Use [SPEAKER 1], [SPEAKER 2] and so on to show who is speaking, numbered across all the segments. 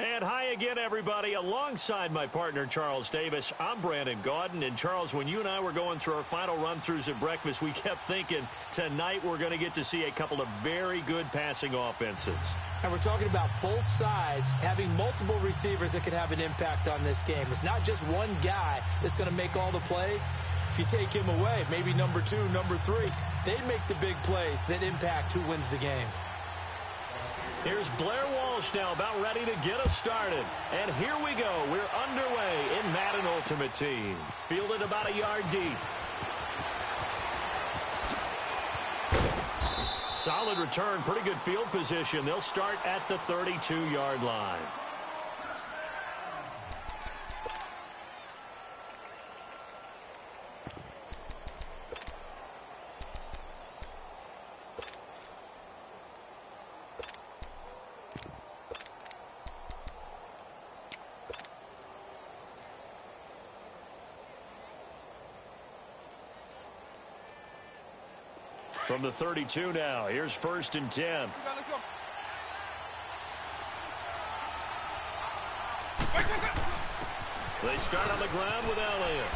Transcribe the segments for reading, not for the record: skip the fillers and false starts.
[SPEAKER 1] And hi again, everybody. Alongside my partner, Charles Davis, I'm Brandon Gaudin. And, Charles, when you and I were going through our final run-throughs at breakfast, we kept thinking tonight we're going to get to see a couple of very good passing offenses.
[SPEAKER 2] And we're talking about both sides having multiple receivers that can have an impact on this game. It's not just one guy that's going to make all the plays. If you take him away, maybe number 2, number 3, they make the big plays that impact who wins the game.
[SPEAKER 1] Here's Blair Walsh now about ready to get us started. And here we go. We're underway in Madden Ultimate Team. Fielded about a yard deep. Solid return, pretty good field position. They'll start at the 32-yard line. From the 32 now, here's 1st and 10.
[SPEAKER 3] Let's go.
[SPEAKER 1] They start on the ground with Elliott.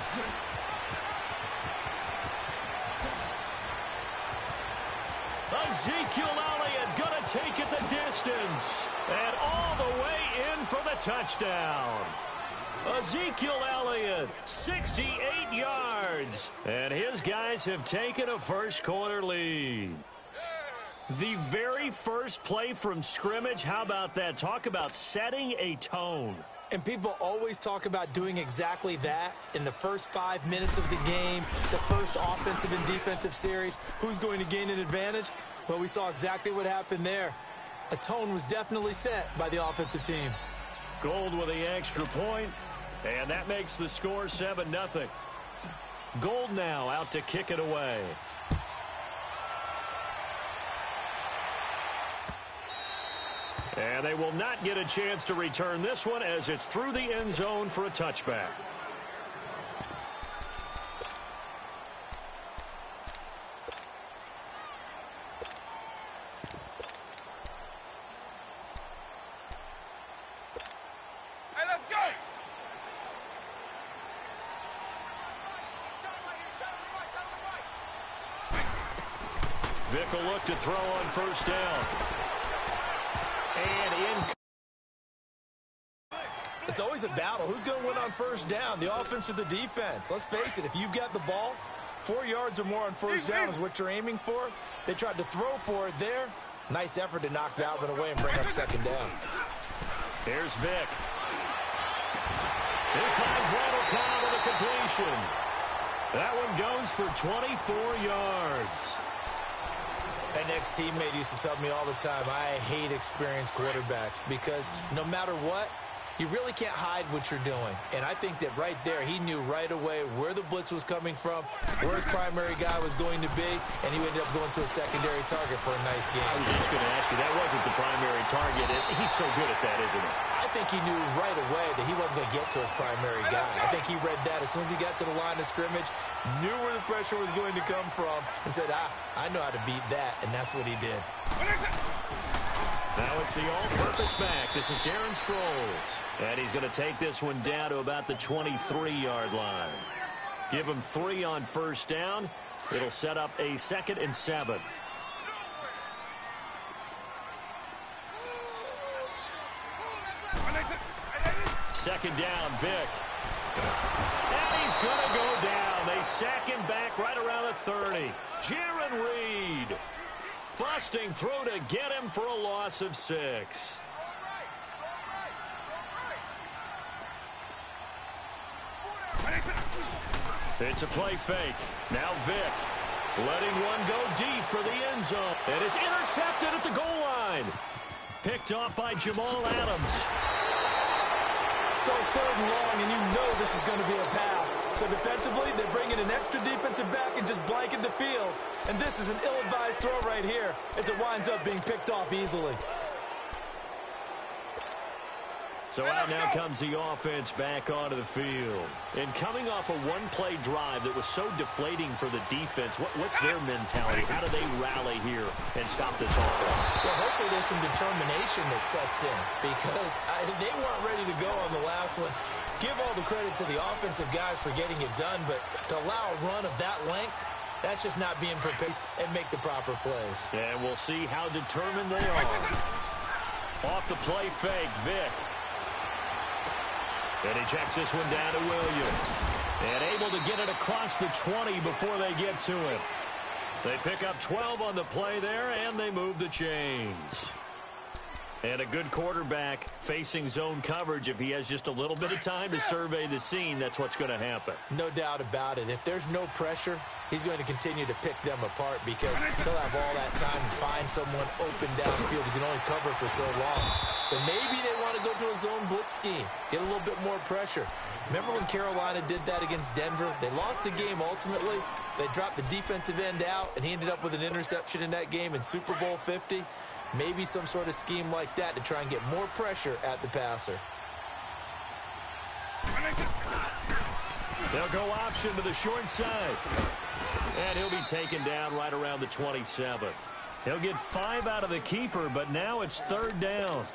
[SPEAKER 1] Ezekiel Elliott going to take it the distance. And all the way in for the touchdown. Ezekiel Elliott, 68 yards. And his guys have taken a first-quarter lead. The very first play from scrimmage, how about that? Talk about setting a tone.
[SPEAKER 2] And people always talk about doing exactly that in the first 5 minutes of the game, the first offensive and defensive series. Who's going to gain an advantage? Well, we saw exactly what happened there. A tone was definitely set by the offensive team.
[SPEAKER 1] Gold with the extra point. And that makes the score 7-0. Gold now out to kick it away. And they will not get a chance to return this one as it's through the end zone for a touchback.
[SPEAKER 3] Hey, let's go!
[SPEAKER 1] Vick will look to throw on first down. And in.
[SPEAKER 2] It's always a battle. Who's going to win on first down, the offense or the defense? Let's face it, if you've got the ball, 4 yards or more on first down is what you're aiming for. They tried to throw for it there. Nice effort to knock Dalvin away and bring up second down.
[SPEAKER 1] Here's Vick. He finds Randall Cobb with a completion. That one goes for 24 yards.
[SPEAKER 2] An ex-teammate used to tell me all the time, I hate experienced quarterbacks because no matter what, you really can't hide what you're doing. And I think that right there, he knew right away where the blitz was coming from, where his primary guy was going to be, and he ended up going to a secondary target for a nice game.
[SPEAKER 1] I was just going to ask you, that wasn't the primary target. He's so good at that, isn't he?
[SPEAKER 2] I think he knew right away that he wasn't going to get to his primary guy. I think he read that as soon as he got to the line of scrimmage, knew where the pressure was going to come from, and said, I know how to beat that, and that's what he did.
[SPEAKER 1] Now it's the all-purpose back. This is Darren Sproles. And he's going to take this one down to about the 23-yard line. Give him 3 on first down. It'll set up a 2nd and 7. Second down, Vick. And he's going to go down. They sack him back right around the 30. Jaron Reed. Busting through to get him for a loss of 6. It's a play fake. Now Vick letting one go deep for the end zone. And it's intercepted at the goal line. Picked off by Jamal Adams.
[SPEAKER 2] So it's 3rd and long, and you know this is going to be a pass. So defensively, they bring in an extra defensive back and just blanket the field. And this is an ill-advised throw right here as it winds up being picked off easily.
[SPEAKER 1] So out now comes the offense back onto the field. And coming off a one-play drive that was so deflating for the defense, what's their mentality? How do they rally here and stop this offense?
[SPEAKER 2] Well, hopefully there's some determination that sets in because they weren't ready to go on the last one. Give all the credit to the offensive guys for getting it done, but to allow a run of that length, that's just not being prepared and make the proper plays.
[SPEAKER 1] And we'll see how determined they are. Off the play fake, Vic. And he checks this one down to Williams. And able to get it across the 20 before they get to it. They pick up 12 on the play there, and they move the chains. And a good quarterback facing zone coverage. If he has just a little bit of time to survey the scene, that's what's going to happen.
[SPEAKER 2] No doubt about it. If there's no pressure, he's going to continue to pick them apart because he'll have all that time to find someone open downfield. He can only cover for so long. So maybe they want to go to a zone blitz scheme, get a little bit more pressure. Remember when Carolina did that against Denver? They lost the game ultimately. They dropped the defensive end out, and he ended up with an interception in that game in Super Bowl 50. Maybe some sort of scheme like that to try and get more pressure at the passer.
[SPEAKER 1] They'll go option to the short side. And he'll be taken down right around the 27. He'll get 5 out of the keeper, but now it's 3rd down.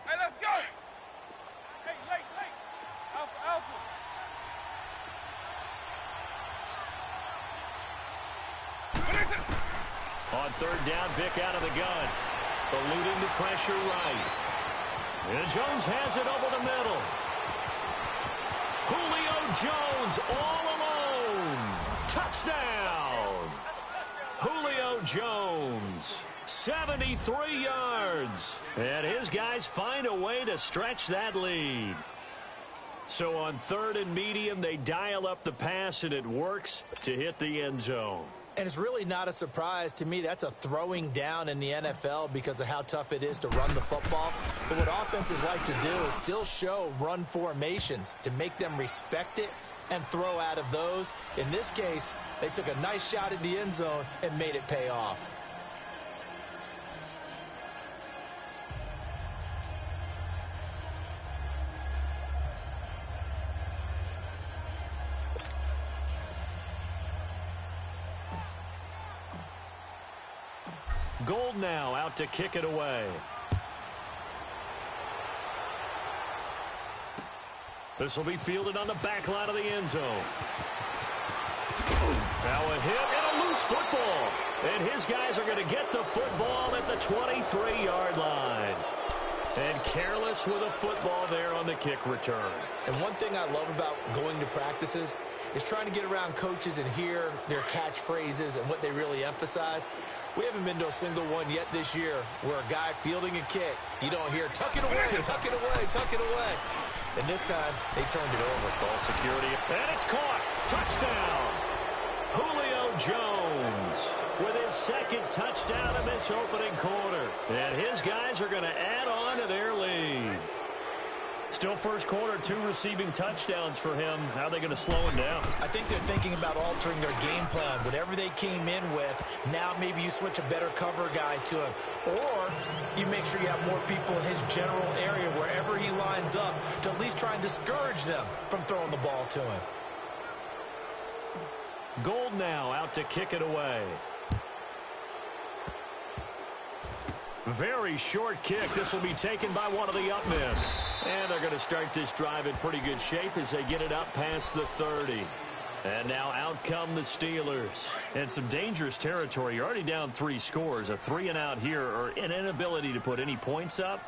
[SPEAKER 3] Hey, let's go. Hey, late. Alpha.
[SPEAKER 1] On 3rd down, Vic out of the gun. Eluding the pressure right. And Jones has it over the middle. Julio Jones all alone. Touchdown. Julio Jones, 73 yards. And his guys find a way to stretch that lead. So on 3rd and medium, they dial up the pass, and it works to hit the end zone.
[SPEAKER 2] And it's really not a surprise to me. That's a throwing down in the NFL because of how tough it is to run the football. But what offenses like to do is still show run formations to make them respect it and throw out of those. In this case, they took a nice shot at the end zone and made it pay off.
[SPEAKER 1] Gold now out to kick it away. This will be fielded on the back line of the end zone. Now a hit and a loose football. And his guys are going to get the football at the 23-yard line. And careless with a football there on the kick return.
[SPEAKER 2] And one thing I love about going to practices is trying to get around coaches and hear their catchphrases and what they really emphasize. We haven't been to a single one yet this year where a guy fielding a kick, you don't hear, tuck it away, tuck it away, tuck it away. And this time, they turned it over.
[SPEAKER 1] Ball security, and it's caught. Touchdown. Julio Jones with his 2nd touchdown in this opening quarter. And his guys are going to add on to their lead. Still first quarter, 2 receiving touchdowns for him. How are they going to slow him down?
[SPEAKER 2] I think they're thinking about altering their game plan. Whatever they came in with, now maybe you switch a better cover guy to him. Or you make sure you have more people in his general area wherever he lines up to at least try and discourage them from throwing the ball to him.
[SPEAKER 1] Gold now out to kick it away. Very short kick. This will be taken by one of the up men. And they're going to start this drive in pretty good shape as they get it up past the 30. And now out come the Steelers. And some dangerous territory. You're already down 3 scores. A 3-and-out here, or an inability to put any points up.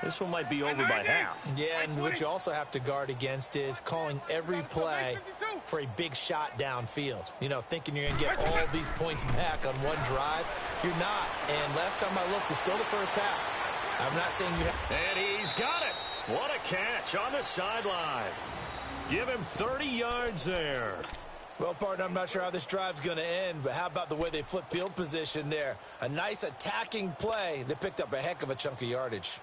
[SPEAKER 1] This one might be over by half.
[SPEAKER 2] Yeah, and what you also have to guard against is calling every play for a big shot downfield. You know, thinking you're going to get all these points back on one drive. You're not. And last time I looked, it's still the first half. I'm not saying you have.
[SPEAKER 1] And he's got it. What a catch on the sideline. Give him 30 yards there.
[SPEAKER 2] Well, partner, I'm not sure how this drive's going to end, but how about the way they flip field position there? A nice attacking play that picked up a heck of a chunk of yardage.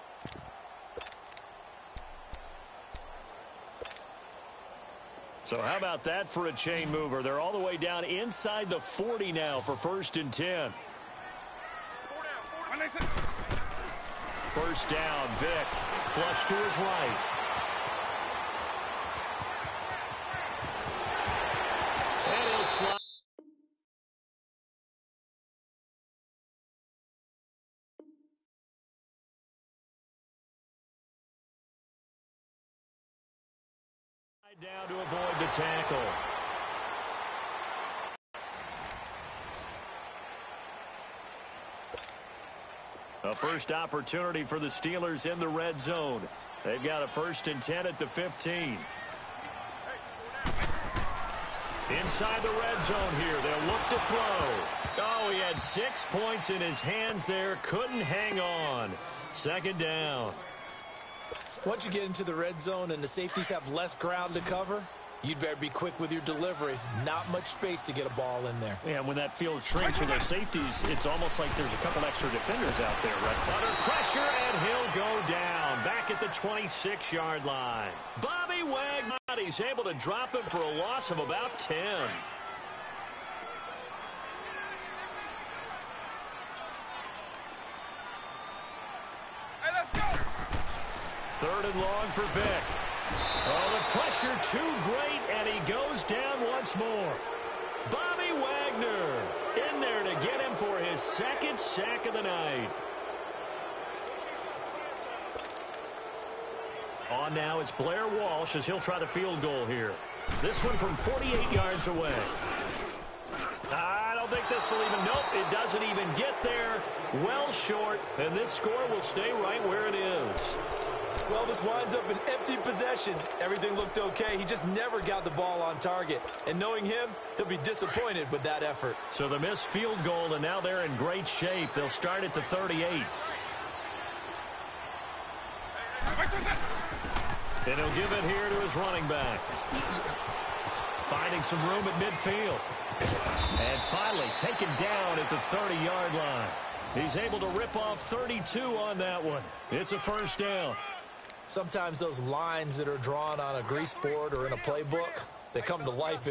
[SPEAKER 1] So how about that for a chain mover? They're all the way down inside the 40 now for 1st and 10. First down, Vic. Flush to his right. And he'll slide. Down to avoid the tackle. A first opportunity for the Steelers in the red zone. They've got a 1st and 10 at the 15. Inside the red zone here. They'll look to throw. Oh, he had 6 points in his hands there. Couldn't hang on. 2nd down.
[SPEAKER 2] Once you get into the red zone and the safeties have less ground to cover, you'd better be quick with your delivery. Not much space to get a ball in there.
[SPEAKER 1] Yeah, when that field shrinks with those safeties, it's almost like there's a couple extra defenders out there, right? Under pressure, and he'll go down. Back at the 26-yard line. Bobby Wagner, he's able to drop him for a loss of about 10. Third and long for Vic. Oh, the pressure too great, and he goes down once more. Bobby Wagner in there to get him for his 2nd sack of the night. On now, it's Blair Walsh as he'll try the field goal here. This one from 48 yards away. I don't think this will even, nope, it doesn't even get there. Well short, and this score will stay right where it is.
[SPEAKER 2] Well, this winds up an empty possession. Everything looked okay. He just never got the ball on target. And knowing him, he'll be disappointed with that effort.
[SPEAKER 1] So the missed field goal, and now they're in great shape. They'll start at the 38. And he'll give it here to his running back. Finding some room at midfield. And finally taken down at the 30-yard line. He's able to rip off 32 on that one. It's a 1st down.
[SPEAKER 2] Sometimes those lines that are drawn on a grease board or in a playbook, they come to life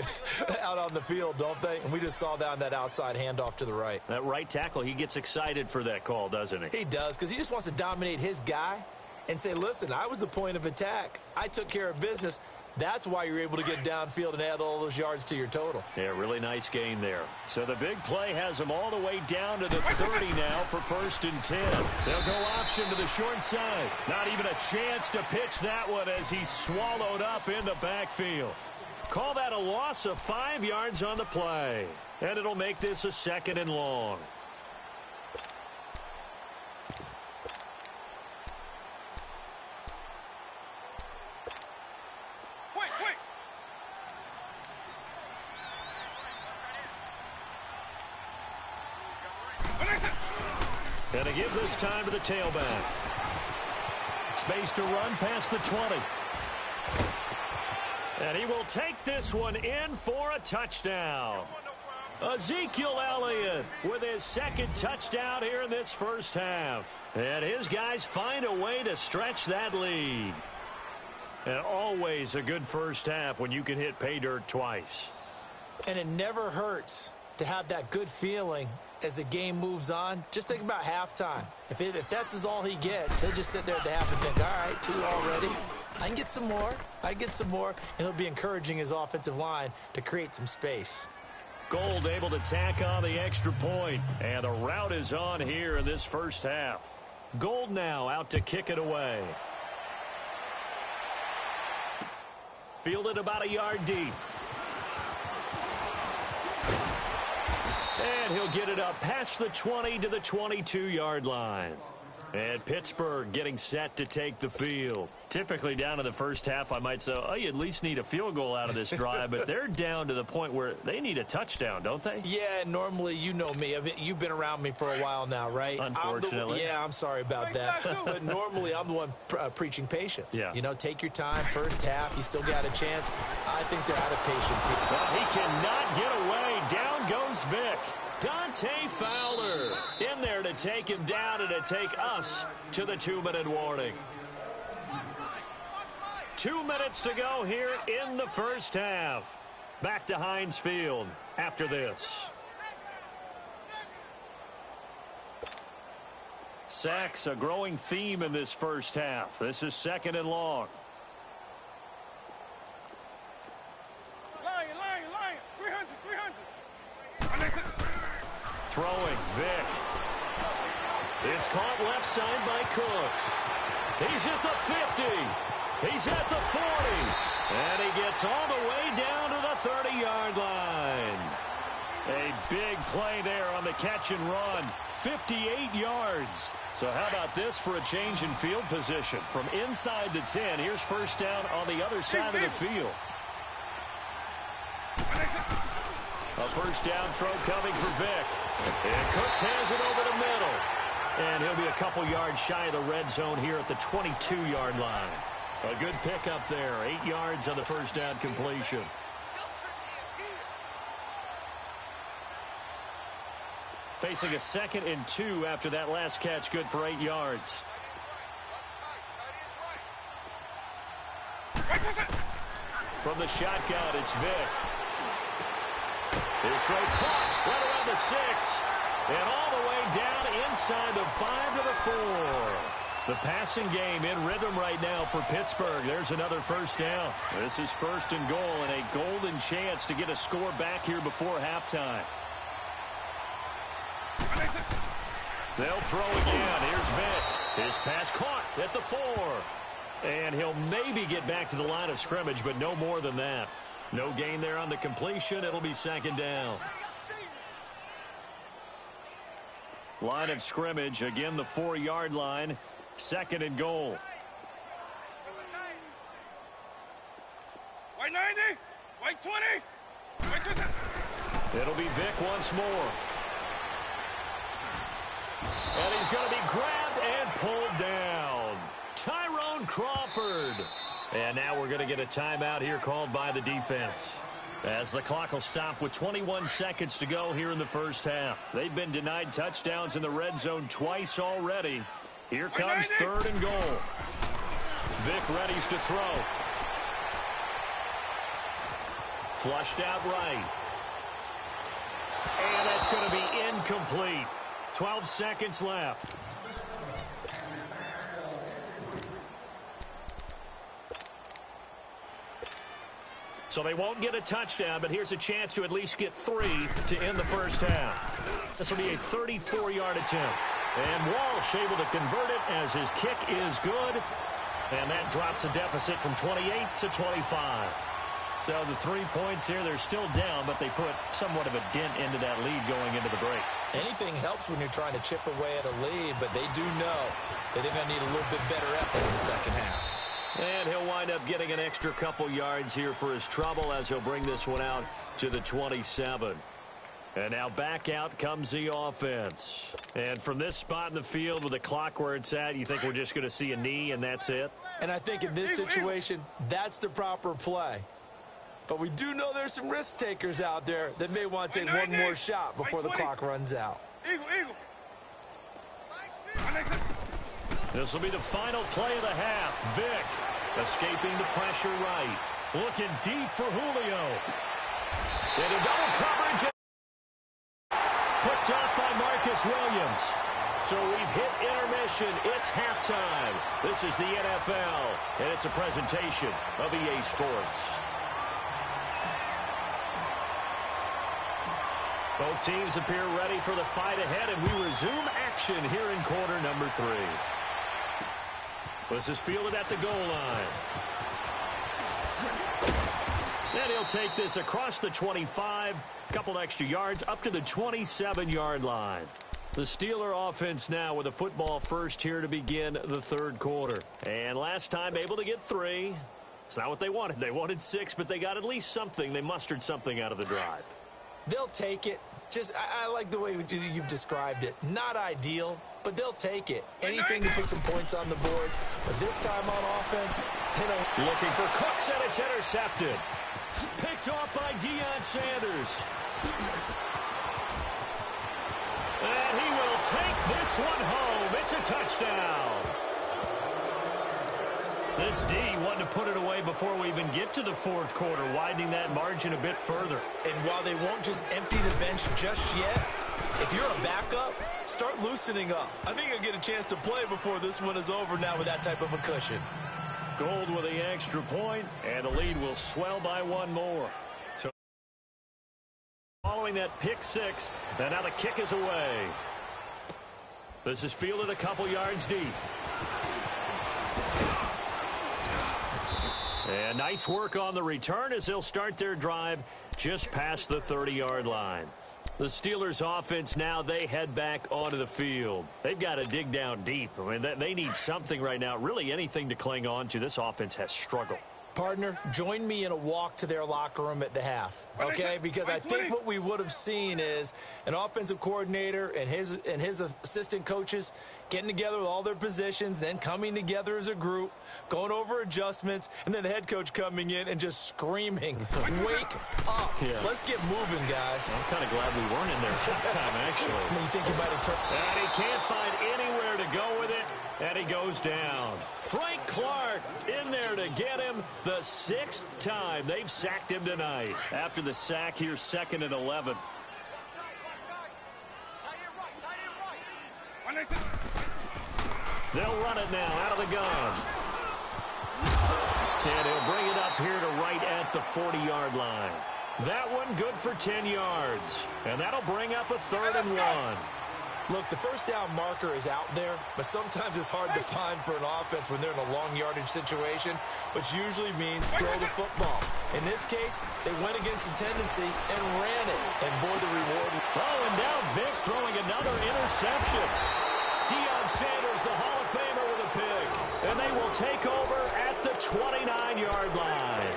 [SPEAKER 2] out on the field, don't they? And we just saw that outside handoff to the right.
[SPEAKER 1] That right tackle, he gets excited for that call, doesn't he?
[SPEAKER 2] He does, because he just wants to dominate his guy and say, listen, I was the point of attack. I took care of business. That's why you're able to get downfield and add all those yards to your total.
[SPEAKER 1] Yeah, really nice gain there. So the big play has them all the way down to the 30 now for 1st and 10. They'll go option to the short side. Not even a chance to pitch that one as he's swallowed up in the backfield. Call that a loss of 5 yards on the play. And it'll make this a 2nd and long. And to give this time to the tailback. Space to run past the 20. And he will take this one in for a touchdown. Ezekiel Elliott with his 2nd touchdown here in this 1st half. And his guys find a way to stretch that lead. And always a good 1st half when you can hit pay dirt twice.
[SPEAKER 2] And it never hurts to have that good feeling as the game moves on. Just think about halftime. If that's all he gets, he'll just sit there at the half and think, all right, 2 already. I can get some more. I get some more. And he'll be encouraging his offensive line to create some space.
[SPEAKER 1] Gold able to tack on the extra point. And the route is on here in this 1st half. Gold now out to kick it away. Fielded about a yard deep. And he'll get it up past the 20 to the 22-yard line. And Pittsburgh getting set to take the field. Typically down to the 1st half, I might say, oh, you at least need a field goal out of this drive. But they're down to the point where they need a touchdown, don't they?
[SPEAKER 2] Yeah, normally, you know me. You've been around me for a while now, right?
[SPEAKER 1] Unfortunately.
[SPEAKER 2] I'm sorry about that. But normally, I'm the one preaching patience.
[SPEAKER 1] Yeah.
[SPEAKER 2] You know, take your time. 1st half, you still got a chance. I think they're out of patience here.
[SPEAKER 1] Well, he cannot get away. Down goes Vic. Dante Fowler in there to take him down and to take us to the 2-minute warning. 2 minutes to go here in the first half. Back to Heinz Field after this. Sacks, a growing theme in this first half. This is 2nd and long.
[SPEAKER 3] Lion. 300.
[SPEAKER 1] Throwing, Vic. It's caught left side by Cooks. He's at the 50. He's at the 40. And he gets all the way down to the 30-yard line. A big play there on the catch and run. 58 yards. So how about this for a change in field position? From inside the 10, here's first down on the other side of the field. A first down throw coming for Vic. And Cooks has it over the middle. And he'll be a couple yards shy of the red zone here at the 22-yard line. A good pickup there. 8 yards on the first down completion. Facing a 2nd and 2 after that last catch, good for 8 yards. From the shotgun, it's Vic. His throw caught right around the 6. And all the way down inside the 5 to the 4. The passing game in rhythm right now for Pittsburgh. There's another first down. This is 1st and goal and a golden chance to get a score back here before halftime. They'll throw again. Here's Vic. His pass caught at the 4. And he'll maybe get back to the line of scrimmage, but no more than that. No gain there on the completion. It'll be 2nd down. Line of scrimmage, again the 4-yard line. 2nd and goal.
[SPEAKER 3] White 90. White 20. White 20.
[SPEAKER 1] It'll be Vic once more. And he's going to be grabbed and pulled down. Tyrone Crawford. And now we're going to get a timeout here called by the defense. As the clock will stop with 21 seconds to go here in the first half. They've been denied touchdowns in the red zone twice already. Here comes 3rd and goal. Vic readies to throw. Flushed out right. And that's going to be incomplete. 12 seconds left. So they won't get a touchdown, but here's a chance to at least get 3 to end the first half. This will be a 34-yard attempt. And Walsh able to convert it as his kick is good. And that drops a deficit from 28 to 25. So the 3 points here, they're still down, but they put somewhat of a dent into that lead going into the break.
[SPEAKER 2] Anything helps when you're trying to chip away at a lead, but they do know that they're going to need a little bit better effort in the second half.
[SPEAKER 1] And he'll wind up getting an extra couple yards here for his trouble as he'll bring this one out to the 27. And now back out comes the offense. And from this spot in the field with the clock where it's at, you think we're just going to see a knee and that's it?
[SPEAKER 2] And I think in this situation, that's the proper play. But we do know there's some risk takers out there that may want to take one more shot before the clock runs out.
[SPEAKER 3] Eagle.
[SPEAKER 1] This will be the final play of the half. Vic escaping the pressure right. Looking deep for Julio. Into double coverage. Picked off by Marcus Williams. So we've hit intermission. It's halftime. This is the NFL, and it's a presentation of EA Sports. Both teams appear ready for the fight ahead, and we resume action here in quarter number 3. This is fielded at the goal line. And he'll take this across the 25, a couple extra yards, up to the 27-yard line. The Steeler offense now with a football first here to begin the third quarter. And last time able to get 3. It's not what they wanted. They wanted 6, but they got at least something. They mustered something out of the drive.
[SPEAKER 2] They'll take it. I like the way you've described it. Not ideal, but they'll take it. Anything to put some points on the board. But this time on offense, they don't.
[SPEAKER 1] Looking for Cooks, and it's intercepted. Picked off by Deion Sanders. And he will take this one home. It's a touchdown. This D wanted to put it away before we even get to the fourth quarter, widening that margin a bit further.
[SPEAKER 2] And while they won't just empty the bench just yet, if you're a backup, start loosening up. I think you'll get a chance to play before this one is over now with that type of a cushion.
[SPEAKER 1] Gold with the extra point, and the lead will swell by one more. So following that pick six, and now the kick is away. This is fielded a couple yards deep. And nice work on the return as they'll start their drive just past the 30-yard line. The Steelers offense now, they head back onto the field. They've got to dig down deep. I mean, they need something right now, really anything to cling on to. This offense has struggled.
[SPEAKER 2] Partner, join me in a walk to their locker room at the half, okay? Because I think what we would have seen is an offensive coordinator and his assistant coaches getting together with all their positions, then coming together as a group, going over adjustments, and then the head coach coming in and just screaming, wake up. Yeah. Let's get moving, guys.
[SPEAKER 1] I'm kind of glad we weren't in there halftime, actually.
[SPEAKER 2] I mean, you think he might have turned...
[SPEAKER 1] And he can't find anywhere to go with it, and he goes down. Frank Clark in there to get him the 6th time they've sacked him tonight. After the sack here, 2nd and 11. They'll run it now out of the gun. And he'll bring it up here to right at the 40-yard line. That one good for 10 yards. And that'll bring up a 3rd and 1.
[SPEAKER 2] Look, the first down marker is out there, but sometimes it's hard to find for an offense when they're in a long yardage situation, which usually means throw the football. In this case, they went against the tendency and ran it. And boy, the reward.
[SPEAKER 1] Oh, and now Vic throwing another interception. Deion Sanders, the Hall of Famer, with a pick. And they will take over at the 29-yard line.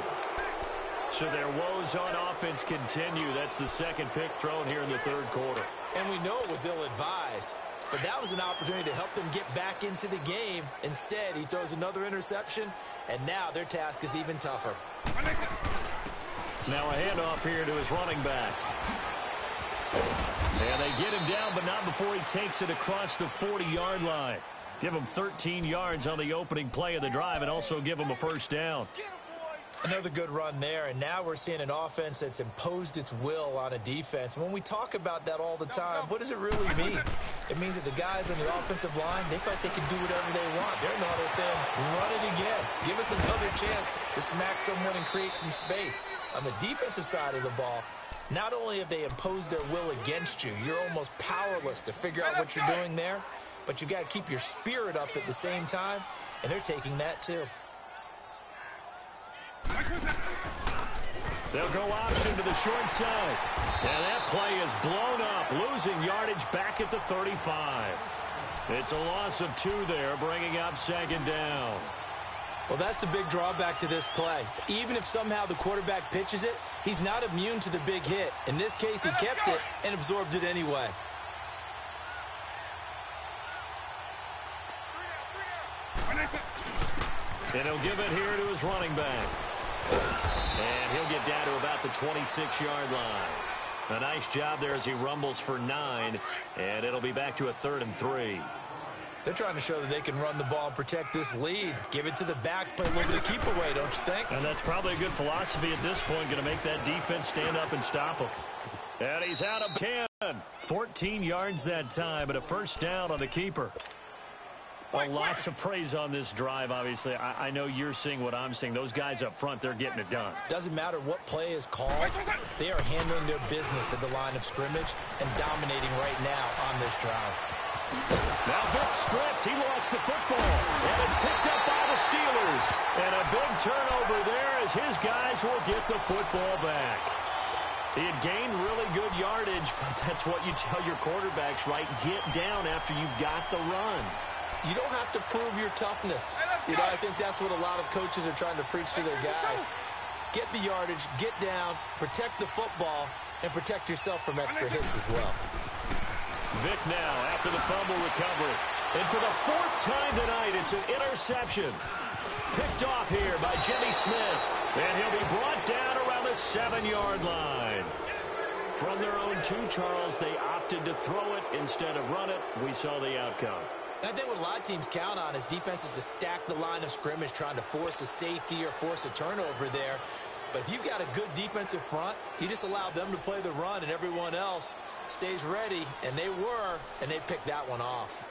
[SPEAKER 1] So their woes on offense continue. That's the 2nd pick thrown here in the 3rd quarter.
[SPEAKER 2] And we know it was ill-advised, but that was an opportunity to help them get back into the game. Instead, he throws another interception, and now their task is even tougher.
[SPEAKER 1] Now a handoff here to his running back. And they get him down, but not before he takes it across the 40-yard line. Give him 13 yards on the opening play of the drive and also give him a 1st down.
[SPEAKER 2] Another good run there, and now we're seeing an offense that's imposed its will on a defense. And when we talk about that all the time, what does it really mean? It means that the guys on the offensive line, they feel like they can do whatever they want. They're in the huddle saying, run it again. Give us another chance to smack someone and create some space. On the defensive side of the ball, not only have they imposed their will against you, you're almost powerless to figure out what you're doing there, but you got to keep your spirit up at the same time, and they're taking that too.
[SPEAKER 1] They'll go option to the short side. And that play is blown up, losing yardage back at the 35. It's a loss of 2 there, bringing up 2nd down.
[SPEAKER 2] Well, that's the big drawback to this play. Even if somehow the quarterback pitches it, he's not immune to the big hit. In this case, he kept it and absorbed it anyway.
[SPEAKER 1] And he'll give it here to his running back. And he'll get down to about the 26-yard line. A nice job there as he rumbles for 9, and it'll be back to a 3rd and 3.
[SPEAKER 2] They're trying to show that they can run the ball and protect this lead. Give it to the backs, play a little bit of keep away, don't you think?
[SPEAKER 1] And that's probably a good philosophy at this point, going to make that defense stand up and stop him. And he's out of 10. 14 yards that time, but a 1st down on the keeper. Well, lots of praise on this drive, obviously. I know you're seeing what I'm seeing. Those guys up front, they're getting it done.
[SPEAKER 2] Doesn't matter what play is called. They are handling their business at the line of scrimmage and dominating right now on this drive.
[SPEAKER 1] Now Vic stripped. He lost the football. And it's picked up by the Steelers. And a big turnover there as his guys will get the football back. He had gained really good yardage, but that's what you tell your quarterbacks, right? Get down after you've got the run.
[SPEAKER 2] You don't have to prove your toughness. You know, I think that's what a lot of coaches are trying to preach to their guys. Get the yardage, get down, protect the football, and protect yourself from extra hits as well.
[SPEAKER 1] Vic now after the fumble recovery. And for the 4th time tonight, it's an interception. Picked off here by Jimmy Smith. And he'll be brought down around the 7-yard line. From their own 2, Charles, they opted to throw it instead of run it. We saw the outcome.
[SPEAKER 2] And I think what a lot of teams count on is defenses to stack the line of scrimmage, trying to force a safety or force a turnover there. But if you've got a good defensive front, you just allow them to play the run and everyone else stays ready, and they were, and they picked that one off.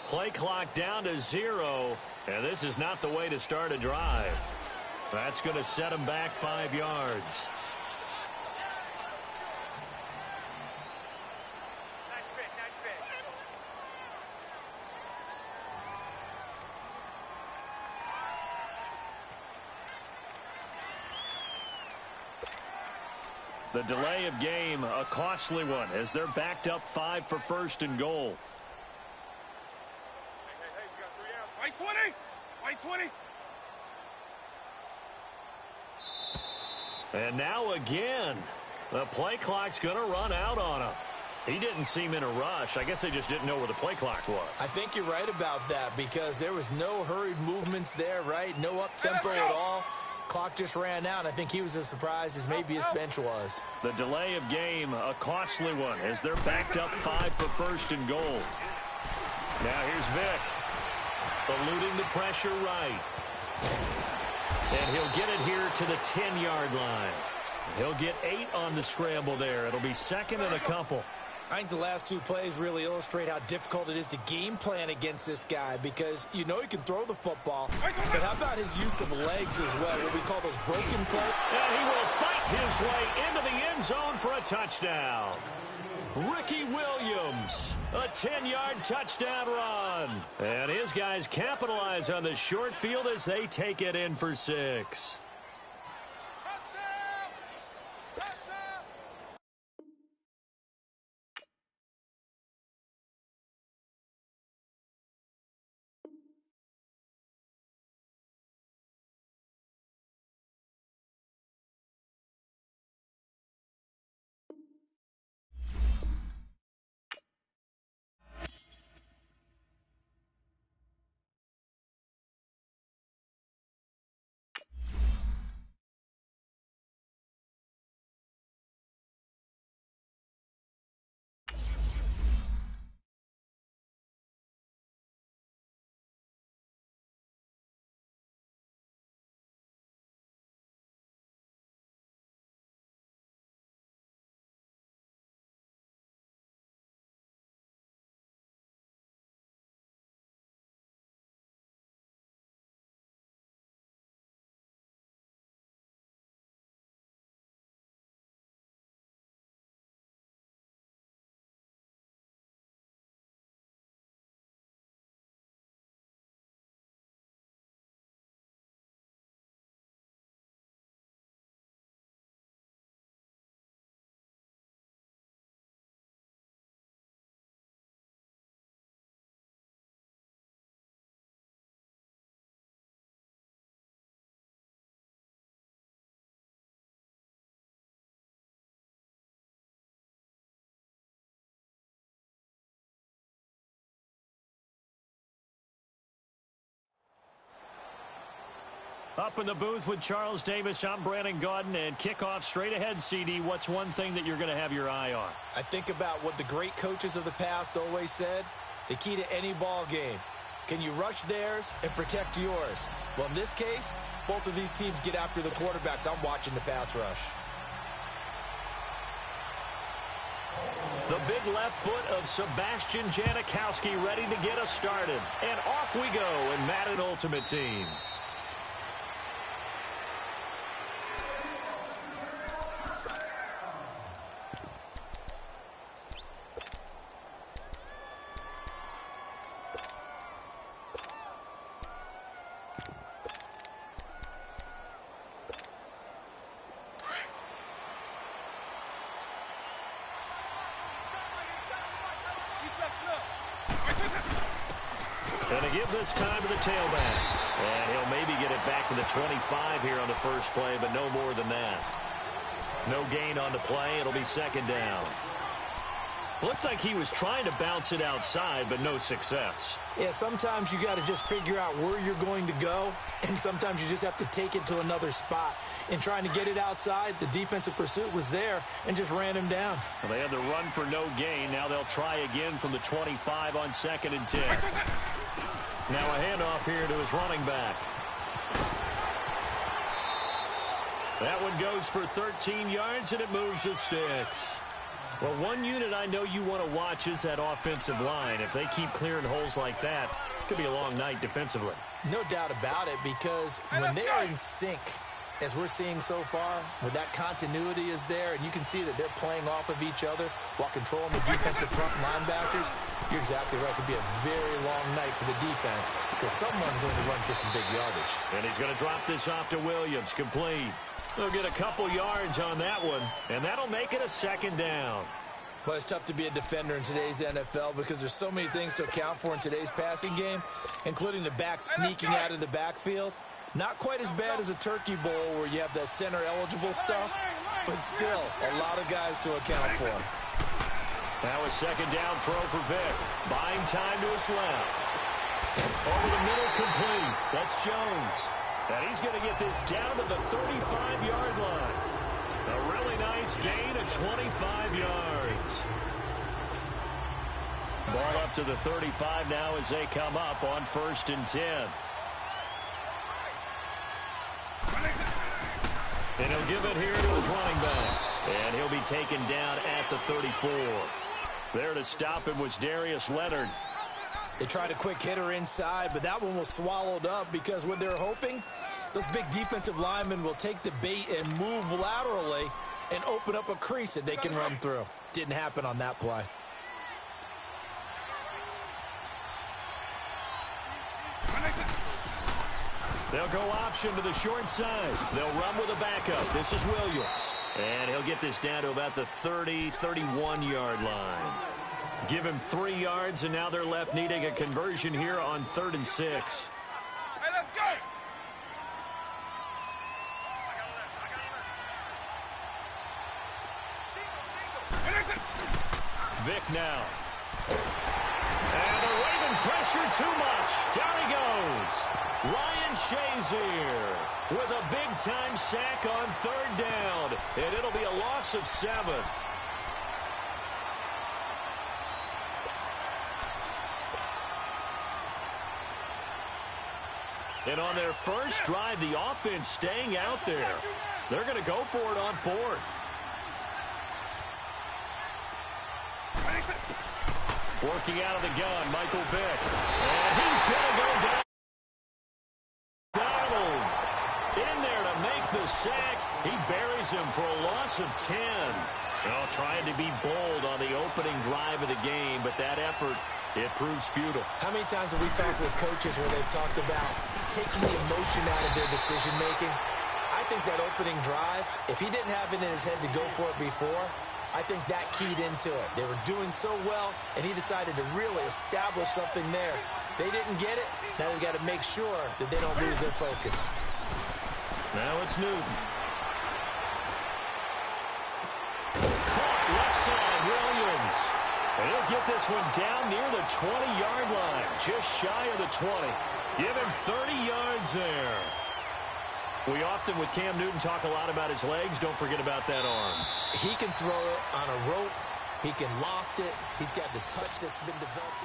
[SPEAKER 1] Play clock down to 0, and this is not the way to start a drive. That's going to set them back 5 yards. The delay of game, a costly one, as they're backed up 5 for first and goal.
[SPEAKER 3] White 20! White 20!
[SPEAKER 1] And now again, the play clock's going to run out on him. He didn't seem in a rush. I guess they just didn't know where the play clock was.
[SPEAKER 2] I think you're right about that because there was no hurried movements there, right? No up-tempo at all. Clock just ran out. I think he was as surprised as maybe his bench was.
[SPEAKER 1] The delay of game, a costly one, as they're backed up 5 for first and goal. Now here's Vick. Eluding the pressure right. And he'll get it here to the 10-yard line. He'll get 8 on the scramble there. It'll be second and a couple.
[SPEAKER 2] I think the last 2 plays really illustrate how difficult it is to game plan against this guy because you know he can throw the football, but how about his use of legs as well, what we call those broken plays?
[SPEAKER 1] And he will fight his way into the end zone for a touchdown. Ricky Williams, a 10-yard touchdown run. And his guys capitalize on the short field as they take it in for 6. Up in the booth with Charles Davis, I'm Brandon Gaudin, and kickoff straight ahead, CD. What's one thing that you're going to have your eye on?
[SPEAKER 2] I think about what the great coaches of the past always said. The key to any ball game. Can you rush theirs and protect yours? Well, in this case, both of these teams get after the quarterbacks. I'm watching the pass rush.
[SPEAKER 1] The big left foot of Sebastian Janikowski ready to get us started. And off we go in Madden Ultimate Team. And to give this time to the tailback. And he'll maybe get it back to the 25 here on the first play, but no more than that. No gain on the play. It'll be second down. Looked like he was trying to bounce it outside, but no success.
[SPEAKER 2] Yeah, sometimes you got to just figure out where you're going to go, and sometimes you just have to take it to another spot. In trying to get it outside, the defensive pursuit was there and just ran him down.
[SPEAKER 1] Well, they had the run for no gain. Now they'll try again from the 25 on 2nd and 10. Now a handoff here to his running back. That one goes for 13 yards, and it moves the sticks. Well, one unit I know you want to watch is that offensive line. If they keep clearing holes like that, it could be a long night defensively.
[SPEAKER 2] No doubt about it, because when they are in sync, as we're seeing so far, where that continuity is there, and you can see that they're playing off of each other while controlling the defensive front linebackers, you're exactly right. It could be a very long night for the defense because someone's going to run for some big yardage.
[SPEAKER 1] And he's going to drop this off to Williams, complete. They'll get a couple yards on that one, and that'll make it a 2nd down.
[SPEAKER 2] Well, it's tough to be a defender in today's NFL because there's so many things to account for in today's passing game, including the back sneaking out of the backfield. Not quite as bad as a turkey bowl where you have that center-eligible stuff, but still a lot of guys to account for.
[SPEAKER 1] Now a 2nd down throw for Vick. Buying time to his left. Over the middle, complete. That's Jones. And he's going to get this down to the 35-yard line. A really nice gain of 25 yards. Ball up to the 35 now as they come up on 1st and 10. And he'll give it here to his running back. And he'll be taken down at the 34. There to stop him was Darius Leonard.
[SPEAKER 2] They tried a quick hitter inside, but that one was swallowed up because what they're hoping, those big defensive linemen will take the bait and move laterally and open up a crease that they can run through. Didn't happen on that play.
[SPEAKER 1] They'll go option to the short side. They'll run with a backup. This is Williams. And he'll get this down to about the 30, 31-yard line. Give him 3 yards, and now they're left needing a conversion here on 3rd and 6.
[SPEAKER 3] Hey, let's go!
[SPEAKER 1] Vick now. And the Raven pressure too much. Down he goes. Ryan Shazier with a big-time sack on 3rd down. And it'll be a loss of 7. And on their first drive, the offense staying out there. They're going to go for it on 4th. Working out of the gun, Michael Vick. And he's going to go down. Donald in there to make the sack. He buries him for a loss of 10. Well, trying to be bold on the opening drive of the game, but that effort, it proves futile.
[SPEAKER 2] How many times have we talked with coaches where they've talked about taking the emotion out of their decision-making? I think that opening drive, if he didn't have it in his head to go for it before, I think that keyed into it. They were doing so well, and he decided to really establish something there. They didn't get it. Now they've got to make sure that they don't lose their focus.
[SPEAKER 1] Now it's Newton. Caught left side, Williams. And he'll get this one down near the 20-yard line, just shy of the 20. Give him 30 yards there. We often, with Cam Newton, talk a lot about his legs. Don't forget about that arm.
[SPEAKER 2] He can throw it on a rope. He can loft it. He's got the touch that's been developed.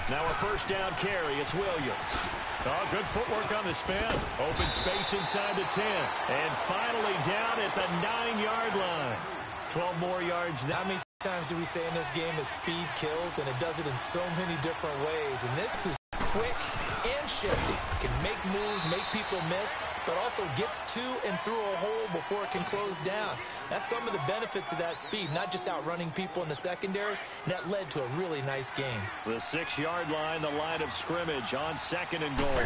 [SPEAKER 1] Now a first down carry. It's Williams. Oh, good footwork on the spin. Open space inside the 10. And finally down at the 9-yard line. 12 more yards.
[SPEAKER 2] How many times do we say in this game that speed kills? And it does it in so many different ways. And this is quick and shifty. Can make moves, make people miss, but also gets to and through a hole before it can close down. That's some of the benefits of that speed, not just outrunning people in the secondary. And that led to a really nice game.
[SPEAKER 1] The 6-yard line, the line of scrimmage on 2nd and goal.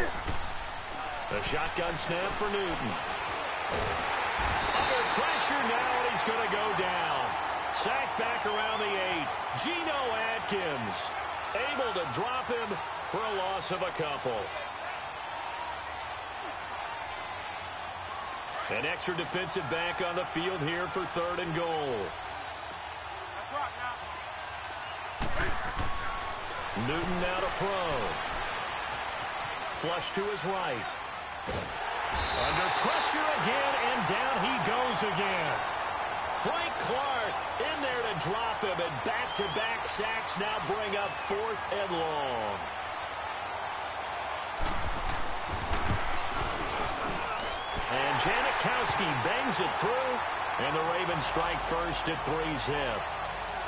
[SPEAKER 1] The shotgun snap for Newton. Under pressure now, and he's going to go down. Sacked back around the 8. Geno Atkins able to drop him for a loss of a couple. An extra defensive back on the field here for 3rd and goal. Newton now to throw. Flush to his right. Under pressure again, and down he goes again. Frank Clark in there to drop him, and back-to-back sacks now bring up 4th and long. And Janikowski bangs it through, and the Ravens strike first at 3-zip.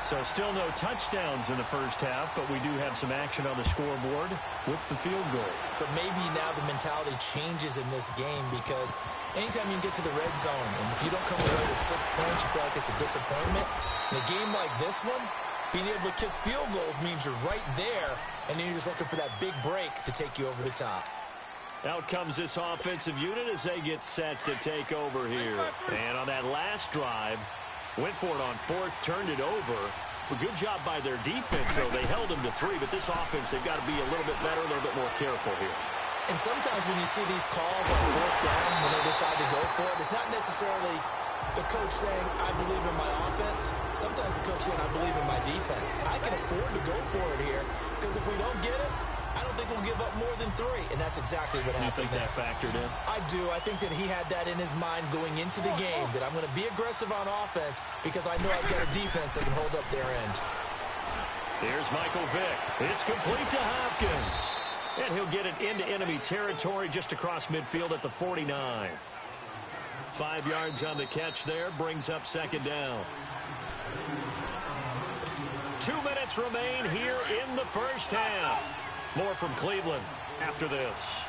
[SPEAKER 1] So still no touchdowns in the first half, but we do have some action on the scoreboard with the field goal.
[SPEAKER 2] So maybe now the mentality changes in this game, because anytime you can get to the red zone, and if you don't come away with 6 points, you feel like it's a disappointment. In a game like this one, being able to kick field goals means you're right there, and then you're just looking for that big break to take you over the top.
[SPEAKER 1] Out comes this offensive unit as they get set to take over here. And on that last drive, went for it on 4th, turned it over. A good job by their defense, though. They held them to 3, but this offense, they've got to be a little bit better, a little bit more careful here.
[SPEAKER 2] And sometimes when you see these calls on 4th down, when they decide to go for it, it's not necessarily the coach saying, I believe in my offense. Sometimes the coach saying, I believe in my defense. I can afford to go for it here, because if we don't get it, I don't think we'll give up more than 3, and that's exactly what happened.
[SPEAKER 1] You think that factored in?
[SPEAKER 2] I do. I think that he had that in his mind going into the game, that I'm going to be aggressive on offense because I know I've got a defense that can hold up their end.
[SPEAKER 1] Here's Michael Vick. It's complete to Hopkins. And he'll get it into enemy territory just across midfield at the 49. 5 yards on the catch there, brings up 2nd down. 2 minutes remain here in the first half. More from Cleveland after this.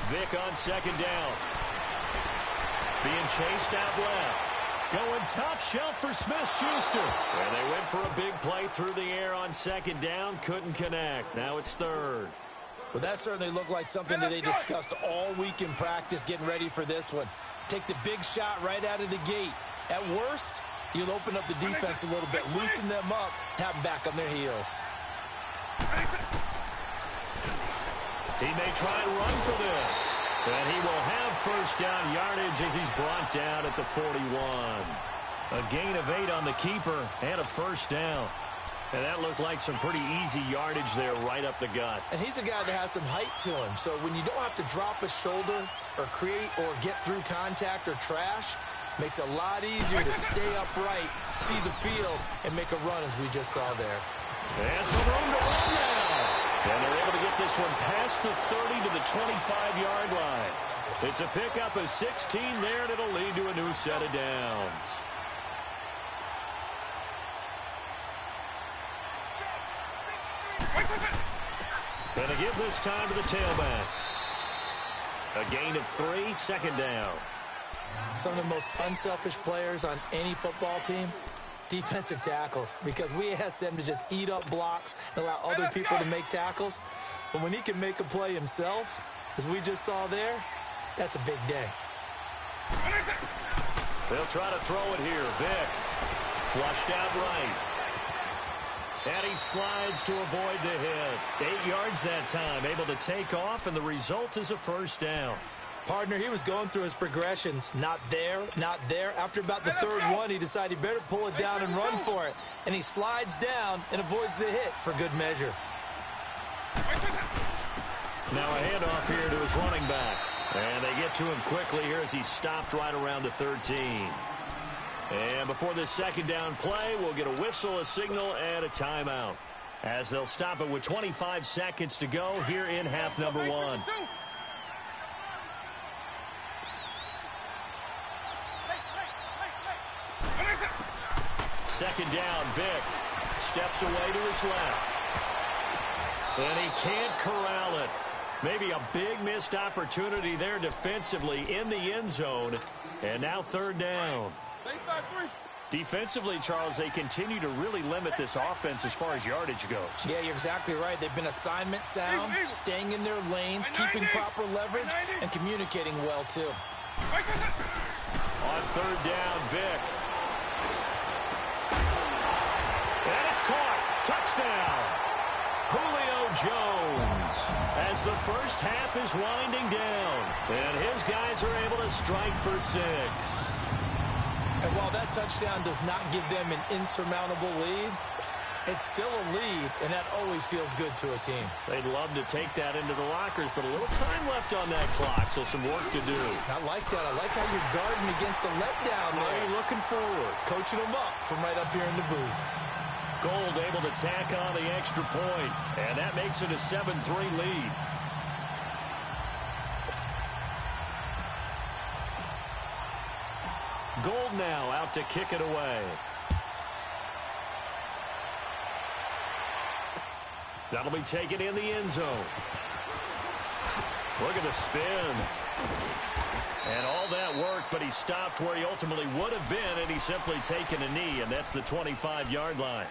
[SPEAKER 1] Vick on 2nd down. Being chased out left. Going top shelf for Smith-Schuster. And they went for a big play through the air on 2nd down. Couldn't connect. Now it's 3rd.
[SPEAKER 2] Well, that certainly looked like something that they discussed all week in practice, getting ready for this one. Take the big shot right out of the gate. At worst, you'll open up the defense a little bit, loosen them up, have them back on their heels.
[SPEAKER 1] He may try and run for this. And he will have 1st down yardage as he's brought down at the 41. A gain of 8 on the keeper and a 1st down. And that looked like some pretty easy yardage there right up the gut.
[SPEAKER 2] And he's a guy that has some height to him. So when you don't have to drop a shoulder or create or get through contact or trash, makes it a lot easier to stay upright, see the field, and make a run as we just saw there.
[SPEAKER 1] And some room to run now. And they're able to get this one past the 30 to the 25-yard line. It's a pickup of 16 there, and it'll lead to a new set of downs. And they give this time to the tailback. A gain of 3, 2nd down.
[SPEAKER 2] Some of the most unselfish players on any football team, defensive tackles, because we ask them to just eat up blocks and allow other people to make tackles. But when he can make a play himself, as we just saw there, that's a big day.
[SPEAKER 1] They'll try to throw it here. Vick flushed out right. And he slides to avoid the hit. 8 yards that time, able to take off, and the result is a 1st down.
[SPEAKER 2] Partner, he was going through his progressions. Not there, not there. After about the 3rd one, he decided he better pull it down and run for it. And he slides down and avoids the hit for good measure.
[SPEAKER 1] Now a handoff here to his running back. And they get to him quickly here as he stopped right around the 13. And before this 2nd down play, we'll get a whistle, a signal, and a timeout, as they'll stop it with 25 seconds to go here in half number 1. Second down, Vick steps away to his left. And he can't corral it. Maybe a big missed opportunity there defensively in the end zone. And now 3rd down. Defensively, Charles, they continue to really limit this offense as far as yardage goes.
[SPEAKER 2] Yeah, you're exactly right. They've been assignment sound, staying in their lanes, keeping proper leverage, and communicating well, too.
[SPEAKER 1] On 3rd down, Vick. And it's caught. Touchdown. Julio Jones, as the first half is winding down, and his guys are able to strike for 6.
[SPEAKER 2] And while that touchdown does not give them an insurmountable lead, it's still a lead, and that always feels good to a team.
[SPEAKER 1] They'd love to take that into the lockers, but a little time left on that clock, so some work to do.
[SPEAKER 2] I like that. I like how you're guarding against a letdown there.
[SPEAKER 1] Are you looking forward?
[SPEAKER 2] Coaching them up from right up here in the booth.
[SPEAKER 1] Gold able to tack on the extra point, and that makes it a 7-3 lead. Gold now out to kick it away. That'll be taken in the end zone. Look at the spin. And all that work, but he stopped where he ultimately would have been, and he's simply taken a knee, and that's the 25-yard line.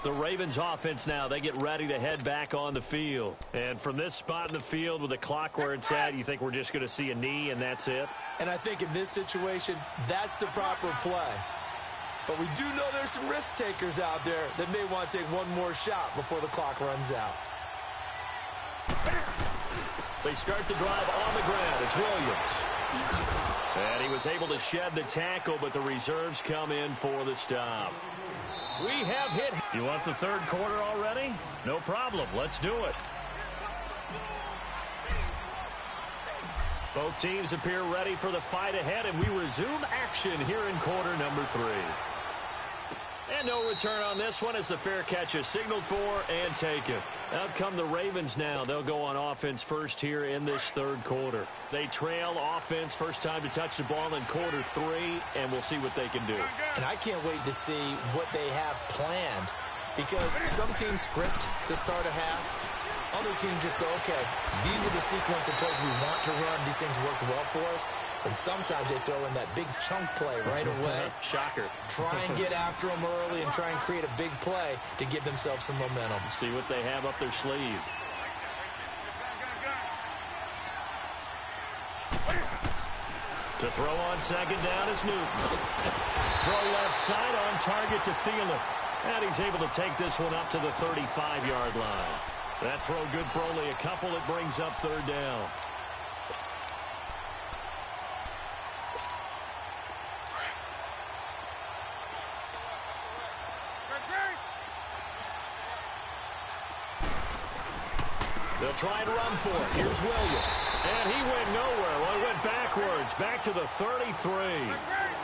[SPEAKER 1] The Ravens offense now, they get ready to head back on the field. And from this spot in the field with the clock where it's at, you think we're just going to see a knee and that's it?
[SPEAKER 2] And I think in this situation, that's the proper play. But we do know there's some risk takers out there that may want to take one more shot before the clock runs out.
[SPEAKER 1] They start the drive on the ground. It's Williams. And he was able to shed the tackle, but the reserves come in for the stop. We have hit. You want the third quarter already? No problem. Let's do it. Both teams appear ready for the fight ahead, and we resume action here in quarter number 3. And no return on this one as the fair catch is signaled for and taken. Out come the Ravens now. They'll go on offense first here in this third quarter. They trail offense first time to touch the ball in quarter 3, and we'll see what they can do.
[SPEAKER 2] And I can't wait to see what they have planned, because some teams script to start a half. Other teams just go, okay, these are the sequence of plays we want to run. These things worked well for us. And sometimes they throw in that big chunk play right away.
[SPEAKER 1] Shocker.
[SPEAKER 2] Try and get after them early and try and create a big play to give themselves some momentum.
[SPEAKER 1] See what they have up their sleeve. To throw on second down is Newton. Throw left side on target to Thielen. And he's able to take this one up to the 35-yard line. That throw good for only a couple. It brings up third down. They'll try and run for it. Here's Williams. And he went nowhere. Well, he went backwards. Back to the 33.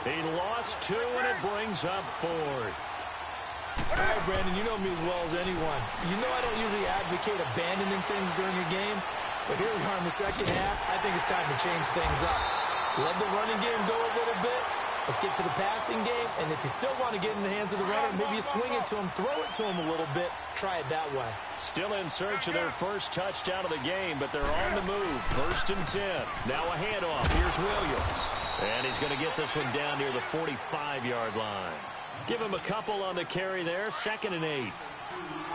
[SPEAKER 1] He lost 2, and it brings up 4th.
[SPEAKER 2] All right, Brandon, you know me as well as anyone. You know I don't usually advocate abandoning things during a game, but here we are in the second half. I think it's time to change things up. Let the running game go a little bit. Let's get to the passing game, and if you still want to get in the hands of the runner, maybe you swing it to him, throw it to him a little bit, try it that way.
[SPEAKER 1] Still in search of their first touchdown of the game, but they're on the move. 1st and 10. Now a handoff. Here's Williams. And he's going to get this one down near the 45-yard line. Give him a couple on the carry there. 2nd and 8.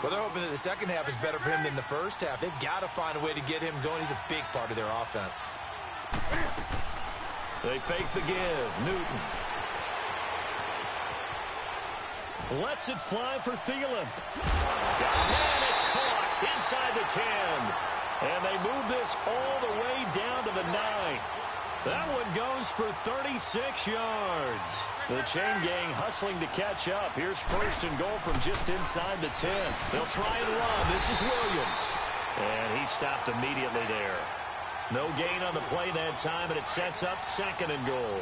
[SPEAKER 2] Well, they're hoping that the second half is better for him than the first half. They've got to find a way to get him going. He's a big part of their offense.
[SPEAKER 1] They fake the give. Newton. Lets it fly for Thielen. And it's caught inside the 10. And they move this all the way down to the 9. That one goes for 36 yards. The chain gang hustling to catch up. Here's 1st and goal from just inside the 10. They'll try and run. This is Williams. And he stopped immediately there. No gain on the play that time, and it sets up 2nd and goal.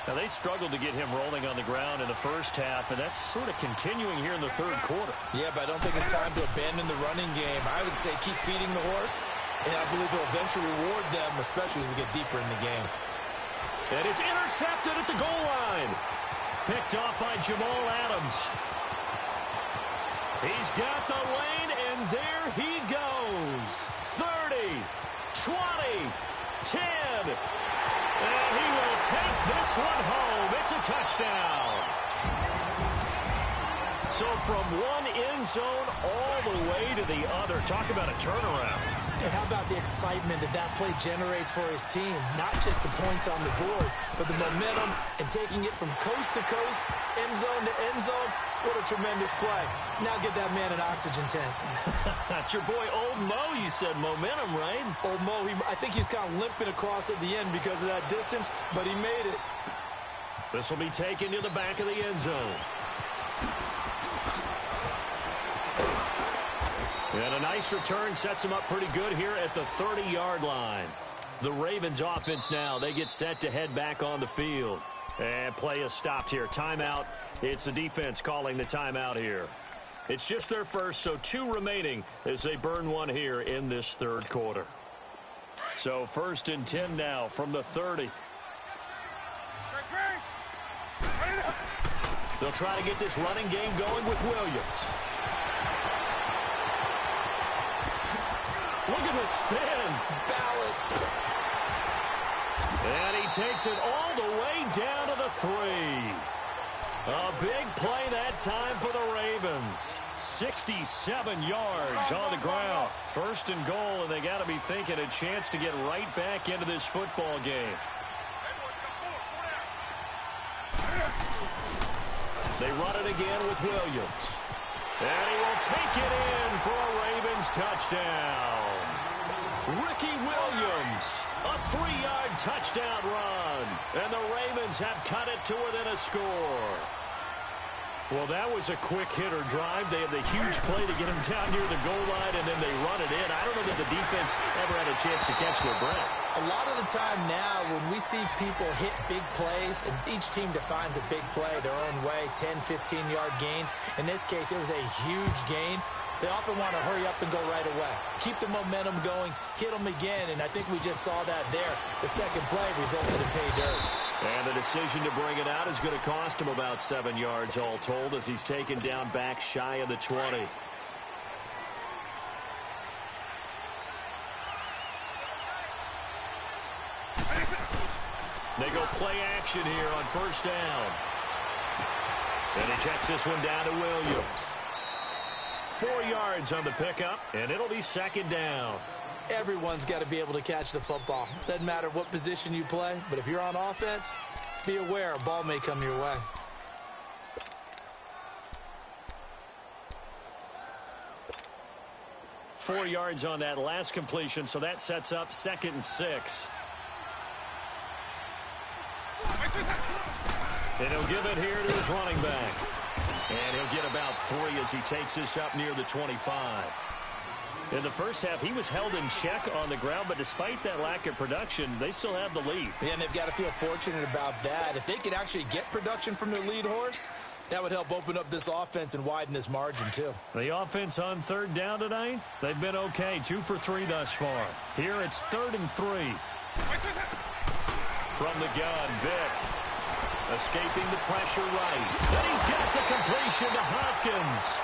[SPEAKER 1] Now, they struggled to get him rolling on the ground in the first half, and that's sort of continuing here in the third quarter.
[SPEAKER 2] Yeah, but I don't think it's time to abandon the running game. I would say keep feeding the horse, and I believe he'll eventually reward them, especially as we get deeper in the game.
[SPEAKER 1] And it's intercepted at the goal line. Picked off by Jamal Adams. He's got the lane, and there he goes. 30, 20, 10. And he will take this one home. It's a touchdown. So from one end zone all the way to the other. Talk about a turnaround.
[SPEAKER 2] And how about the excitement that that play generates for his team? Not just the points on the board, but the momentum and taking it from coast to coast, end zone to end zone. What a tremendous play. Now get that man an oxygen tank.
[SPEAKER 1] That's your boy Old Mo, you said. Momentum, right?
[SPEAKER 2] Old Mo, I think he's kind of limping across at the end because of that distance, but he made it.
[SPEAKER 1] This will be taken to the back of the end zone. And a nice return sets him up pretty good here at the 30-yard line. The Ravens offense now, they get set to head back on the field. And play is stopped here. Timeout. It's the defense calling the timeout here. It's just their first, so 2 remaining as they burn one here in this third quarter. So 1st and 10 now from the 30. They'll try to get this running game going with Williams. Look at the spin. Balance. And he takes it all the way down to the 3. A big play that time for the Ravens. 67 yards on the ground. 1st and goal, and they got to be thinking a chance to get right back into this football game. They run it again with Williams. And he will take it in for a Ravens touchdown. Ricky Williams, a 3-yard touchdown run. And the Ravens have cut it to within a score. Well, that was a quick hitter drive. They had the huge play to get him down near the goal line, and then they run it in. I don't know that the defense ever had a chance to catch their breath.
[SPEAKER 2] A lot of the time now when we see people hit big plays, and each team defines a big play their own way, 10, 15-yard gains. In this case, it was a huge gain. They often want to hurry up and go right away. Keep the momentum going, hit them again, and I think we just saw that there. The second play resulted in pay dirt.
[SPEAKER 1] And the decision to bring it out is going to cost him about 7 yards all told as he's taken down back shy of the 20. They go play action here on 1st down. And he checks this one down to Williams. 4 yards on the pickup, and it'll be 2nd down.
[SPEAKER 2] Everyone's got to be able to catch the football. Doesn't matter what position you play, but if you're on offense, be aware a ball may come your way.
[SPEAKER 1] Four yards on that last completion, so that sets up 2nd and 6. And he'll give it here to his running back. And he'll get about 3 as he takes this up near the 25. In the first half, he was held in check on the ground, but despite that lack of production, they still have the lead.
[SPEAKER 2] Yeah, and they've got to feel fortunate about that. If they could actually get production from their lead horse, that would help open up this offense and widen this margin, too.
[SPEAKER 1] The offense on 3rd down tonight, they've been okay, 2 for 3 thus far. Here it's 3rd and 3. From the gun, Vick. Escaping the pressure right. And he's got the completion to Hopkins.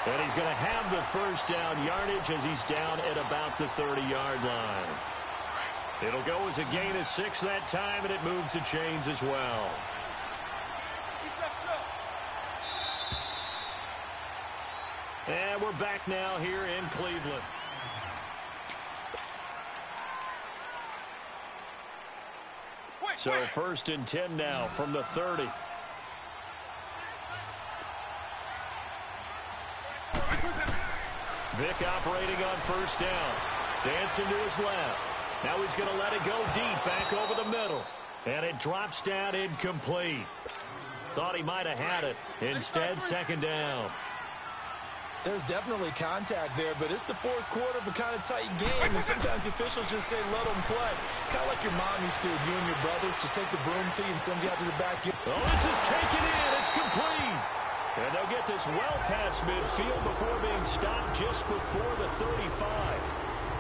[SPEAKER 1] And he's going to have the 1st down yardage as he's down at about the 30-yard line. It'll go as a gain of 6 that time, and it moves the chains as well. And we're back now here in Cleveland. So 1st and 10 now from the 30. Vick operating on 1st down. Dancing to his left. Now he's going to let it go deep back over the middle. And it drops down incomplete. Thought he might have had it. Instead, 2nd down.
[SPEAKER 2] There's definitely contact there, but it's the 4th quarter of a kind of tight game, and sometimes officials just say let them play. Kind of like your mom used to with you and your brothers. Just take the broom to you and send you out to the back.
[SPEAKER 1] Oh, this is taken in. It's complete. And they'll get this well past midfield before being stopped just before the 35.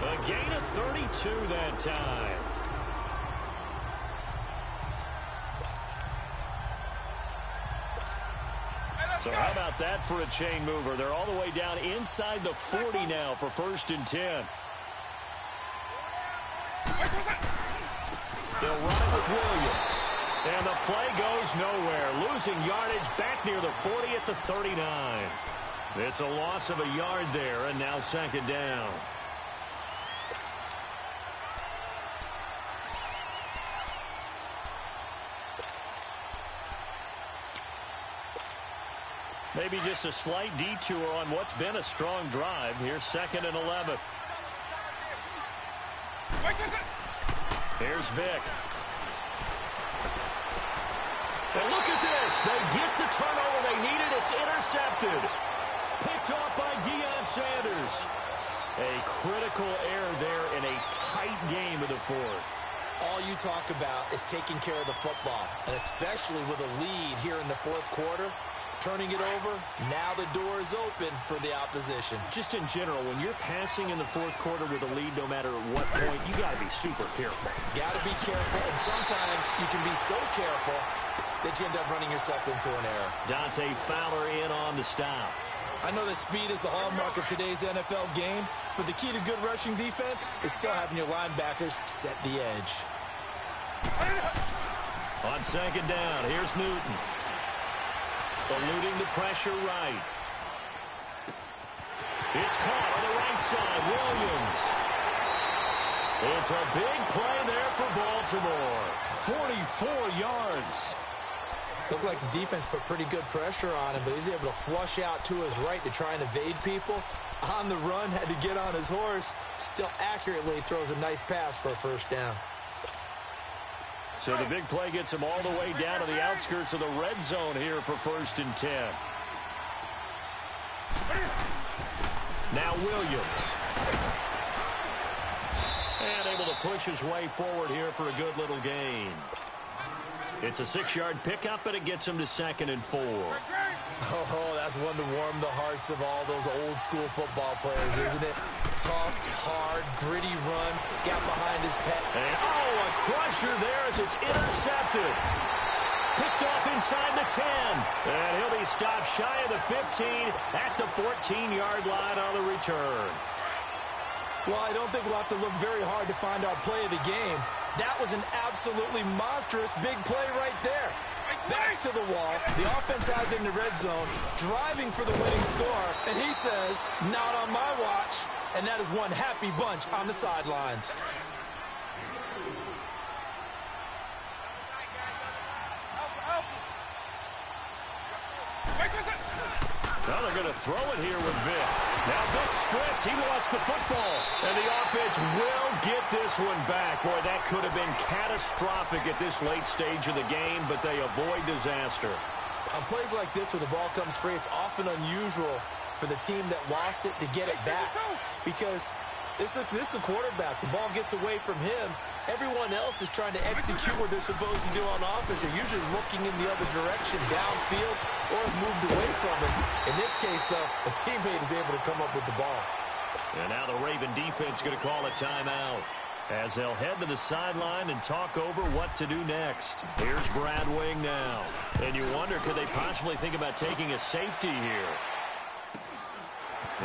[SPEAKER 1] A gain of 32 that time. So how about that for a chain mover? They're all the way down inside the 40 now for 1st and 10. They'll run it with Williams. And the play goes nowhere. Losing yardage back near the 40 at the 39. It's a loss of a yard there, and now 2nd down. Maybe just a slight detour on what's been a strong drive. Here's 2nd and 11. Here's Vick. And look at this. They get the turnover they needed. It's intercepted. Picked off by Deion Sanders. A critical error there in a tight game of the 4th.
[SPEAKER 2] All you talk about is taking care of the football, and especially with a lead here in the 4th quarter. Turning it over, now the door is open for the opposition.
[SPEAKER 1] Just in general, when you're passing in the 4th quarter with a lead, no matter what point, you got to be super careful.
[SPEAKER 2] Got to be careful, and sometimes you can be so careful that you end up running yourself into an error.
[SPEAKER 1] Dante Fowler in on the stop.
[SPEAKER 2] I know that speed is the hallmark of today's NFL game, but the key to good rushing defense is still having your linebackers set the edge.
[SPEAKER 1] On 2nd down, here's Newton. Eluding the pressure right. It's caught on the right side. Williams. It's a big play there for Baltimore. 44 yards.
[SPEAKER 2] Looked like the defense put pretty good pressure on him, but he's able to flush out to his right to try and evade people. On the run, had to get on his horse. Still accurately throws a nice pass for a 1st down.
[SPEAKER 1] So the big play gets him all the way down to the outskirts of the red zone here for 1st and 10. Now Williams. And able to push his way forward here for a good little gain. It's a 6-yard pickup, but it gets him to 2nd and 4.
[SPEAKER 2] Oh, that's one to warm the hearts of all those old-school football players, isn't it? Tough, hard, gritty run, got behind his pet.
[SPEAKER 1] And, a crusher there as it's intercepted. Picked off inside the 10. And he'll be stopped shy of the 15 at the 14-yard line on the return.
[SPEAKER 2] Well, I don't think we'll have to look very hard to find our play of the game. That was an absolutely monstrous big play right there. Backs to the wall. The offense has it in the red zone, driving for the winning score, and he says, not on my watch. And that is one happy bunch on the sidelines.
[SPEAKER 1] Now they're going to throw it here with Vick. Now Vick stripped. He lost the football. And the offense will get this one back. Boy, that could have been catastrophic at this late stage of the game, but they avoid disaster.
[SPEAKER 2] On plays like this, when the ball comes free, it's often unusual for the team that lost it to get it back. Because this is the quarterback. The ball gets away from him. Everyone else is trying to execute what they're supposed to do on offense. They're usually looking in the other direction, downfield, or have moved away from it. In this case, though, a teammate is able to come up with the ball.
[SPEAKER 1] And now the Raven defense going to call a timeout as they'll head to the sideline and talk over what to do next. Here's Brad Wing now. And you wonder, could they possibly think about taking a safety here?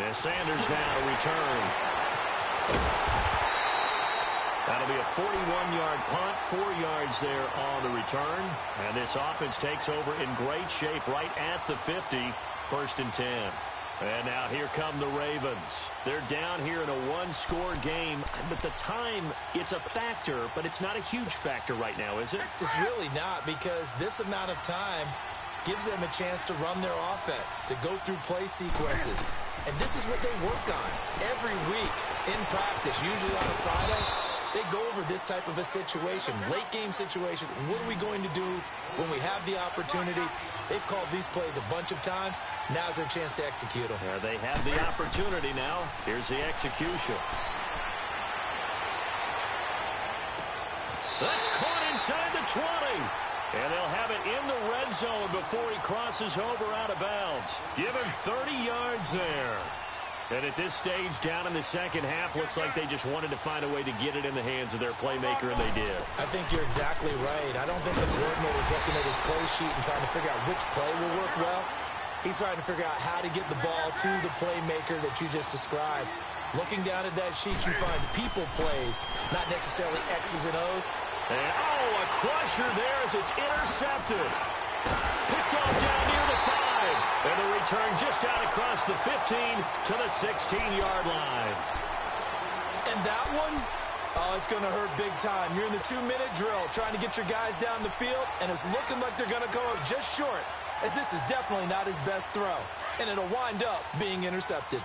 [SPEAKER 1] And Sanders now to return. That'll be a 41-yard punt, 4 yards there on the return. And this offense takes over in great shape right at the 50, 1st and 10. And now here come the Ravens. They're down here in a one-score game, but the time, it's a factor, but it's not a huge factor right now, is it?
[SPEAKER 2] It's really not, because this amount of time gives them a chance to run their offense, to go through play sequences. And this is what they work on every week in practice, usually on a Friday. They go over this type of a situation, late-game situation. What are we going to do when we have the opportunity? They've called these plays a bunch of times. Now's their chance to execute them.
[SPEAKER 1] Yeah, they have the opportunity now. Here's the execution. That's caught inside the 20. And they'll have it in the red zone before he crosses over out of bounds. Give him 30 yards there. And at this stage, down in the second half, looks like they just wanted to find a way to get it in the hands of their playmaker, and they did.
[SPEAKER 2] I think you're exactly right. I don't think the coordinator's looking at his play sheet and trying to figure out which play will work well. He's trying to figure out how to get the ball to the playmaker that you just described. Looking down at that sheet, you find people plays, not necessarily X's and O's.
[SPEAKER 1] And, a crusher there as it's intercepted. Picked off down near the 5. And the return just out across the 15 to the 16-yard line.
[SPEAKER 2] And that one, it's going to hurt big time. You're in the 2-minute drill trying to get your guys down the field, and it's looking like they're going to go up just short as this is definitely not his best throw, and it'll wind up being intercepted.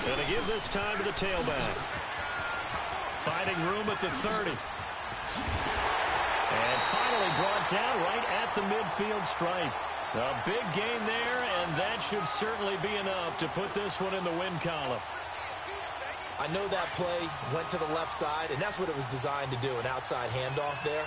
[SPEAKER 1] And to give this time to the tailback. Finding room at the 30. And finally brought down right at the midfield stripe. A big gain there, and that should certainly be enough to put this one in the win column.
[SPEAKER 2] I know that play went to the left side, and that's what it was designed to do, an outside handoff there.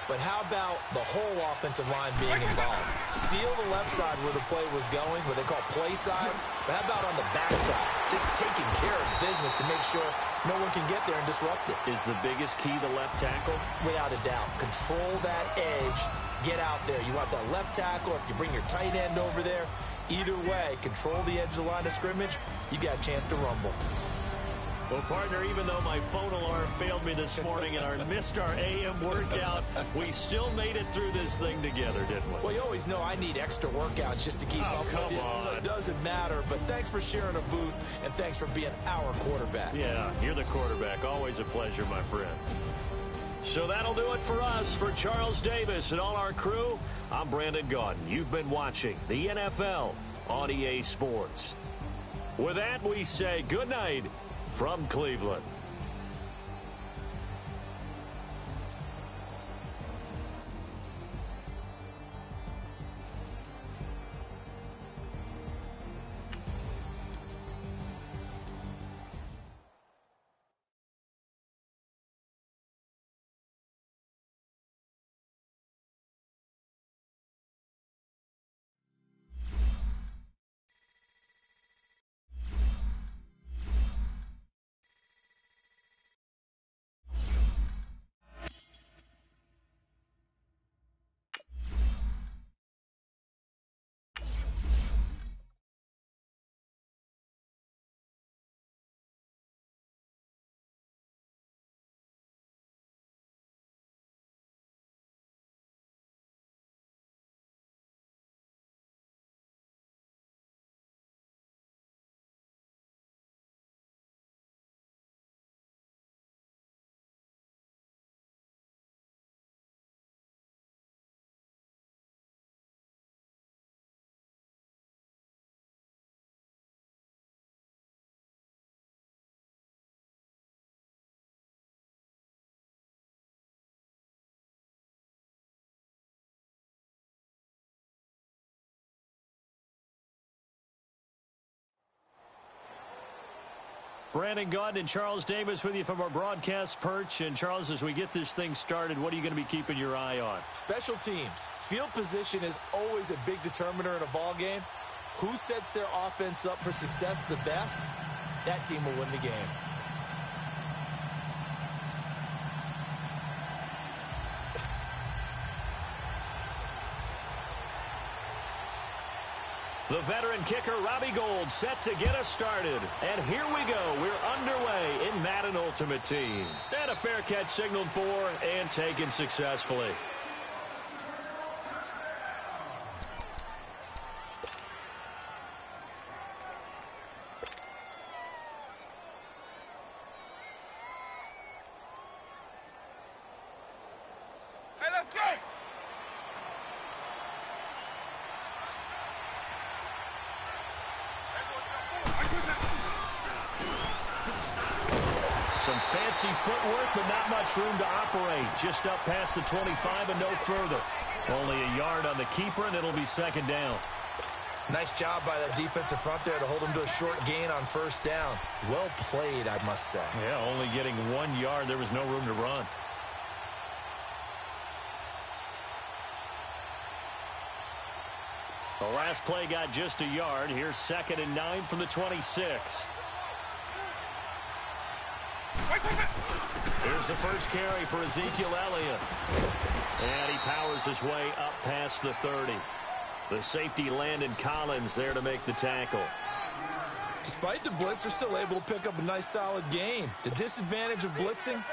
[SPEAKER 2] But how about the whole offensive line being involved? Seal the left side where the play was going, what they call play side. But how about on the back side? Just taking care of business to make sure no one can get there and disrupt it.
[SPEAKER 1] Is the biggest key the left tackle?
[SPEAKER 2] Without a doubt. Control that edge. Get out there. You want that left tackle, or if you bring your tight end over there, either way, control the edge of the line of scrimmage, you got a chance to rumble.
[SPEAKER 1] Well, partner, even though my phone alarm failed me this morning and I missed our AM workout, we still made it through this thing together, didn't we?
[SPEAKER 2] Well, you always know I need extra workouts just to keep up with it, so it doesn't matter. But thanks for sharing a booth, and thanks for being our quarterback.
[SPEAKER 1] Yeah, you're the quarterback. Always a pleasure, my friend. So that'll do it for us. For Charles Davis and all our crew, I'm Brandon Gaudin. You've been watching the NFL on EA Sports. With that, we say good night from Cleveland. Brandon Gaudin and Charles Davis with you from our broadcast perch. And, Charles, as we get this thing started, what are you going to be keeping your eye on?
[SPEAKER 2] Special teams. Field position is always a big determiner in a ball game. Who sets their offense up for success the best? That team will win the game.
[SPEAKER 1] The veteran kicker, Robbie Gould, set to get us started. And here we go. We're underway in Madden Ultimate Team. And a fair catch signaled for and taken successfully.
[SPEAKER 3] Hey, let's go!
[SPEAKER 1] Some fancy footwork, but not much room to operate. Just up past the 25 and no further. Only a yard on the keeper, and it'll be second down.
[SPEAKER 2] Nice job by that defensive front there to hold him to a short gain on first down. Well played, I must say.
[SPEAKER 1] Yeah, only getting 1 yard. There was no room to run. The last play got just a yard. Here's 2nd and 9 from the 26. Here's the first carry for Ezekiel Elliott. And he powers his way up past the 30. The safety Landon Collins there to make the tackle.
[SPEAKER 2] Despite the blitz, they're still able to pick up a nice solid gain. The disadvantage of blitzing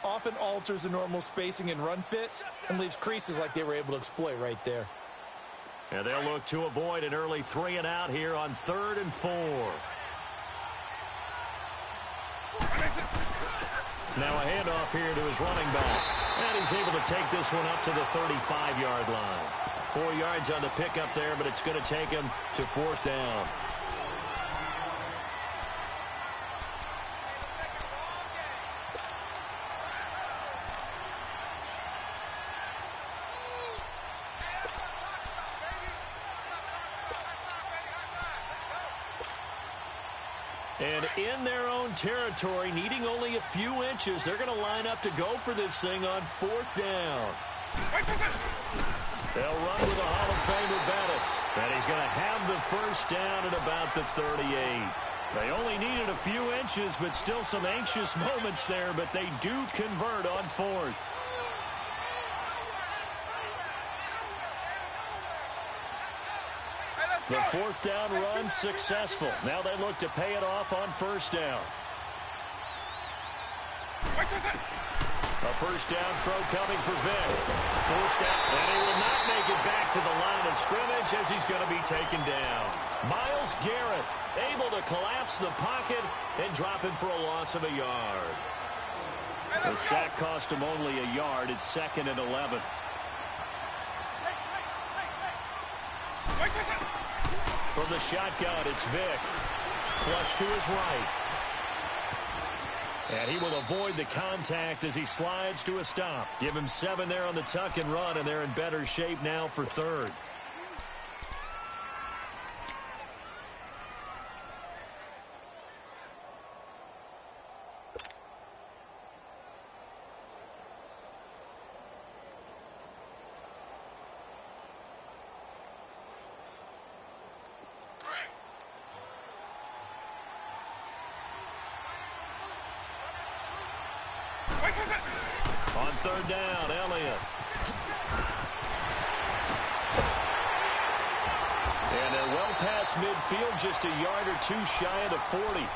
[SPEAKER 2] often alters the normal spacing and run fits and leaves creases like they were able to exploit right there.
[SPEAKER 1] And they'll look to avoid an early 3 and out here on 3rd and 4. Now a handoff here to his running back. And he's able to take this one up to the 35-yard line. 4 yards on the pickup there, but it's going to take him to 4th down. And in their own territory, needing only a few inches, they're going to line up to go for this thing on 4th down. They'll run with a Hall of Famer Bettis. And he's going to have the first down at about the 38. They only needed a few inches, but still some anxious moments there, but they do convert on 4th. The 4th down run successful. Now they look to pay it off on 1st down. A 1st down throw coming for Vick. Forced out, and he will not make it back to the line of scrimmage as he's going to be taken down. Myles Garrett able to collapse the pocket and drop him for a loss of a yard. The sack cost him only a yard. It's 2nd and 11. From the shotgun, it's Vick. Flush to his right. And he will avoid the contact as he slides to a stop. Give him 7 there on the tuck and run, and they're in better shape now for 3rd. On 3rd down, Elliott. And they're well past midfield, just a yard or two shy of the 40.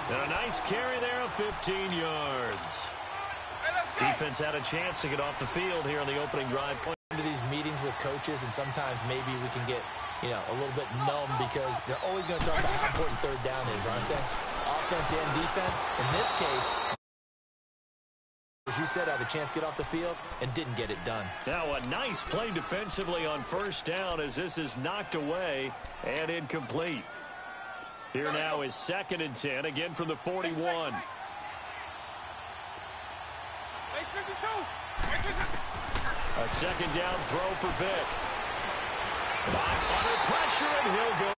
[SPEAKER 1] And a nice carry there of 15 yards. Defense had a chance to get off the field here in the opening drive.
[SPEAKER 2] Into these meetings with coaches, and sometimes maybe we can get, a little bit numb because they're always going to talk about how important 3rd down is, aren't they? Offense and defense. In this case, as you said, had a chance to get off the field and didn't get it done.
[SPEAKER 1] Now a nice play defensively on 1st down as this is knocked away and incomplete. Here now is 2nd and 10, again from the 41. A 2nd down throw for Vick. Under pressure, and he'll go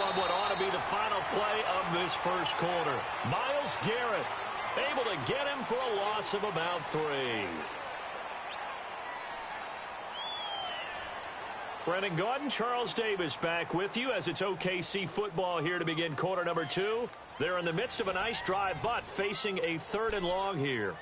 [SPEAKER 1] on what ought to be the final play of this first quarter. Myles Garrett able to get him for a loss of about 3. Brennan Gaudin, Charles Davis back with you as it's OKC football here to begin quarter number 2. They're in the midst of a nice drive, but facing a 3rd and long here.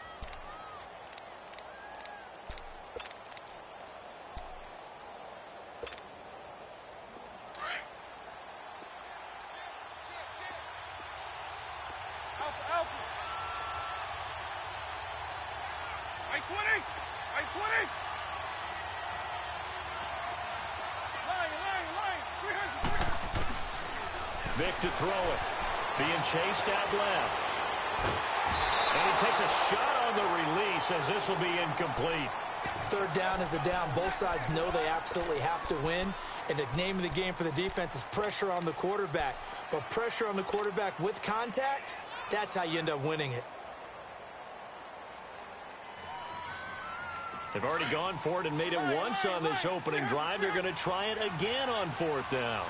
[SPEAKER 1] Vick to throw it. Being chased out left. And he takes a shot on the release as this will be incomplete.
[SPEAKER 2] 3rd down is the down. Both sides know they absolutely have to win. And the name of the game for the defense is pressure on the quarterback. But pressure on the quarterback with contact, that's how you end up winning it.
[SPEAKER 1] They've already gone for it and made it once on this opening drive. They're going to try it again on 4th down.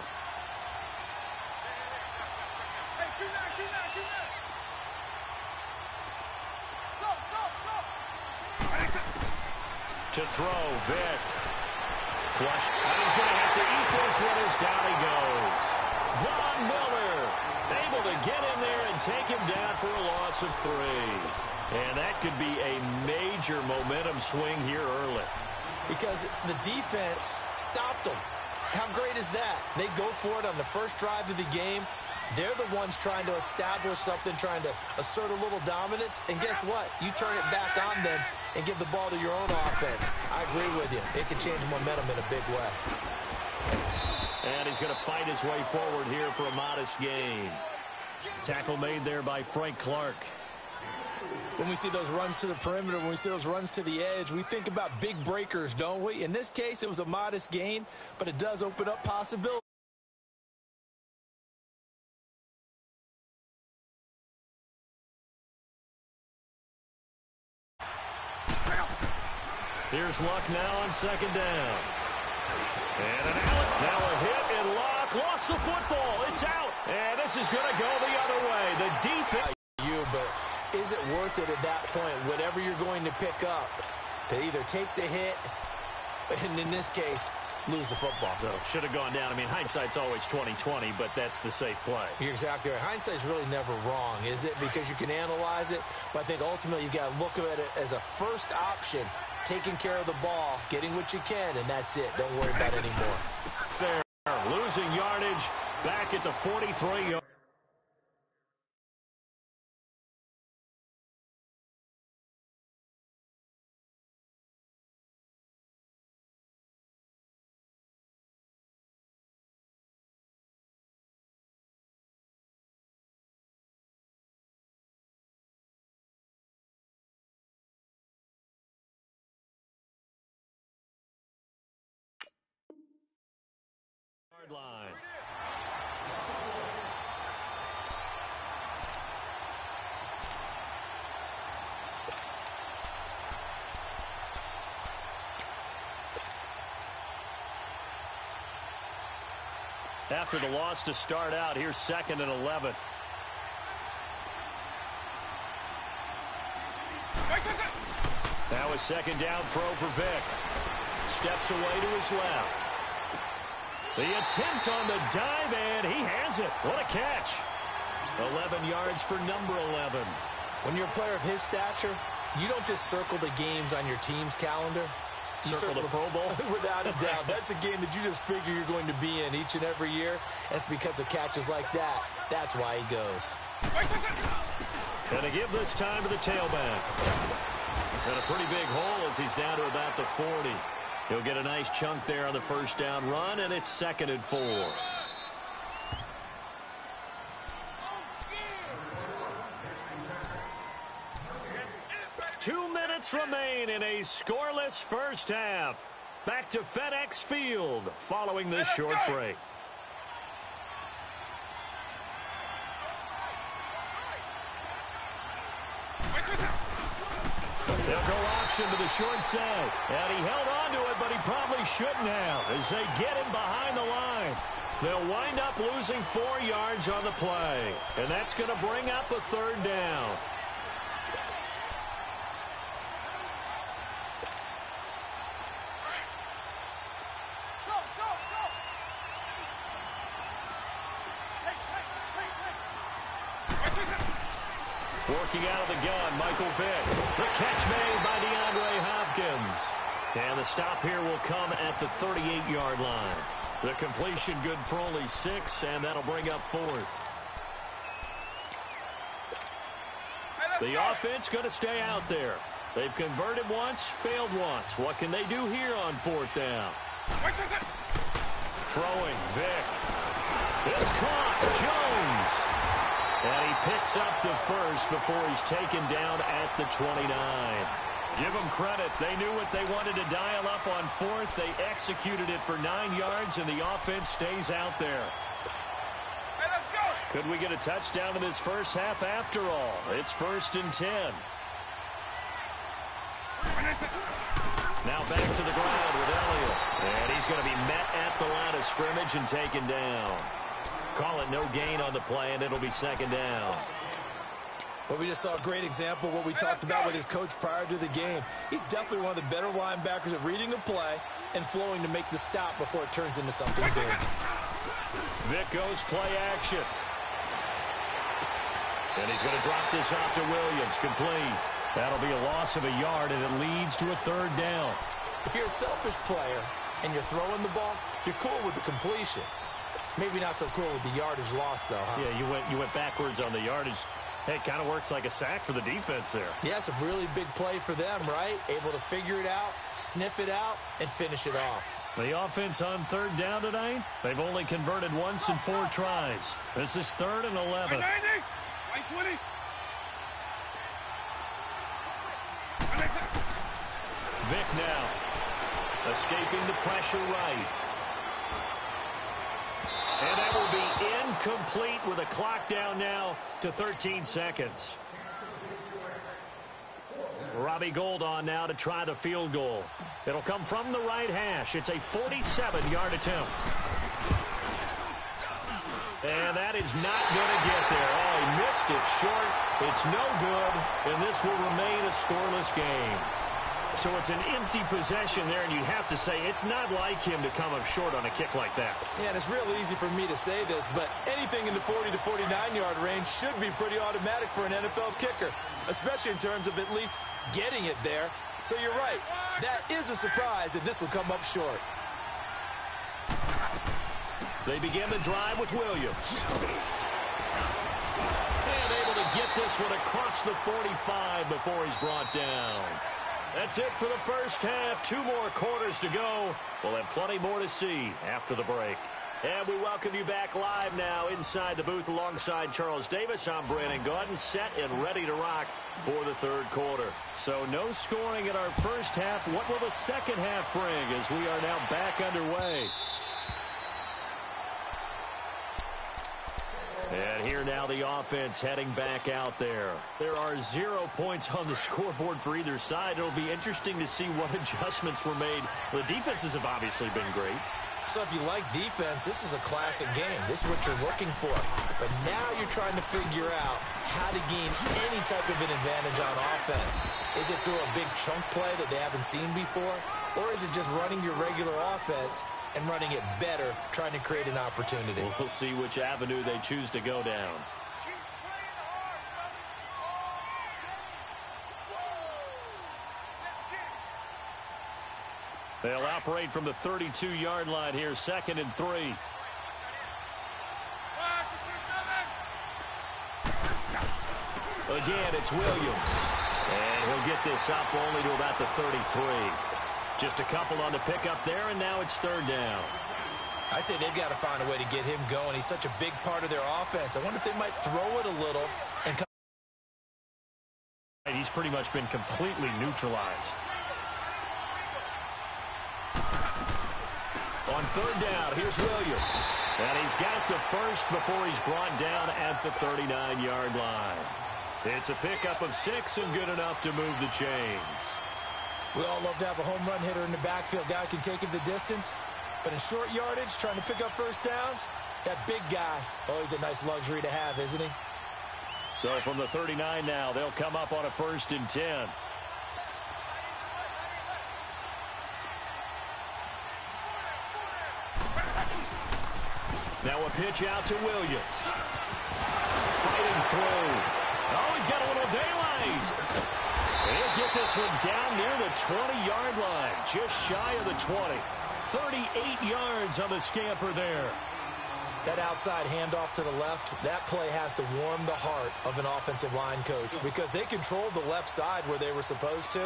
[SPEAKER 1] To throw, Vick. Flush. And he's going to have to eat this one as down he goes. Von Miller able to get in there and take him down for a loss of 3. And that could be a major momentum swing here early.
[SPEAKER 2] Because the defense stopped them. How great is that? They go for it on the first drive of the game. They're the ones trying to establish something, trying to assert a little dominance. And guess what? You turn it back on them and give the ball to your own offense. I agree with you. It can change momentum in a big way.
[SPEAKER 1] And he's going to fight his way forward here for a modest gain. Tackle made there by Frank Clark.
[SPEAKER 2] When we see those runs to the perimeter, when we see those runs to the edge, we think about big breakers, don't we? In this case, it was a modest gain, but it does open up possibilities.
[SPEAKER 1] Here's Luck now on second down. And an out. Now a hit, and Luck lost the football. It's out. And this is going to go the other way. The defense.
[SPEAKER 2] But is it worth it at that point, whatever you're going to pick up, to either take the hit, and in this case, lose the football?
[SPEAKER 1] So should have gone down. I mean, hindsight's always 20/20, but that's the safe play.
[SPEAKER 2] You're exactly right. Hindsight's really never wrong, is it? Because you can analyze it, but I think ultimately you got to look at it as a first option, taking care of the ball, getting what you can, and that's it. Don't worry about it anymore.
[SPEAKER 1] There, losing yardage back at the 43-yard. Line. After the loss to start out, here's 2nd and 11. Now a second down throw for Vick. Steps away to his left. The attempt on the dive, and he has it. What a catch. 11 yards for number 11.
[SPEAKER 2] When you're a player of his stature, you don't just circle the games on your team's calendar. You
[SPEAKER 1] circle the Pro Bowl?
[SPEAKER 2] Without a doubt. That's a game that you just figure you're going to be in each and every year. That's because of catches like that. That's why he goes.
[SPEAKER 1] And to give this time to the tailback. And a pretty big hole as he's down to about the 40. He'll get a nice chunk there on the first down run, and it's 2nd and 4. Two minutes remain in a scoreless first half. Back to FedEx Field following this short break. They'll go option to the short side. And he held on to it, but he probably shouldn't have as they get him behind the line. They'll wind up losing 4 yards on the play. And that's going to bring up a 3rd down. Working out of the gun, Michael Vick. The catch made by DeAndre Hopkins. And the stop here will come at the 38-yard line. The completion good for only 6, and that'll bring up 4th. The offense going to stay out there. They've converted once, failed once. What can they do here on 4th down? Throwing, Vick. It's caught, Jones. And he picks up the first before he's taken down at the 29. Give them credit. They knew what they wanted to dial up on 4th. They executed it for 9 yards, and the offense stays out there.
[SPEAKER 3] Hey, let's go.
[SPEAKER 1] Could we get a touchdown in this first half after all? It's 1st and 10. Now back to the ground with Elliott. And he's going to be met at the line of scrimmage and taken down. Call it no gain on the play, and it'll be 2nd down.
[SPEAKER 2] Well, we just saw a great example of what we talked about with his coach prior to the game. He's definitely one of the better linebackers at reading a play and flowing to make the stop before it turns into something big.
[SPEAKER 1] Vick goes play action. And he's going to drop this off to Williams. Complete. That'll be a loss of a yard, and it leads to a 3rd down.
[SPEAKER 2] If you're a selfish player and you're throwing the ball, you're cool with the completion. Maybe not so cool with the yardage loss, though, huh?
[SPEAKER 1] Yeah, you went backwards on the yardage. Hey, it kind of works like a sack for the defense there.
[SPEAKER 2] Yeah, it's a really big play for them, right? Able to figure it out, sniff it out, and finish it off.
[SPEAKER 1] The offense on 3rd down tonight, they've only converted once in 4 tries. This is 3rd and 11.
[SPEAKER 3] 90, 120.
[SPEAKER 1] Vic now. Escaping the pressure right. And that will be incomplete with a clock down now to 13 seconds. Robbie Gould on now to try the field goal. It'll come from the right hash. It's a 47-yard attempt. And that is not going to get there. Oh, he missed it short. It's no good, and this will remain a scoreless game. So it's an empty possession there, and you'd have to say it's not like him to come up short on a kick like that.
[SPEAKER 2] Yeah, and it's real easy for me to say this, but anything in the 40 to 49-yard range should be pretty automatic for an NFL kicker, especially in terms of at least getting it there. So you're right. That is a surprise that this would come up short.
[SPEAKER 1] They begin the drive with Williams. And able to get this one across the 45 before he's brought down. That's it for the first half. 2 more quarters to go. We'll have plenty more to see after the break. And we welcome you back live now inside the booth alongside Charles Davis. I'm Brandon Gaudin, set and ready to rock for the third quarter. So no scoring in our first half. What will the second half bring as we are now back underway? And here now the offense heading back out there. There are 0 points on the scoreboard for either side. It'll be interesting to see what adjustments were made. The defenses have obviously been great.
[SPEAKER 2] So if you like defense, this is a classic game. This is what you're looking for. But now you're trying to figure out how to gain any type of an advantage on offense. Is it through a big chunk play that they haven't seen before? Or is it just running your regular offense and running it better, trying to create an opportunity?
[SPEAKER 1] We'll see which avenue they choose to go down. They'll operate from the 32-yard line here, 2nd and 3. Again, it's Williams. And he'll get this up only to about the 33. Just a couple on the pickup there, and now it's 3rd down.
[SPEAKER 2] I'd say they've got to find a way to get him going. He's such a big part of their offense. I wonder if they might throw it a little. And
[SPEAKER 1] he's pretty much been completely neutralized. On 3rd down, here's Williams. And he's got the first before he's brought down at the 39-yard line. It's a pickup of 6 and good enough to move the chains.
[SPEAKER 2] We all love to have a home run hitter in the backfield. Guy can take it the distance. But in short yardage, trying to pick up first downs, that big guy, always a nice luxury to have, isn't he?
[SPEAKER 1] So from the 39 now, they'll come up on a 1st and 10. Now a pitch out to Williams. Fighting through. Oh, he's got a little daylight. He'll get this one down near the 20-yard line, just shy of the 20. 38 yards on the scamper there.
[SPEAKER 2] That outside handoff to the left, that play has to warm the heart of an offensive line coach because they controlled the left side where they were supposed to.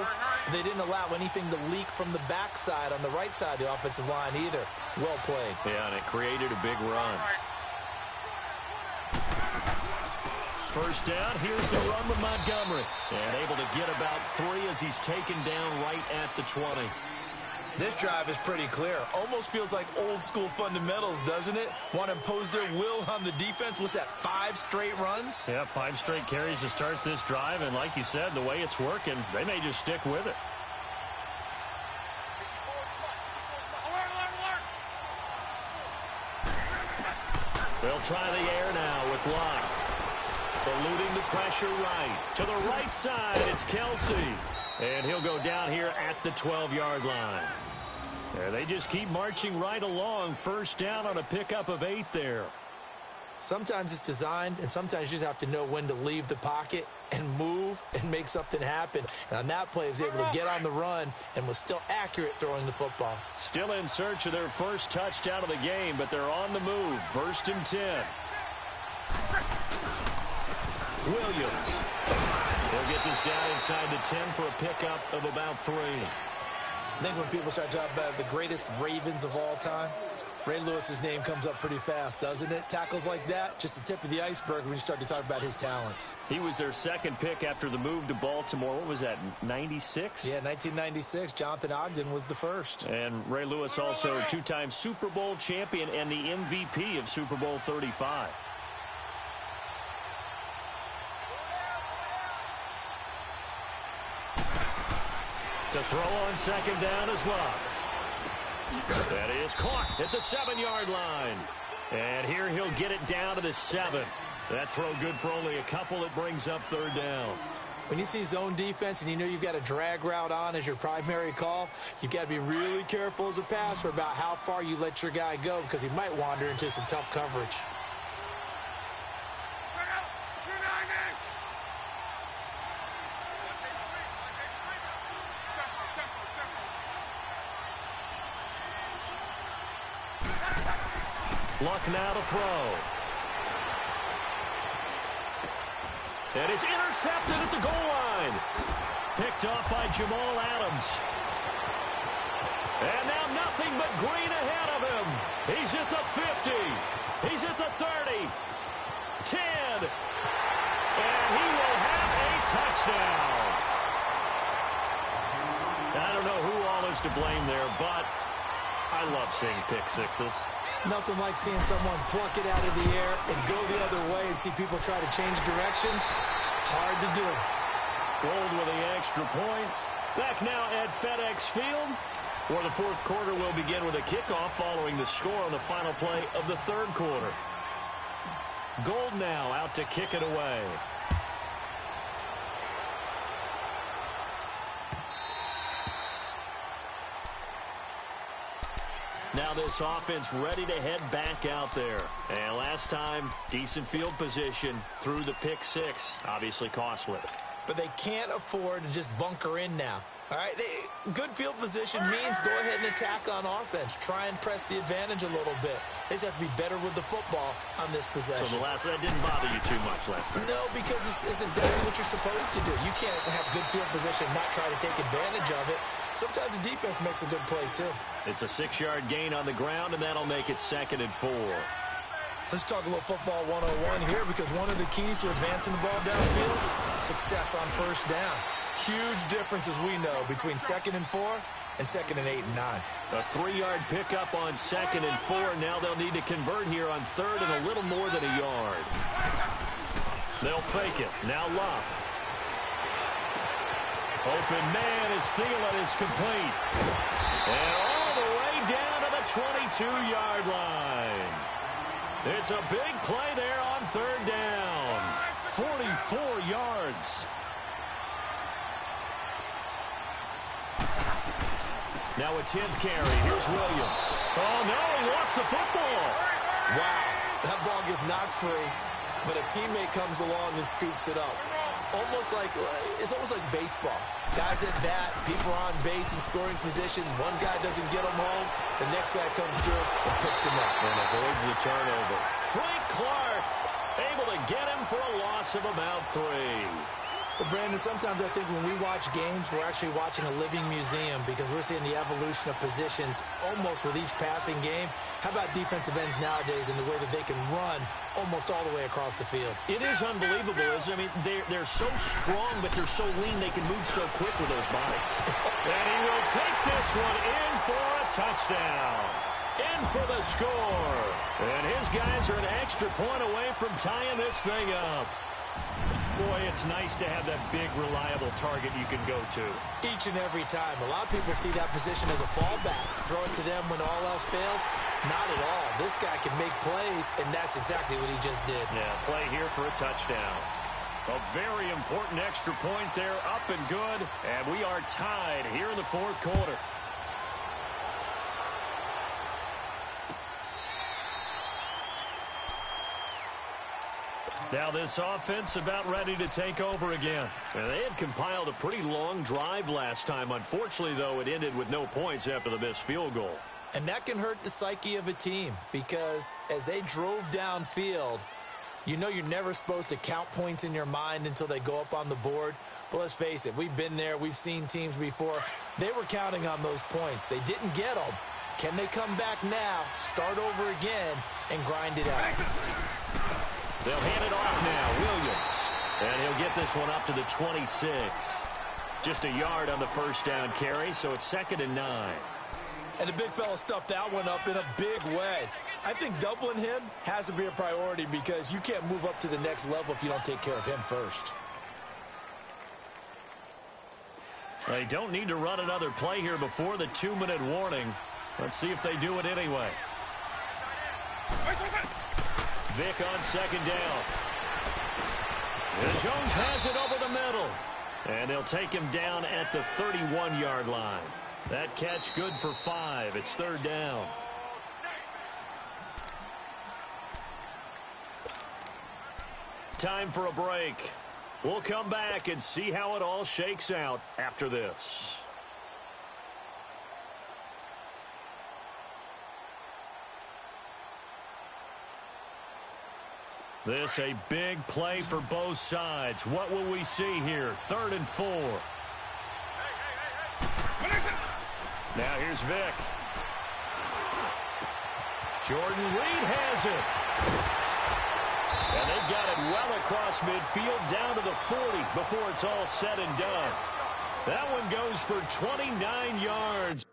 [SPEAKER 2] They didn't allow anything to leak from the backside on the right side of the offensive line either. Well played.
[SPEAKER 1] Yeah, and it created a big run. First down, here's the run with Montgomery. And able to get about 3 as he's taken down right at the 20.
[SPEAKER 2] This drive is pretty clear. Almost feels like old school fundamentals, doesn't it? Want to impose their will on the defense. What's that, 5 straight runs?
[SPEAKER 1] Yeah, 5 straight carries to start this drive. And like you said, the way it's working, they may just stick with it. They'll try the air now with Locke. Eluding the pressure right. To the right side, it's Kelsey. And he'll go down here at the 12-yard line. There, they just keep marching right along. First down on a pickup of 8 there.
[SPEAKER 2] Sometimes it's designed, and sometimes you just have to know when to leave the pocket and move and make something happen. And on that play, he was able to get on the run and was still accurate throwing the football.
[SPEAKER 1] Still in search of their first touchdown of the game, but they're on the move. 1st and 10. Williams. He'll get this down inside the 10 for a pickup of about 3.
[SPEAKER 2] I think when people start talking about the greatest Ravens of all time, Ray Lewis's name comes up pretty fast, doesn't it? Tackles like that, just the tip of the iceberg when you start to talk about his talents.
[SPEAKER 1] He was their second pick after the move to Baltimore. What was that, 96?
[SPEAKER 2] Yeah, 1996. Jonathan Ogden was the first.
[SPEAKER 1] And Ray Lewis also a two-time Super Bowl champion and the MVP of Super Bowl 35. To throw on second down is Love. That is caught at the 7-yard line. And here he'll get it down to the 7. That throw good for only a couple. It brings up third down.
[SPEAKER 2] When you see zone defense and you know you've got a drag route on as your primary call, you've got to be really careful as a passer about how far you let your guy go because he might wander into some tough coverage.
[SPEAKER 1] Luck now to throw. And it's intercepted at the goal line. Picked up by Jamal Adams. And now nothing but green ahead of him. He's at the 50. He's at the 30. 10. And he will have a touchdown. I don't know who all is to blame there, but I love seeing pick sixes.
[SPEAKER 2] Nothing like seeing someone pluck it out of the air and go the other way and see people try to change directions. Hard to do.
[SPEAKER 1] Gold with the extra point. Back now at FedEx Field, where the fourth quarter will begin with a kickoff following the score on the final play of the third quarter. Gold now out to kick it away. Now this offense ready to head back out there. And last time, decent field position through the pick six. Obviously costly.
[SPEAKER 2] But they can't afford to just bunker in now. All right, good field position means go ahead and attack on offense. Try and press the advantage a little bit. They just have to be better with the football on this possession.
[SPEAKER 1] So that didn't bother you too much last time?
[SPEAKER 2] No, because it's exactly what you're supposed to do. You can't have good field position and not try to take advantage of it. Sometimes the defense makes a good play, too.
[SPEAKER 1] It's a 6-yard gain on the ground, and that'll make it 2nd and 4.
[SPEAKER 2] Let's talk a little football 101 here because one of the keys to advancing the ball downfield, success on first down. Huge difference, as we know, between 2nd and 4 and 2nd and 8 and 9.
[SPEAKER 1] A 3-yard pickup on 2nd and 4. Now they'll need to convert here on 3rd and a little more than a yard. They'll fake it. Now Love. Open man is Thielen is complete. And all the way down to the 22-yard line. It's a big play there on 3rd down. 44 yards. Now a 10th carry. Here's Williams. Oh, no, he lost the football.
[SPEAKER 2] Wow, that ball gets knocked free, but a teammate comes along and scoops it up. It's almost like baseball. Guys at bat, people are on base in scoring position. One guy doesn't get him home. The next guy comes through and picks him up.
[SPEAKER 1] And avoids the turnover. Frank Clark able to get him for a loss of about 3.
[SPEAKER 2] Well, Brandon, sometimes I think when we watch games, we're actually watching a living museum because we're seeing the evolution of positions almost with each passing game. How about defensive ends nowadays and the way that they can run almost all the way across the field?
[SPEAKER 1] It is unbelievable, isn't it? I mean, they're so strong, but they're so lean. They can move so quick with those bodies. And he will take this one in for a touchdown. In for the score. And his guys are an extra point away from tying this thing up. Boy, it's nice to have that big, reliable target you can go to.
[SPEAKER 2] Each and every time. A lot of people see that position as a fallback. Throw it to them when all else fails. Not at all. This guy can make plays, and that's exactly what he just did.
[SPEAKER 1] Yeah, play here for a touchdown. A very important extra point there, up and good. And we are tied here in the fourth quarter. Now this offense about ready to take over again. And they had compiled a pretty long drive last time. Unfortunately, though, it ended with no points after the missed field goal.
[SPEAKER 2] And that can hurt the psyche of a team because as they drove downfield, you know you're never supposed to count points in your mind until they go up on the board. But let's face it, we've been there. We've seen teams before. They were counting on those points. They didn't get them. Can they come back now, start over again, and grind it out?
[SPEAKER 1] They'll hand it off now. Williams. And he'll get this one up to the 26. Just a yard on the first down carry, so it's 2nd and 9.
[SPEAKER 2] And the big fella stuffed that one up in a big way. I think doubling him has to be a priority because you can't move up to the next level if you don't take care of him first.
[SPEAKER 1] They don't need to run another play here before the 2-minute warning. Let's see if they do it anyway. Vick on 2nd down. And Jones has it over the middle. And they'll take him down at the 31-yard line. That catch good for 5. It's 3rd down. Time for a break. We'll come back and see how it all shakes out after this. This a big play for both sides. What will we see here? 3rd and 4. Now here's Vick. Jordan Reed has it. And they've got it well across midfield down to the 40 before it's all said and done. That one goes for 29 yards.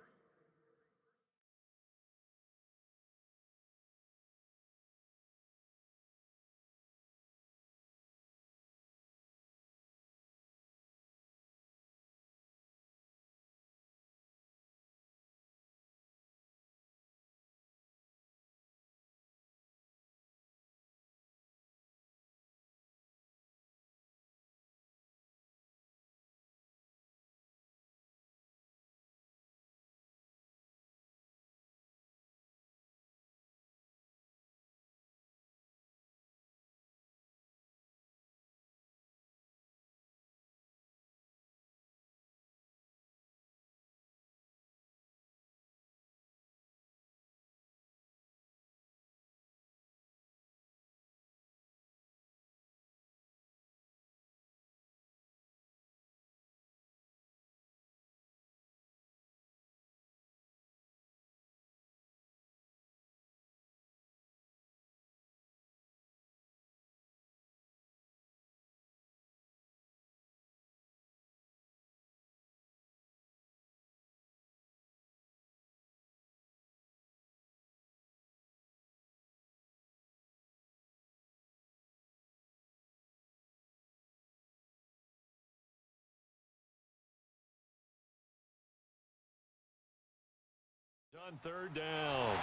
[SPEAKER 1] On 3rd down.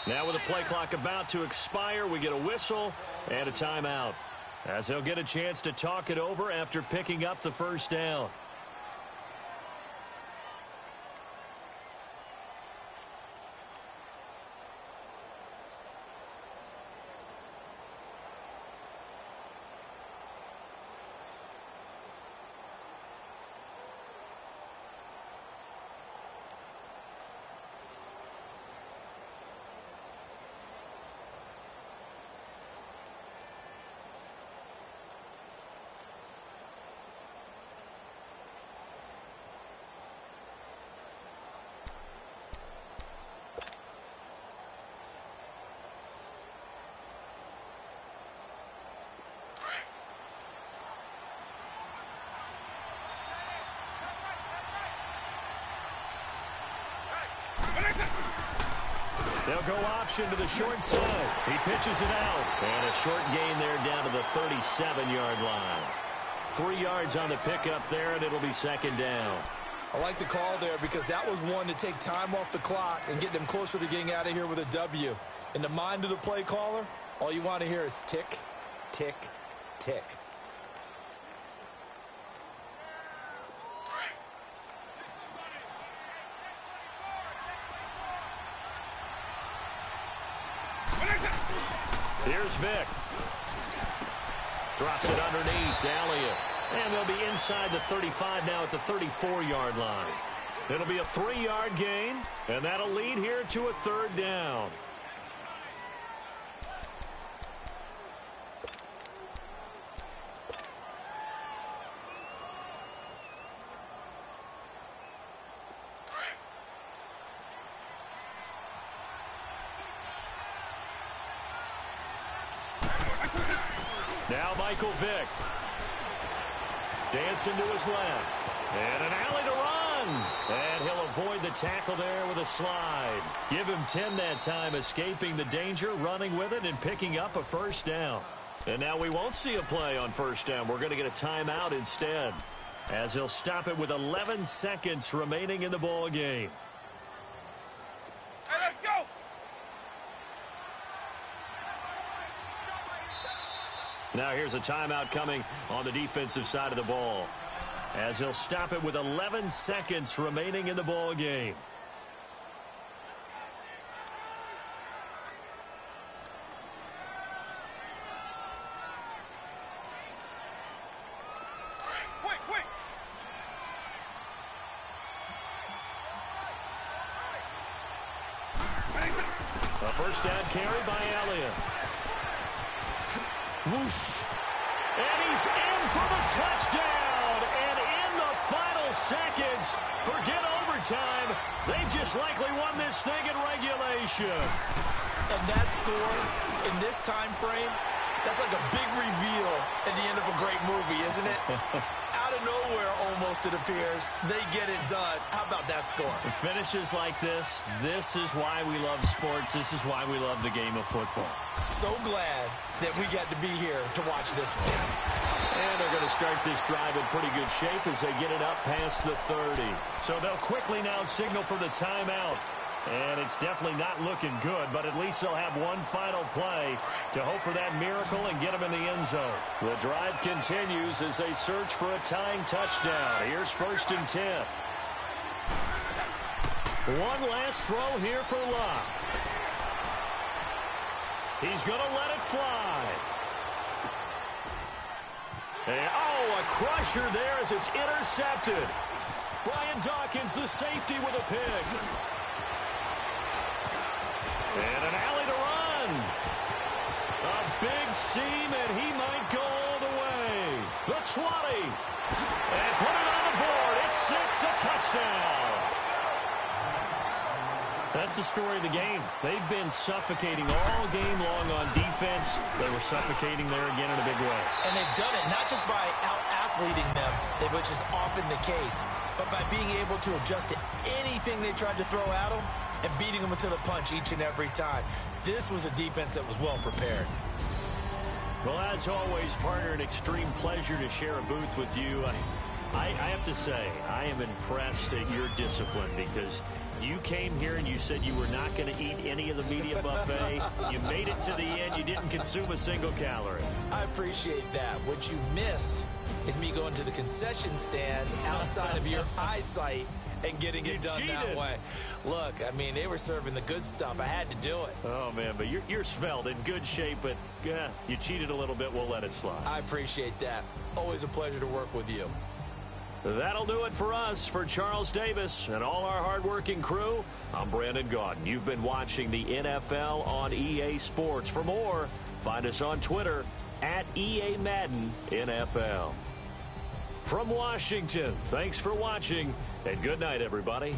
[SPEAKER 1] Now with the play clock about to expire, we get a whistle and a timeout, as they'll get a chance to talk it over after picking up the first down. They'll go option to the short side. He pitches it out. And a short gain there down to the 37-yard line. 3 yards on the pickup there, and it'll be 2nd down.
[SPEAKER 2] I like the call there because that was one to take time off the clock and get them closer to getting out of here with a W. In the mind of the play caller, all you want to hear is tick, tick, tick.
[SPEAKER 1] Here's Vick. Drops it underneath. Elliott. And they'll be inside the 35 now at the 34-yard line. It'll be a 3-yard gain, and that'll lead here to a 3rd down. Now Michael Vick. Dancing to his left. And an alley to run. And he'll avoid the tackle there with a slide. Give him 10 that time, escaping the danger, running with it, and picking up a 1st down. And now we won't see a play on 1st down. We're going to get a timeout instead, as he'll stop it with 11 seconds remaining in the ball game.
[SPEAKER 3] Hey, let's go!
[SPEAKER 1] Now here's a timeout coming on the defensive side of the ball, as he'll stop it with 11 seconds remaining in the ball game.
[SPEAKER 3] Quick!
[SPEAKER 1] A 1st down carry by Elliott. Whoosh. And he's in for the touchdown. And in the final seconds, forget overtime, they've just likely won this thing in regulation.
[SPEAKER 2] And that score in this time frame, that's like a big reveal at the end of a great movie, isn't it? Out of nowhere, almost, it appears, they get it done. How about that score?
[SPEAKER 1] Finishes like this is why we love sports. This is why we love the game of football.
[SPEAKER 2] So glad that we got to be here to watch this one.
[SPEAKER 1] And they're going to start this drive in pretty good shape as they get it up past the 30. So they'll quickly now signal for the timeout. And it's definitely not looking good, but at least they'll have one final play to hope for that miracle and get them in the end zone. The drive continues as they search for a tying touchdown. Here's 1st and 10. One last throw here for Locke. He's going to let it fly. And, a crusher there as it's intercepted. Brian Dawkins, the safety, with a pick. And an alley to run. A big seam, and he might go all the way. The 20. And put it on the board. It's 6, a touchdown. That's the story of the game. They've been suffocating all game long on defense. They were suffocating there again in a big way.
[SPEAKER 2] And they've done it not just by out-athleting them, which is often the case, but by being able to adjust to anything they tried to throw at them and beating them to the punch each and every time. This was a defense that was well prepared.
[SPEAKER 1] Well, as always, partner, an extreme pleasure to share a booth with you. I have to say, I am impressed at your discipline, because you came here and you said you were not going to eat any of the media buffet. You made it to the end. You didn't consume a single calorie.
[SPEAKER 2] I appreciate that. What you missed is me going to the concession stand outside of your eyesight and getting it done that way. Look, I mean, they were serving the good stuff. I had to do it.
[SPEAKER 1] Oh, man, but you're svelte, in good shape, but you cheated a little bit. We'll let it slide.
[SPEAKER 2] I appreciate that. Always a pleasure to work with you.
[SPEAKER 1] That'll do it for us. For Charles Davis and all our hardworking crew, I'm Brandon Gaudin. You've been watching the NFL on EA Sports. For more, find us on Twitter at EA Madden NFL. From Washington, thanks for watching, and good night, everybody.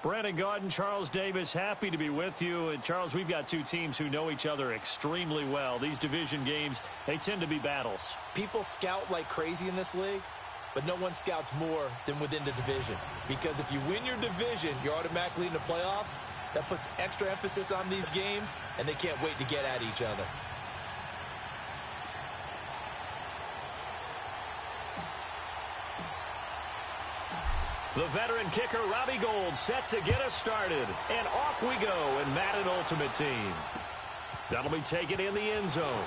[SPEAKER 1] Brandon Gaudin, Charles Davis, happy to be with you. And, Charles, we've got two teams who know each other extremely well. These division games, they tend to be battles.
[SPEAKER 2] People scout like crazy in this league, but no one scouts more than within the division. Because if you win your division, you're automatically in the playoffs. That puts extra emphasis on these games, and they can't wait to get at each other.
[SPEAKER 1] The veteran kicker, Robbie Gould, set to get us started. And off we go in Madden Ultimate Team. That'll be taken in the end zone.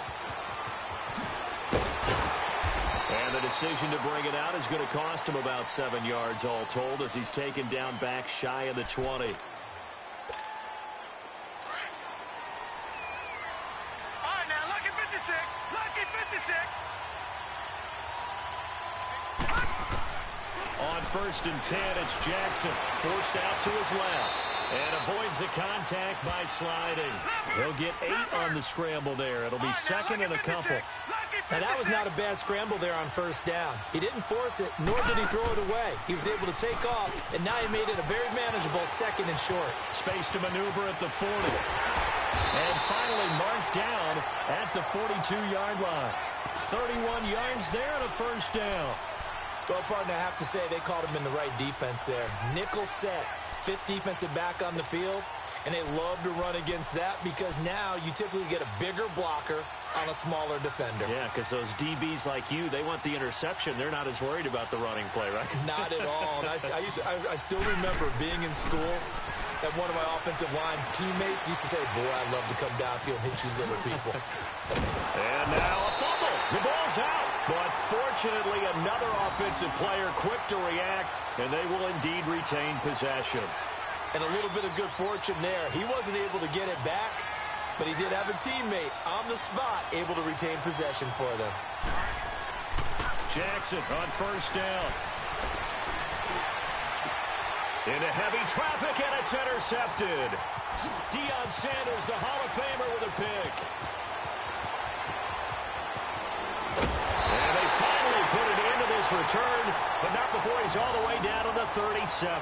[SPEAKER 1] And the decision to bring it out is going to cost him about 7 yards all told as he's taken down back shy of the 20.
[SPEAKER 3] All right, now, lucky 56. Lucky 56.
[SPEAKER 1] On 1st and 10, it's Jackson, forced out to his left, and avoids the contact by sliding. He'll get 8 on the scramble there. It'll be second and a couple.
[SPEAKER 2] Now, that was not a bad scramble there on 1st down. He didn't force it, nor did he throw it away. He was able to take off, and now he made it a very manageable 2nd and short.
[SPEAKER 1] Space to maneuver at the 40. And finally marked down at the 42-yard line. 31 yards there and a 1st down.
[SPEAKER 2] Well, partner, I have to say they called him in the right defense there. Nickel set, 5th defensive back on the field, and they love to run against that because now you typically get a bigger blocker on a smaller defender.
[SPEAKER 1] Yeah, because those DBs like you, they want the interception. They're not as worried about the running play, right?
[SPEAKER 2] Not at all. And I still remember being in school, and one of my offensive line teammates used to say, boy, I'd love to come downfield and hit you little people.
[SPEAKER 1] And now a fumble. The ball's out. But fortunately, another offensive player quick to react, and they will indeed retain possession.
[SPEAKER 2] And a little bit of good fortune there. He wasn't able to get it back, but he did have a teammate on the spot able to retain possession for them.
[SPEAKER 1] Jackson on 1st down. Into heavy traffic, and it's intercepted. Deion Sanders, the Hall of Famer, with a pick. And they finally put it into this return, but not before he's all the way down to the 37.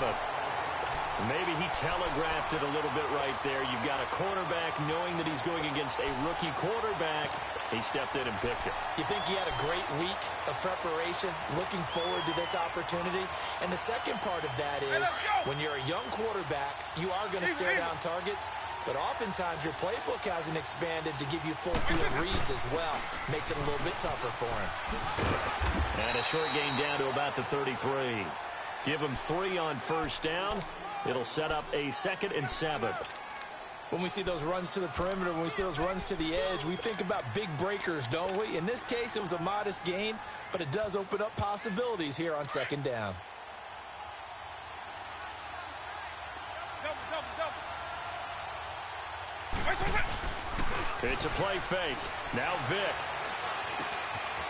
[SPEAKER 1] Maybe he telegraphed it a little bit right there. You've got a cornerback knowing that he's going against a rookie quarterback. He stepped in and picked it.
[SPEAKER 2] You think he had a great week of preparation, looking forward to this opportunity? And the second part of that is when you're a young quarterback, you are going to stare down targets, but oftentimes your playbook hasn't expanded to give you full field reads as well. Makes it a little bit tougher for him.
[SPEAKER 1] And a short gain down to about the 33. Give him 3 on 1st down. It'll set up a 2nd and 7.
[SPEAKER 2] When we see those runs to the perimeter, when we see those runs to the edge, we think about big breakers, don't we? In this case, it was a modest gain, but it does open up possibilities here on 2nd down.
[SPEAKER 1] It's a play fake. Now Vic.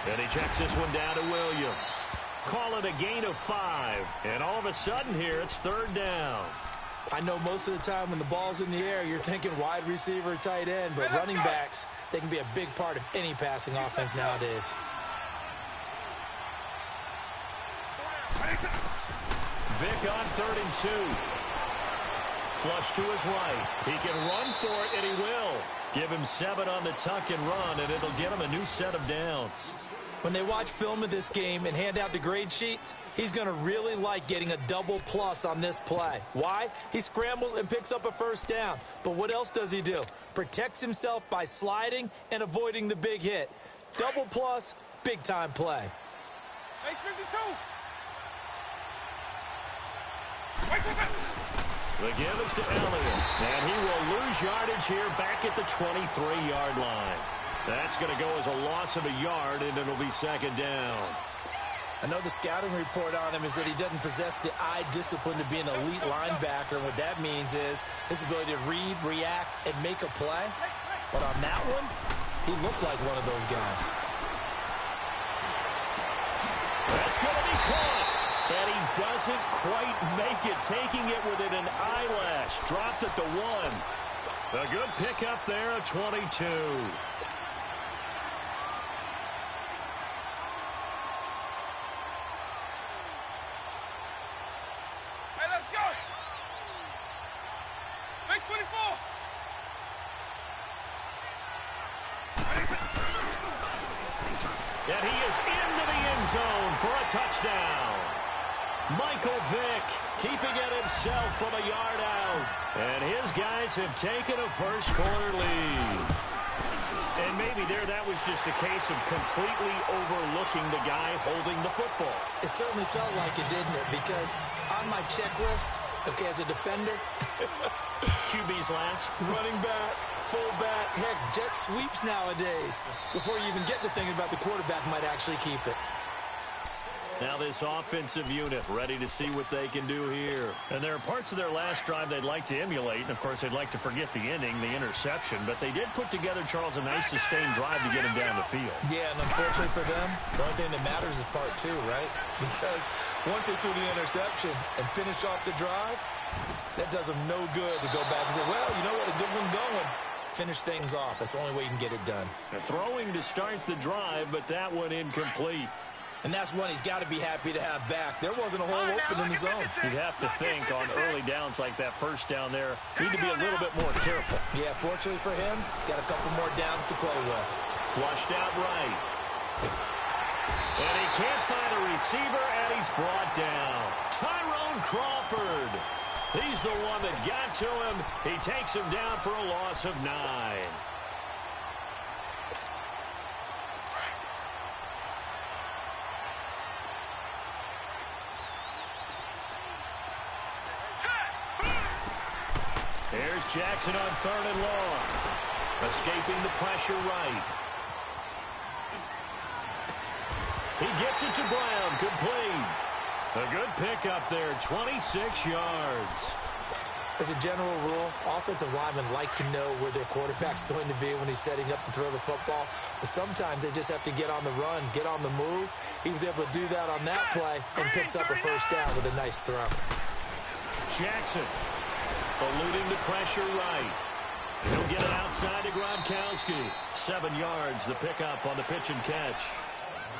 [SPEAKER 1] And he checks this one down to Williams. Call it a gain of 5. And all of a sudden here, it's 3rd down.
[SPEAKER 2] I know most of the time when the ball's in the air, you're thinking wide receiver, tight end, but running backs, they can be a big part of any passing offense nowadays.
[SPEAKER 1] Vic on 3rd and 2. Flush to his right. He can run for it, and he will. Give him 7 on the tuck and run, and it'll get him a new set of downs.
[SPEAKER 2] When they watch film of this game and hand out the grade sheets, he's going to really like getting a double plus on this play. Why? He scrambles and picks up a 1st down. But what else does he do? Protects himself by sliding and avoiding the big hit. Double plus, big-time play.
[SPEAKER 3] Base 52.
[SPEAKER 1] The give is to Elliott, and he will lose yardage here back at the 23-yard line. That's going to go as a loss of a yard, and it'll be 2nd down.
[SPEAKER 2] I know the scouting report on him is that he doesn't possess the eye discipline to be an elite linebacker. And what that means is his ability to read, react, and make a play. But on that one, he looked like one of those guys.
[SPEAKER 1] That's going to be caught. And he doesn't quite make it, taking it within an eyelash. Dropped at the 1. A good pickup there at 22.
[SPEAKER 3] White 24.
[SPEAKER 1] And he is into the end zone for a touchdown. Michael Vick keeping it himself from a yard out. And his guys have taken a first quarter lead. And maybe that was just a case of completely overlooking the guy holding the football.
[SPEAKER 2] It certainly felt like it, didn't it? Because on my checklist, okay, as a defender,
[SPEAKER 1] QB's last.
[SPEAKER 2] running back, fullback, heck, jet sweeps nowadays. Before you even get to thinking about the quarterback might actually keep it.
[SPEAKER 1] Now this offensive unit ready to see what they can do here. And there are parts of their last drive they'd like to emulate. And, of course, they'd like to forget the inning, the interception. But they did put together, Charles, a nice sustained drive to get him down the field.
[SPEAKER 2] Yeah, and unfortunately for them, the only thing that matters is part two, right? Because once they threw the interception and finished off the drive, that does them no good to go back and say, well, you know what, a good one going. Finish things off. That's the only way you can get it done.
[SPEAKER 1] Throwing to start the drive, but that one incomplete.
[SPEAKER 2] And that's one he's got to be happy to have back. There wasn't a hole open in the zone.
[SPEAKER 1] You'd have to think on early downs like that first down there, need to be a little bit more careful.
[SPEAKER 2] Yeah, fortunately for him, got a couple more downs to play with.
[SPEAKER 1] Flushed out right. And he can't find a receiver, and he's brought down. Tyrone Crawford. He's the one that got to him. He takes him down for a loss of 9. Here's Jackson on 3rd and long. Escaping the pressure right. He gets it to Brown. Complete. A good pickup there. 26 yards.
[SPEAKER 2] As a general rule, offensive linemen like to know where their quarterback's going to be when he's setting up to throw the football. But sometimes they just have to get on the run, get on the move. He was able to do that on that play and picks up a first down with a nice throw.
[SPEAKER 1] Jackson. Eluding the pressure right. He'll get it outside to Gronkowski. 7 yards, the pickup on the pitch and catch.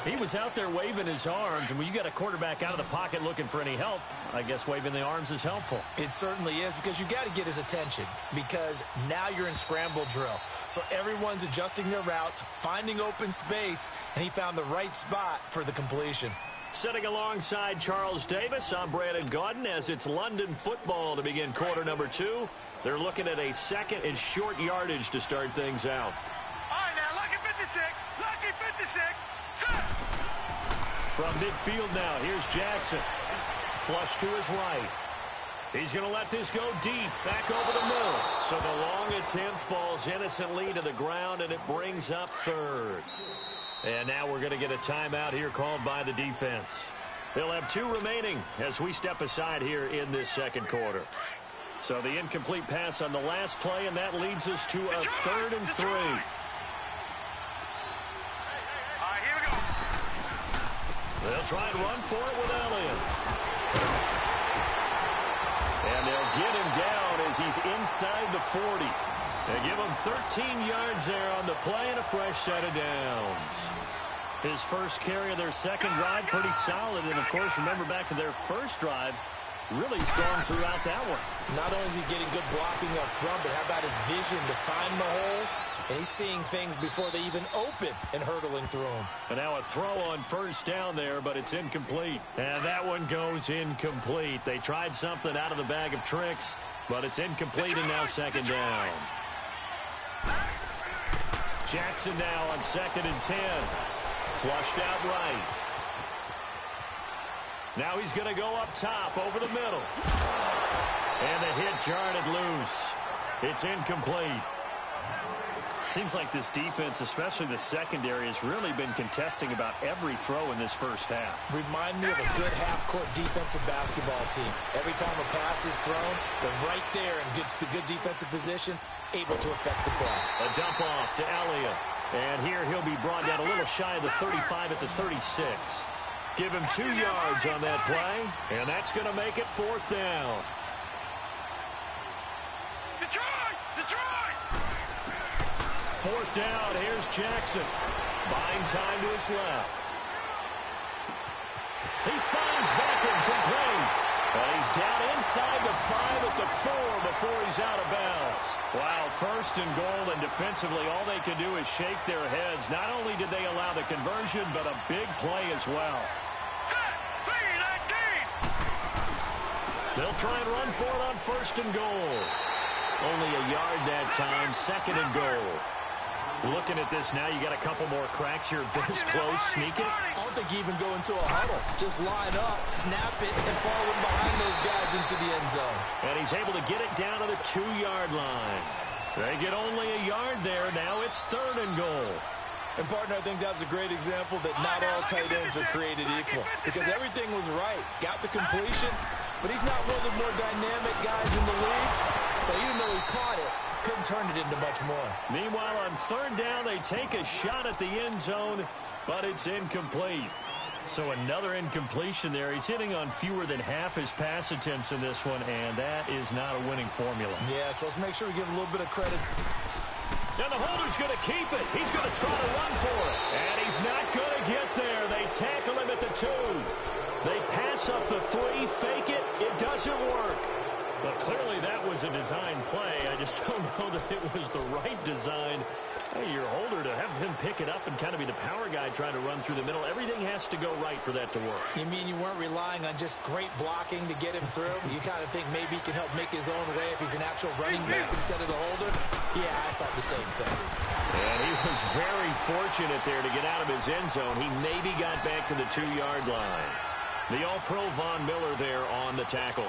[SPEAKER 1] He was out there waving his arms, and when you got a quarterback out of the pocket looking for any help, I guess waving the arms is helpful.
[SPEAKER 2] It certainly is, because you got to get his attention, because now you're in scramble drill. So everyone's adjusting their routes, finding open space, and he found the right spot for the completion.
[SPEAKER 1] Sitting alongside Charles Davis, I'm Brandon Gaudin as it's London football to begin quarter number 2. They're looking at a second and short yardage to start things out.
[SPEAKER 3] All right, now, lucky 56. Lucky 56.
[SPEAKER 1] From midfield now, here's Jackson. Flush to his right. He's going to let this go deep, back over the middle. So the long attempt falls innocently to the ground, and it brings up 3rd. And now we're going to get a timeout here called by the defense. They'll have 2 remaining as we step aside here in this second quarter. So the incomplete pass on the last play, and that leads us to a 3rd and 3.
[SPEAKER 3] All right, here we go.
[SPEAKER 1] They'll try and run for it with Elliott. And they'll get him down as he's inside the 40. They give him 13 yards there on the play and a fresh set of downs. His first carry of their second drive, pretty solid. And, of course, remember back to their first drive, really strong throughout that one.
[SPEAKER 2] Not only is he getting good blocking up front, but how about his vision to find the holes? And he's seeing things before they even open and hurtling through them.
[SPEAKER 1] And now a throw on first down there, but it's incomplete. And that one goes incomplete. They tried something out of the bag of tricks, but it's incomplete and now second down. Jackson now on 2nd and 10. Flushed out right. Now he's going to go up top over the middle. And the hit jarred it loose. It's incomplete. Seems like this defense, especially the secondary, has really been contesting about every throw in this first half.
[SPEAKER 2] Remind me of a good half-court defensive basketball team. Every time a pass is thrown, they're right there in good defensive position, able to affect the play.
[SPEAKER 1] A dump off to Elliott. And here he'll be brought down a little shy of the 35 at the 36. Give him 2 yards on that play, and that's going to make it 4th down.
[SPEAKER 3] Detroit! Detroit!
[SPEAKER 1] 4th down, here's Jackson. Buying time to his left. He finds Beckham complete. But he's down inside the 5 at the 4 before he's out of bounds. Wow, first and goal, and defensively all they can do is shake their heads. Not only did they allow the conversion, but a big play as well. They'll try and run for it on first and goal. Only a yard that time, second and goal. Looking at this now, you got a couple more cracks here this close. Sneak it.
[SPEAKER 2] I don't think you even go into a huddle. Just line up, snap it, and fall in behind those guys into the end zone.
[SPEAKER 1] And he's able to get it down to the 2-yard line. They get only a yard there. Now it's third and goal.
[SPEAKER 2] And, partner, I think that's a great example that not all tight ends are created equal. Because everything was right. Got the completion, but he's not one of the more dynamic guys in the league. So even though he caught it, couldn't turn it into much more.
[SPEAKER 1] Meanwhile, on third down, they take a shot at the end zone, but it's incomplete. So another incompletion there. He's hitting on fewer than half his pass attempts in this one, and that is not a winning formula.
[SPEAKER 2] Yeah, so let's make sure we give a little bit of credit.
[SPEAKER 1] And the holder's going to keep it. He's going to try to run for it. And he's not going to get there. They tackle him at the 2. They pass up the 3, fake it. It doesn't work. But clearly that was a design play. I just don't know that it was the right design. Hey, your holder to have him pick it up and kind of be the power guy trying to run through the middle. Everything has to go right for that to work.
[SPEAKER 2] You mean you weren't relying on just great blocking to get him through? You kind of think maybe he can help make his own way if he's an actual running back instead of the holder? Yeah, I thought the same thing.
[SPEAKER 1] And he was very fortunate there to get out of his end zone. He maybe got back to the 2-yard line. The All-Pro Von Miller there on the tackle.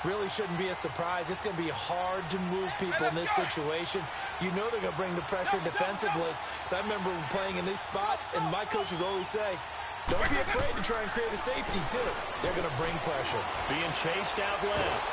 [SPEAKER 2] Really shouldn't be a surprise. It's going to be hard to move people in this situation. You know they're going to bring the pressure defensively. Because I remember playing in these spots, and my coaches always say, don't be afraid to try and create a safety, too. They're going to bring pressure.
[SPEAKER 1] Being chased out left.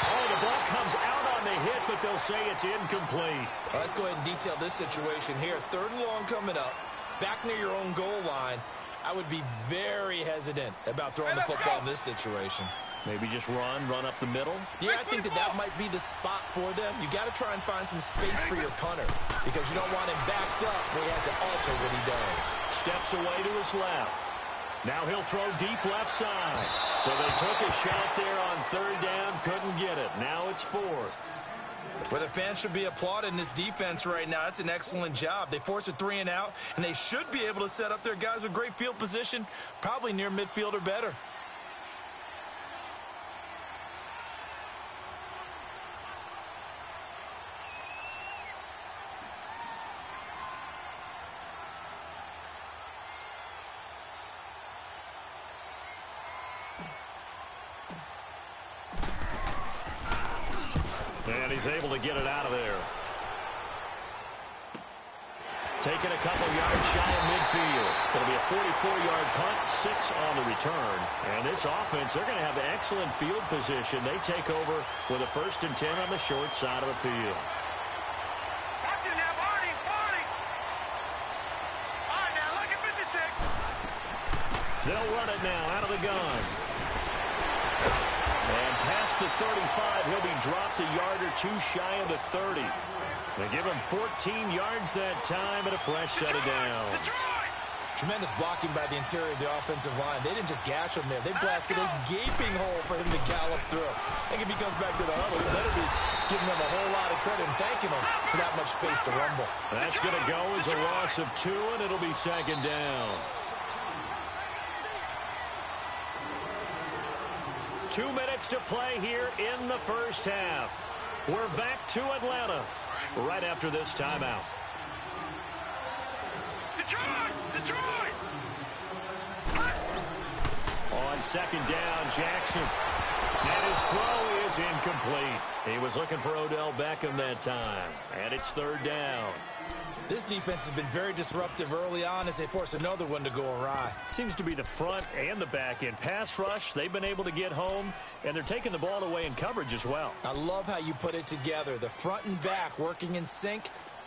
[SPEAKER 1] Oh, the ball comes out on the hit, but they'll say it's incomplete.
[SPEAKER 2] Well, let's go ahead and detail this situation here. Third and long coming up. Back near your own goal line. I would be very hesitant about throwing the football in this situation.
[SPEAKER 1] Maybe just run up the middle?
[SPEAKER 2] Yeah, I think that might be the spot for them. You got to try and find some space for your punter because you don't want him backed up where he has to alter what he does.
[SPEAKER 1] Steps away to his left. Now he'll throw deep left side. So they took a shot there on third down, couldn't get it. Now it's fourth.
[SPEAKER 2] But the fans should be applauding this defense right now. It's an excellent job. They force a 3 and out, and they should be able to set up their guys with great field position, probably near midfield or better.
[SPEAKER 1] And he's able to get it out of there. Taking a couple yards shy of midfield. It'll be a 44-yard punt, 6 on the return. And this offense, they're going to have excellent field position. They take over with a 1st and 10 on the short side of the field.
[SPEAKER 3] Watch it now, Barney. All right, now look at 56.
[SPEAKER 1] They'll run it now out of the gun. And past the 35, he'll be dropped a yard or 2 shy of the 30. They give him 14 yards that time and a fresh set of downs.
[SPEAKER 2] Tremendous blocking by the interior of the offensive line. They didn't just gash him there. They blasted a gaping hole for him to gallop through. I think if he comes back to the huddle, he better be giving them a whole lot of credit and thanking them for that much space to rumble.
[SPEAKER 1] That's going to go as a loss of 2, and it'll be 2nd down. 2 minutes to play here in the first half. We're back to Atlanta right after this timeout.
[SPEAKER 3] Detroit!
[SPEAKER 1] On 2nd down, Jackson. And his throw is incomplete. He was looking for Odell Beckham that time. And it's 3rd down.
[SPEAKER 2] This defense has been very disruptive early on as they force another one to go awry.
[SPEAKER 1] Seems to be the front and the back end. Pass rush, they've been able to get home, and they're taking the ball away in coverage as well.
[SPEAKER 2] I love how you put it together. The front and back working in sync,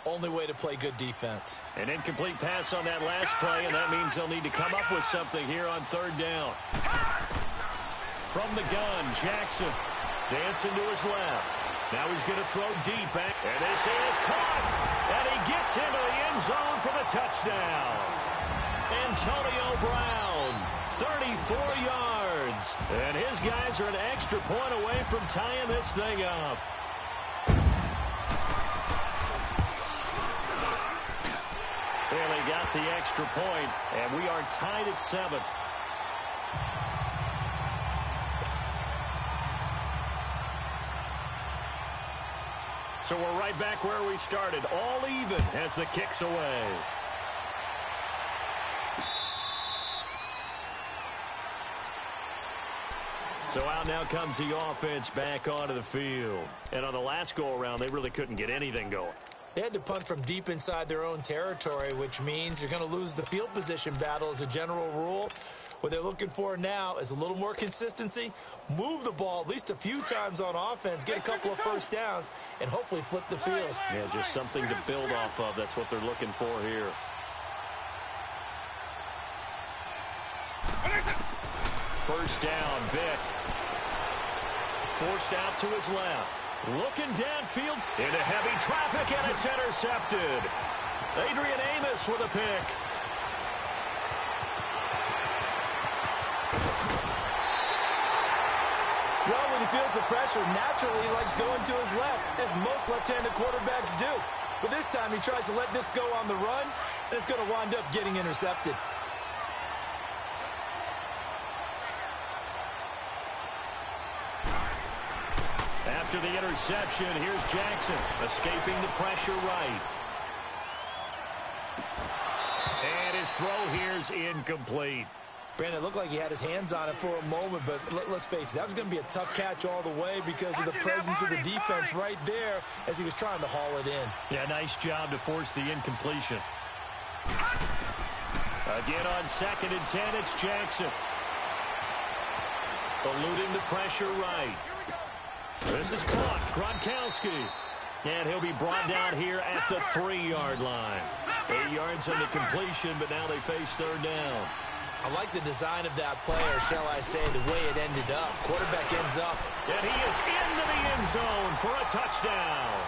[SPEAKER 2] only way to play good defense.
[SPEAKER 1] An incomplete pass on that last play, and that means they'll need to come up with something here on 3rd down. From the gun, Jackson dancing to his left. Now he's going to throw deep back, and this is caught, and he gets into the end zone for the touchdown. Antonio Brown, 34 yards. misses. And his guys are an extra point away from tying this thing up. Bailey got the extra point, and we are tied at 7. So we're right back where we started, all even as the kick's away. So out now comes the offense back onto the field. And on the last go-around, they really couldn't get anything going.
[SPEAKER 2] They had to punt from deep inside their own territory, which means you're going to lose the field position battle as a general rule. What they're looking for now is a little more consistency, move the ball at least a few times on offense, get a couple of first downs, and hopefully flip the field.
[SPEAKER 1] Yeah, just something to build off of. That's what they're looking for here. First down, Vick. Forced out to his left. Looking downfield into heavy traffic, and it's intercepted. Adrian Amos with a pick.
[SPEAKER 2] Well, when he feels the pressure, naturally he likes going to his left, as most left-handed quarterbacks do. But this time he tries to let this go on the run, and it's going to wind up getting intercepted.
[SPEAKER 1] After the interception, here's Jackson, escaping the pressure right. And his throw here's incomplete.
[SPEAKER 2] Brandon, it looked like he had his hands on it for a moment, but let's face it, that was going to be a tough catch all the way because of the presence of the defense right there as he was trying to haul it in.
[SPEAKER 1] Yeah, nice job to force the incompletion. Again on 2nd and 10, it's Jackson. Eluding the pressure right. This is caught. Gronkowski. And he'll be brought down here at the 3-yard line. 8 yards on the completion, but now they face 3rd down.
[SPEAKER 2] I like the design of that play, or shall I say the way it ended up. Quarterback ends up.
[SPEAKER 1] And he is into the end zone for a touchdown.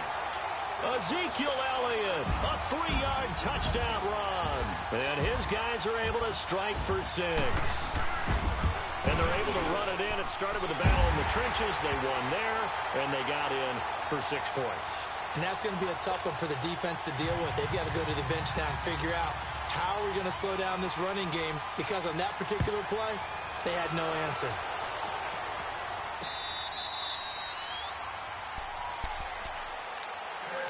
[SPEAKER 1] Ezekiel Elliott, a 3-yard touchdown run. And his guys are able to strike for 6. And they're able to run it in. It started with a battle in the trenches. They won there, and they got in for 6 points.
[SPEAKER 2] And that's going to be a tough one for the defense to deal with. They've got to go to the bench now and figure out how are we going to slow down this running game, because on that particular play, they had no answer.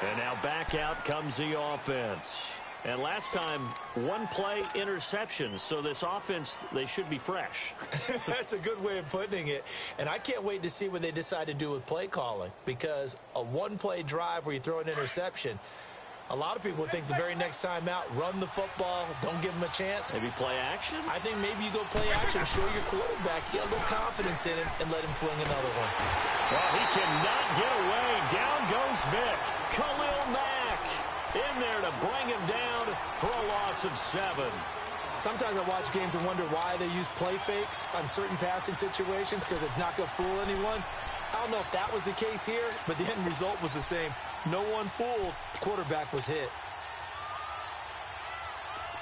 [SPEAKER 1] And now back out comes the offense. And last time, 1-play interceptions. So this offense, they should be fresh.
[SPEAKER 2] That's a good way of putting it. And I can't wait to see what they decide to do with play calling, because a 1-play drive where you throw an interception, a lot of people think the very next time out, run the football, don't give them a chance.
[SPEAKER 1] Maybe play action?
[SPEAKER 2] I think maybe you go play action, show your quarterback, get a little confidence in him, and let him fling another one.
[SPEAKER 1] Well, he cannot get away. Down goes Vick. Khalil Mack in there to bring him down for a loss of 7.
[SPEAKER 2] Sometimes I watch games and wonder why they use play fakes on certain passing situations, because it's not going to fool anyone. I don't know if that was the case here, but the end result was the same. No one fooled. The quarterback was hit.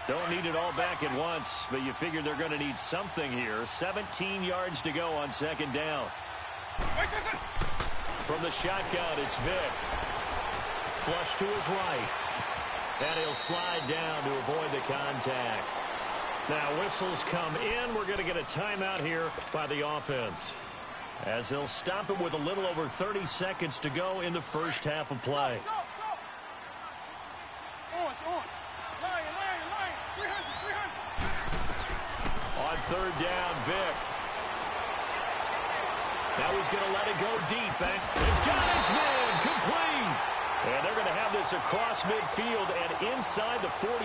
[SPEAKER 1] Don't need it all back at once, but you figure they're going to need something here. 17 yards to go on 2nd down. From the shotgun, it's Vick. Flush to his right. And he'll slide down to avoid the contact. Now whistles come in. We're going to get a timeout here by the offense, as they'll stop it with a little over 30 seconds to go in the first half of play. On 3rd down, Vick. Now he's going to let it go deep. They've got his man complete. And they're going to have this across midfield and inside the 45.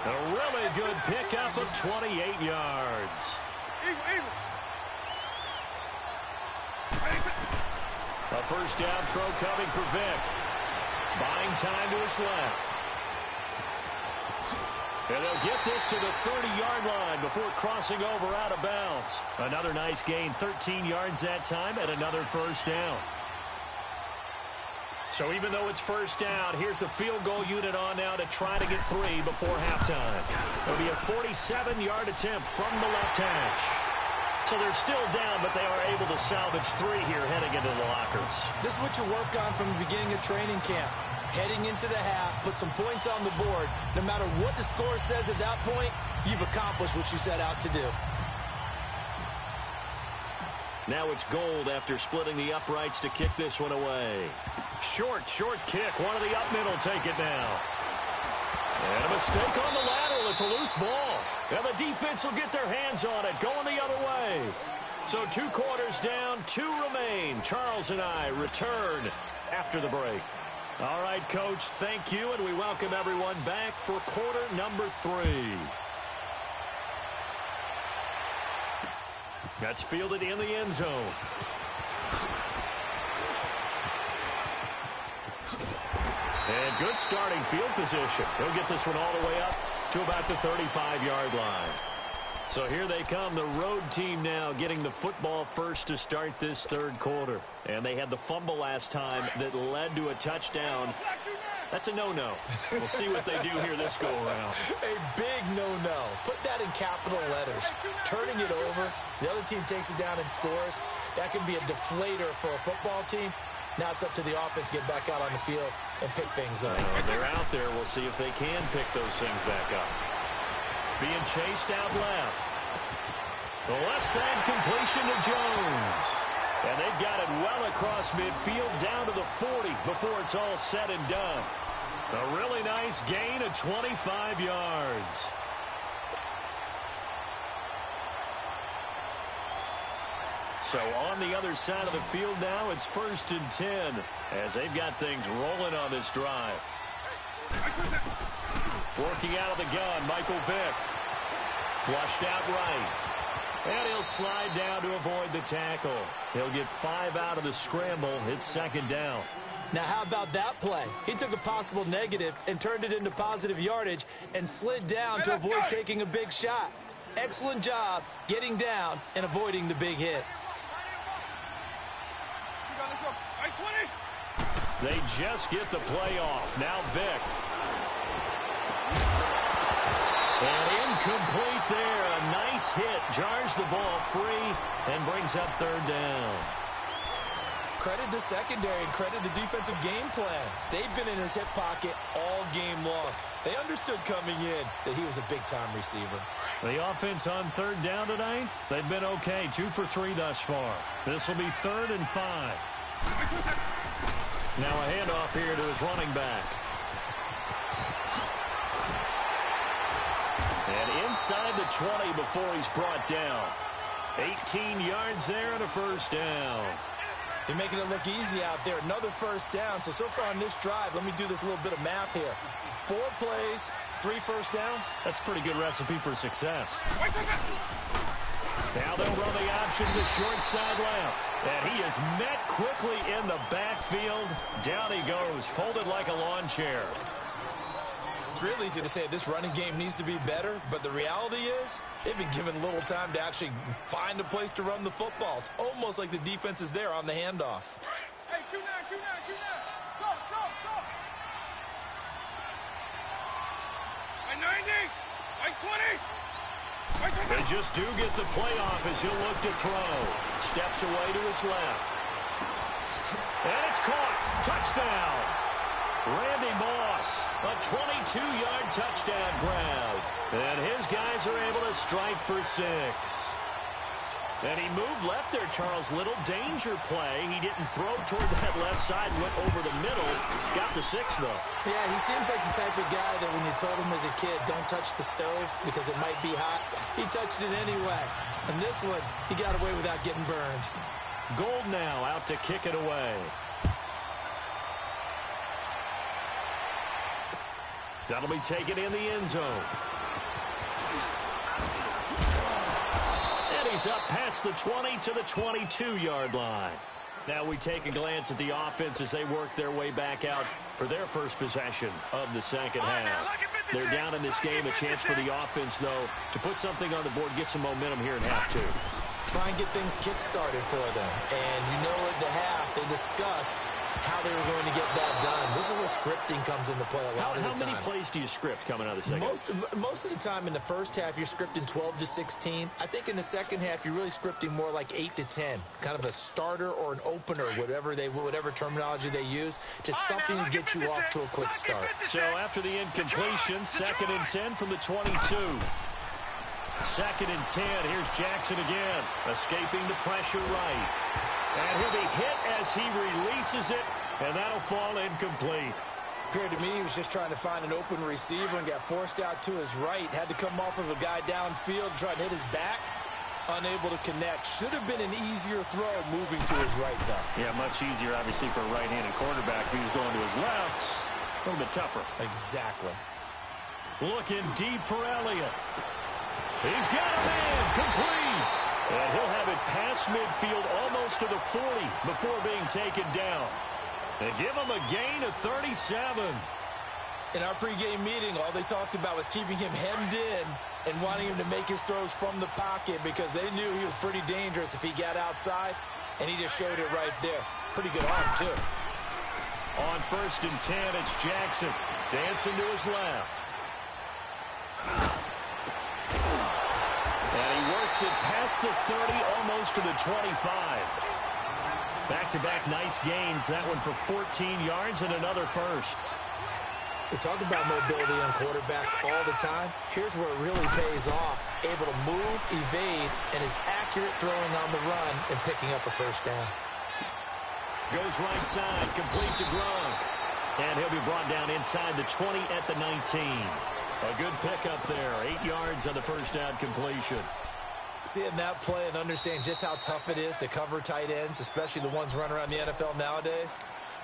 [SPEAKER 1] A really good pickup of 28 yards. A first down throw coming for Vick. Buying time to his left. And they'll get this to the 30-yard line before crossing over out of bounds. Another nice gain, 13 yards that time, and another first down. So even though it's first down, here's the field goal unit on now to try to get 3 before halftime. It'll be a 47-yard attempt from the left hash. So they're still down, but they are able to salvage 3 here heading into the lockers.
[SPEAKER 2] This is what you work on from the beginning of training camp. Heading into the half, put some points on the board. No matter what the score says at that point, you've accomplished what you set out to do.
[SPEAKER 1] Now it's Gold after splitting the uprights to kick this one away. Short kick. One of the up middle take it now. And a mistake on the lateral. It's a loose ball. And the defense will get their hands on it, going the other way. So 2 quarters down, 2 remain. Charles and I return after the break. All right, Coach, thank you, and we welcome everyone back for quarter number 3. That's fielded in the end zone. And good starting field position. He'll get this one all the way up to about the 35-yard line. So here they come, the road team now getting the football first to start this 3rd quarter. And they had the fumble last time that led to a touchdown. That's a no-no. We'll see what they do here this go-around.
[SPEAKER 2] A big no-no. Put that in capital letters. Turning it over, the other team takes it down and scores. That can be a deflator for a football team. Now it's up to the offense to get back out on the field and pick things up.
[SPEAKER 1] They're out there. We'll see if they can pick those things back up. Being chased out left. The left side completion to Jones. And they've got it well across midfield down to the 40 before it's all said and done. A really nice gain of 25 yards. So on the other side of the field now, it's 1st and 10 as they've got things rolling on this drive. Working out of the gun, Michael Vick. Flushed out right. And he'll slide down to avoid the tackle. He'll get 5 out of the scramble. It's 2nd down.
[SPEAKER 2] Now, how about that play? He took a possible negative and turned it into positive yardage and slid down to avoid taking a big shot. Excellent job getting down and avoiding the big hit.
[SPEAKER 1] They just get the play off. Now Vick. And incomplete there. A nice hit. Jars the ball free and brings up 3rd down.
[SPEAKER 2] Credit the secondary and credit the defensive game plan. They've been in his hip pocket all game long. They understood coming in that he was a big-time receiver.
[SPEAKER 1] The offense on 3rd down tonight, they've been okay. 2 for 3 thus far. This will be 3rd and 5. Now a handoff here to his running back. And inside the 20 before he's brought down. 18 yards there and a 1st down.
[SPEAKER 2] They're making it look easy out there. Another 1st down. So far on this drive, let me do this little bit of math here. 4 plays, 3 1st downs.
[SPEAKER 1] That's a pretty good recipe for success. Now they'll run the option to short side left. And he is met quickly in the backfield. Down he goes, folded like a lawn chair.
[SPEAKER 2] It's real easy to say this running game needs to be better, but the reality is they've been given little time to actually find a place to run the football. It's almost like the defense is there on the handoff.
[SPEAKER 3] Hey, Q9. Stop. By 90, by 20.
[SPEAKER 1] They just do get the playoff as he'll look to throw. Steps away to his left. And it's caught. Touchdown. Randy Moss, a 22-yard touchdown grab. And his guys are able to strike for 6. And he moved left there, Charles. Little danger play. He didn't throw toward that left side, went over the middle. Got the 6, though.
[SPEAKER 2] Yeah, he seems like the type of guy that when you told him as a kid, don't touch the stove because it might be hot, he touched it anyway. And this one, he got away without getting burned.
[SPEAKER 1] Gold now out to kick it away. That'll be taken in the end zone. And he's up past the 20 to the 22-yard line. Now we take a glance at the offense as they work their way back out for their first possession of the 2nd half. They're down in this game. A chance for the offense, though, to put something on the board, get some momentum here in half 2.
[SPEAKER 2] try and get things kick-started for them. And you know at the half, they discussed how they were going to get that done. This is where scripting comes into play a lot of the time.
[SPEAKER 1] How many plays do you script coming out of the second?
[SPEAKER 2] Most of the time in the first half, you're scripting 12 to 16. I think in the second half, you're really scripting more like 8 to 10. Kind of a starter or an opener, whatever terminology they use. Just something to get you off to a quick start.
[SPEAKER 1] So after the incompletion, 2nd and 10 from the 22. 2nd and 10. Here's Jackson again, escaping the pressure right. And he'll be hit as he releases it, and that'll fall incomplete.
[SPEAKER 2] Appeared to me he was just trying to find an open receiver and got forced out to his right. Had to come off of a guy downfield, trying to hit his back. Unable to connect. Should have been an easier throw moving to his right, though.
[SPEAKER 1] Yeah, much easier, obviously, for a right-handed quarterback. If he was going to his left, a little bit tougher.
[SPEAKER 2] Exactly.
[SPEAKER 1] Looking deep for Elliott. He's got a man, complete. And he'll have it past midfield almost to the 40 before being taken down. They give him a gain of 37.
[SPEAKER 2] In our pregame meeting, all they talked about was keeping him hemmed in and wanting him to make his throws from the pocket because they knew he was pretty dangerous if he got outside, and he just showed it right there. Pretty good arm, too.
[SPEAKER 1] On 1st and 10, it's Jackson dancing to his left. And he works it past the 30, almost to the 25. Back-to-back nice gains. That one for 14 yards and another first.
[SPEAKER 2] They talk about mobility on quarterbacks all the time. Here's where it really pays off. Able to move, evade, and is accurate throwing on the run and picking up a first down.
[SPEAKER 1] Goes right side, complete to Gronk. And he'll be brought down inside the 20 at the 19. A good pickup there. 8 yards on the first down completion.
[SPEAKER 2] Seeing that play and understanding just how tough it is to cover tight ends, especially the ones running around the NFL nowadays,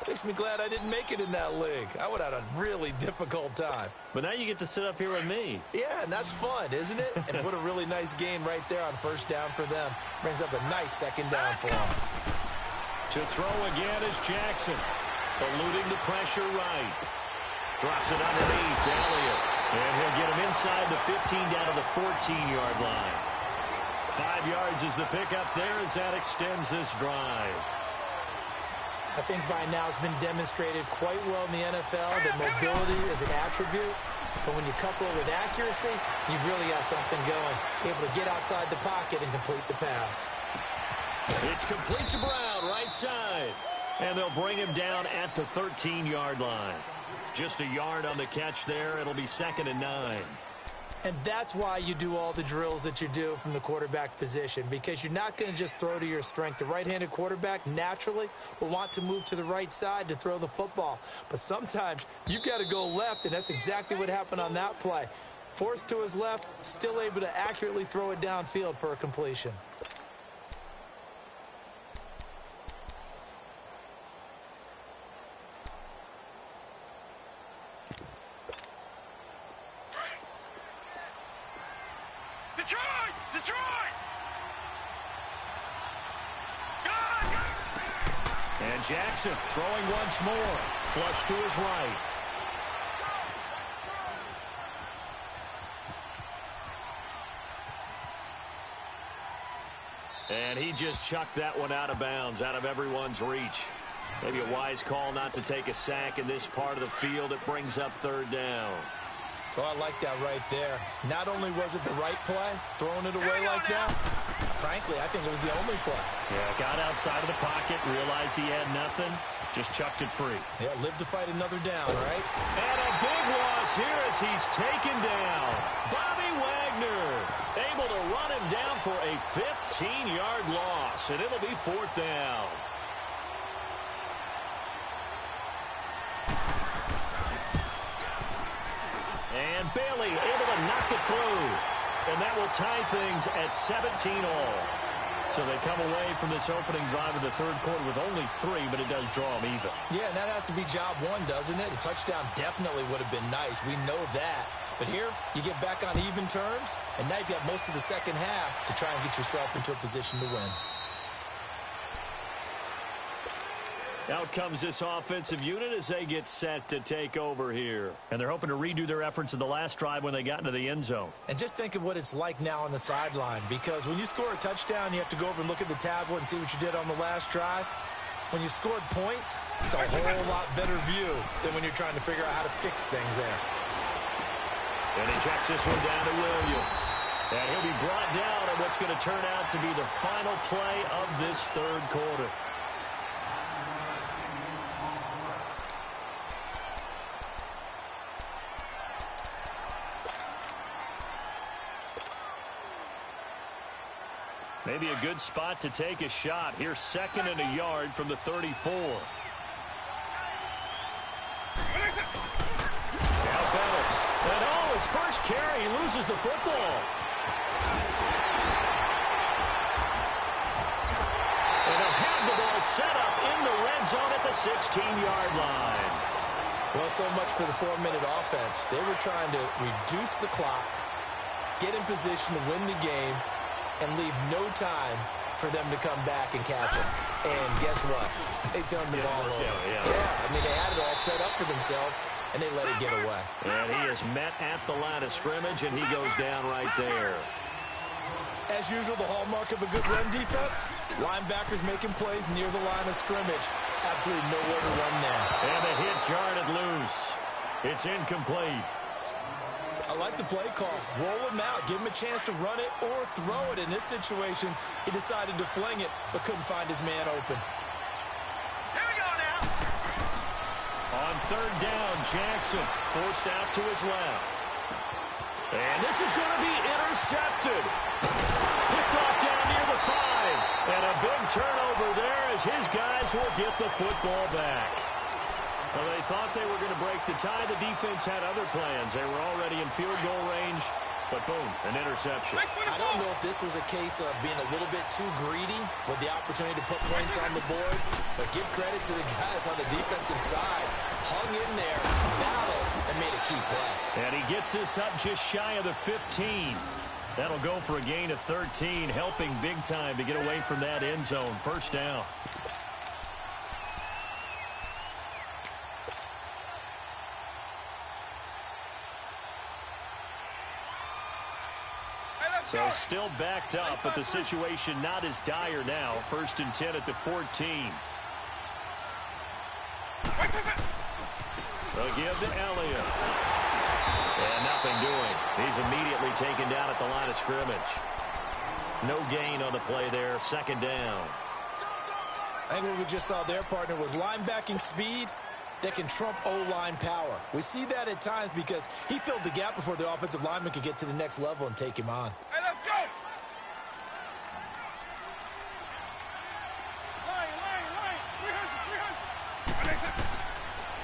[SPEAKER 2] makes me glad I didn't make it in that league. I would have had a really difficult time.
[SPEAKER 1] But now you get to sit up here with me.
[SPEAKER 2] Yeah, and that's fun, isn't it? And what a really nice gain right there on first down for them. Brings up a nice second down for them.
[SPEAKER 1] To throw again is Jackson. Eluding the pressure right. Drops it underneath to Elliott. And he'll get him inside the 15 down to the 14-yard line. 5 yards is the pickup there as that extends this drive.
[SPEAKER 2] I think by now it's been demonstrated quite well in the NFL that mobility is an attribute. But when you couple it with accuracy, you've really got something going. Able to get outside the pocket and complete the pass.
[SPEAKER 1] It's complete to Brown, right side. And they'll bring him down at the 13-yard line. Just a yard on the catch there. It'll be 2nd and 9.
[SPEAKER 2] And that's why you do all the drills that you do from the quarterback position, because you're not going to just throw to your strength. The right-handed quarterback naturally will want to move to the right side to throw the football. But sometimes you've got to go left, and that's exactly what happened on that play. Forced to his left, still able to accurately throw it downfield for a completion.
[SPEAKER 1] And Jackson throwing once more. Flush to his right. And he just chucked that one out of bounds, out of everyone's reach. Maybe a wise call not to take a sack in this part of the field. It brings up 3rd down.
[SPEAKER 2] Oh, I like that right there. Not only was it the right play, throwing it away like that, frankly, I think it was the only play.
[SPEAKER 1] Yeah, got outside of the pocket, realized he had nothing, just chucked it free.
[SPEAKER 2] Yeah, live to fight another down, right?
[SPEAKER 1] And a big loss here as he's taken down. Bobby Wagner able to run him down for a 15-yard loss, and it'll be 4th down. And Bailey able to knock it through. And that will tie things at 17 all. So they come away from this opening drive in the 3rd quarter with only 3, but it does draw them even.
[SPEAKER 2] Yeah, and that has to be job one, doesn't it? A touchdown definitely would have been nice. We know that. But here, you get back on even terms, and now you've got most of the second half to try and get yourself into a position to win.
[SPEAKER 1] Out comes this offensive unit as they get set to take over here. And they're hoping to redo their efforts in the last drive when they got into the end zone.
[SPEAKER 2] And just think of what it's like now on the sideline, because when you score a touchdown, you have to go over and look at the tablet and see what you did on the last drive. When you scored points, it's a whole lot better view than when you're trying to figure out how to fix things there.
[SPEAKER 1] And he checks this one down to Williams. And he'll be brought down on what's going to turn out to be the final play of this third quarter. Maybe a good spot to take a shot. Here's 2nd and a yard from the 34. Now Bellis. And his first carry, he loses the football. And they'll have the ball set up in the red zone at the 16-yard line.
[SPEAKER 2] Well, so much for the 4-minute offense. They were trying to reduce the clock, get in position to win the game, and leave no time for them to come back and catch it. And guess what? They turned the ball over. Yeah, I mean, they had it all set up for themselves, and they let it get away.
[SPEAKER 1] And he is met at the line of scrimmage, and he goes down right there.
[SPEAKER 2] As usual, the hallmark of a good run defense, linebackers making plays near the line of scrimmage. Absolutely nowhere to run there.
[SPEAKER 1] And the hit jarred it loose. It's incomplete.
[SPEAKER 2] I like the play call. Roll him out. Give him a chance to run it or throw it. In this situation, he decided to fling it, but couldn't find his man open.
[SPEAKER 3] Here we go now.
[SPEAKER 1] On 3rd down, Jackson forced out to his left. And this is going to be intercepted. Picked off down near the 5. And a big turnover there as his guys will get the football back. Well, they thought they were going to break the tie. The defense had other plans. They were already in field goal range, but boom, an interception.
[SPEAKER 2] I don't know if this was a case of being a little bit too greedy with the opportunity to put points on the board, but give credit to the guys on the defensive side. Hung in there, battled, and made a key play.
[SPEAKER 1] And he gets this up just shy of the 15. That'll go for a gain of 13, helping big time to get away from that end zone. 1st down. So still backed up, but the situation not as dire now. 1st and 10 at the 14. They'll give to Elliott. And nothing doing. He's immediately taken down at the line of scrimmage. No gain on the play there. 2nd down.
[SPEAKER 2] I think what we just saw their partner was linebacking speed that can trump O-line power. We see that at times because he filled the gap before the offensive lineman could get to the next level and take him on.
[SPEAKER 3] Hey, let's go.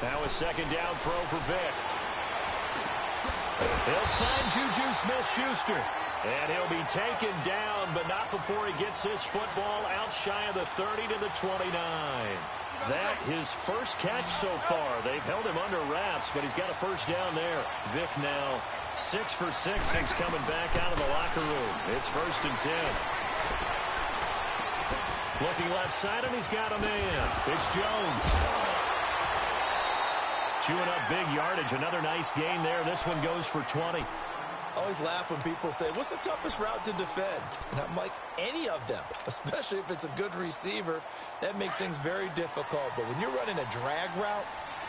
[SPEAKER 1] Now a 2nd down throw for Vic. He'll find Juju Smith-Schuster. And he'll be taken down, but not before he gets this football out shy of the 30 to the 29. That his first catch so far. They've held him under wraps, but he's got a 1st down there. Vic now 6 for 6 since coming back out of the locker room. It's 1st and 10. Looking left side, and he's got a man. It's Jones. Chewing up big yardage. Another nice gain there. This one goes for 20.
[SPEAKER 2] Always laugh when people say, what's the toughest route to defend? And I'm like, any of them, especially if it's a good receiver. That makes things very difficult. But when you're running a drag route,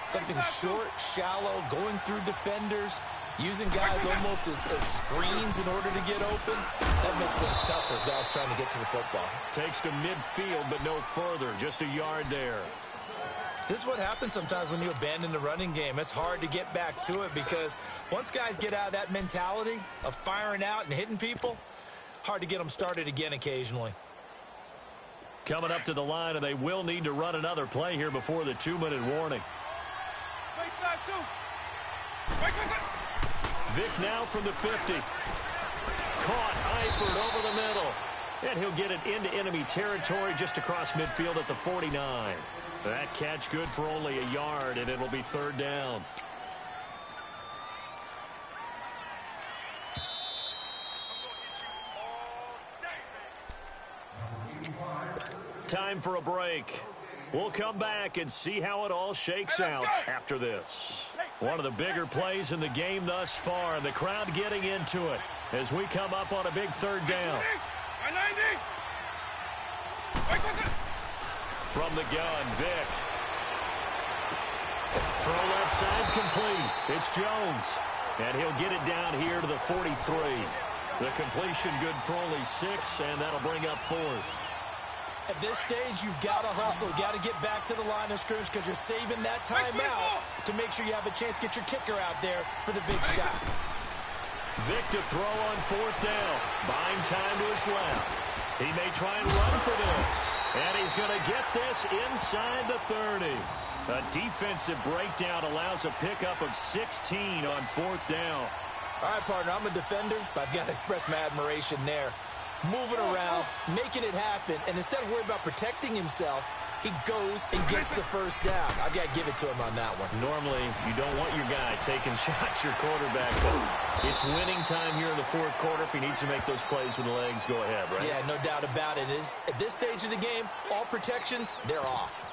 [SPEAKER 2] something short, shallow, going through defenders, using guys almost as screens in order to get open, that makes things tougher. Guys trying to get to the football.
[SPEAKER 1] Takes to midfield, but no further. Just a yard there.
[SPEAKER 2] This is what happens sometimes when you abandon the running game. It's hard to get back to it because once guys get out of that mentality of firing out and hitting people, hard to get them started again occasionally.
[SPEAKER 1] Coming up to the line, and they will need to run another play here before the 2-minute warning. Vic now from the 50. Caught Eifert over the middle. And he'll get it into enemy territory just across midfield at the 49. That catch good for only a yard, and it'll be 3rd down. Time for a break. We'll come back and see how it all shakes out after this. One of the bigger plays in the game thus far, and the crowd getting into it as we come up on a big third down. From the gun, Vick. Throw left side complete. It's Jones. And he'll get it down here to the 43. The completion good for only 6, and that'll bring up 4th.
[SPEAKER 2] At this stage, you've got to hustle. Got to get back to the line of scrimmage because you're saving that timeout to make sure you have a chance to get your kicker out there for the big shot.
[SPEAKER 1] Vick to throw on 4th down. Buying time to his left. He may try and run for this. And he's going to get this inside the 30. A defensive breakdown allows a pickup of 16 on 4th down.
[SPEAKER 2] All right, partner, I'm a defender, but I've got to express my admiration there. Moving around, making it happen, and instead of worrying about protecting himself, he goes and gets the first down. I've got to give it to him on that one.
[SPEAKER 1] Normally, you don't want your guy taking shots, your quarterback, but it's winning time here in the 4th quarter. If he needs to make those plays with the legs, go ahead, right?
[SPEAKER 2] Yeah, no doubt about it. At this stage of the game, all protections, they're off.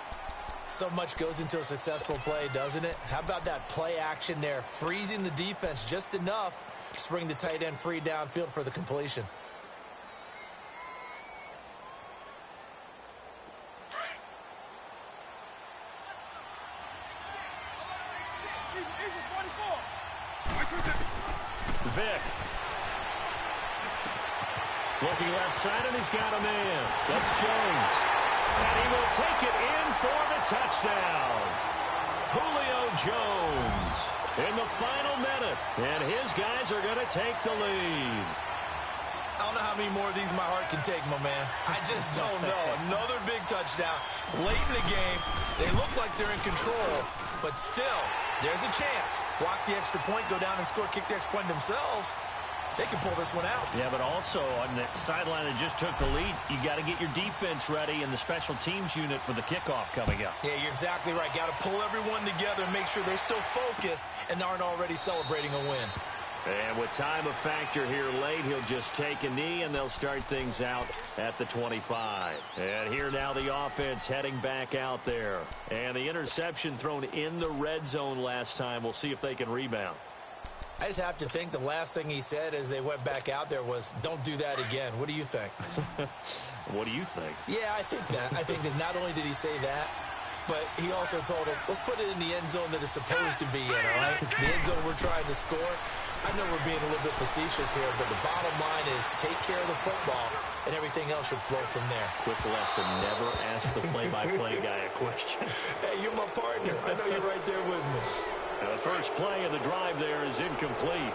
[SPEAKER 2] So much goes into a successful play, doesn't it? How about that play action there, freezing the defense just enough to bring the tight end free downfield for the completion.
[SPEAKER 1] Vick. Looking left side, and he's got a man. That's Jones. And he will take it in for the touchdown. Julio Jones in the final minute. And his guys are going to take the lead.
[SPEAKER 2] I don't know how many more of these my heart can take, my man. I just don't know. Another big touchdown. Late in the game, they look like they're in control, but still, there's a chance. Block the extra point, go down and score, kick the extra point themselves. They can pull this one out.
[SPEAKER 1] Yeah, but also on the sideline that just took the lead, you got to get your defense ready and the special teams unit for the kickoff coming up.
[SPEAKER 2] Yeah, you're exactly right. Got to pull everyone together and make sure they're still focused and aren't already celebrating a win.
[SPEAKER 1] And with time a factor here late, he'll just take a knee, and they'll start things out at the 25. And here now the offense heading back out there. And the interception thrown in the red zone last time. We'll see if they can rebound.
[SPEAKER 2] I just have to think the last thing he said as they went back out there was, don't do that again. What do you think?
[SPEAKER 1] What do you think?
[SPEAKER 2] Yeah, I think that. I think that not only did he say that, but he also told him, let's put it in the end zone that it's supposed to be in, all right? The end zone we're trying to score. I know we're being a little bit facetious here, but the bottom line is take care of the football, and everything else should flow from there.
[SPEAKER 1] Quick lesson, never ask the play-by-play guy a question.
[SPEAKER 2] Hey, you're my partner. I know you're right there with me.
[SPEAKER 1] The first play of the drive there is incomplete.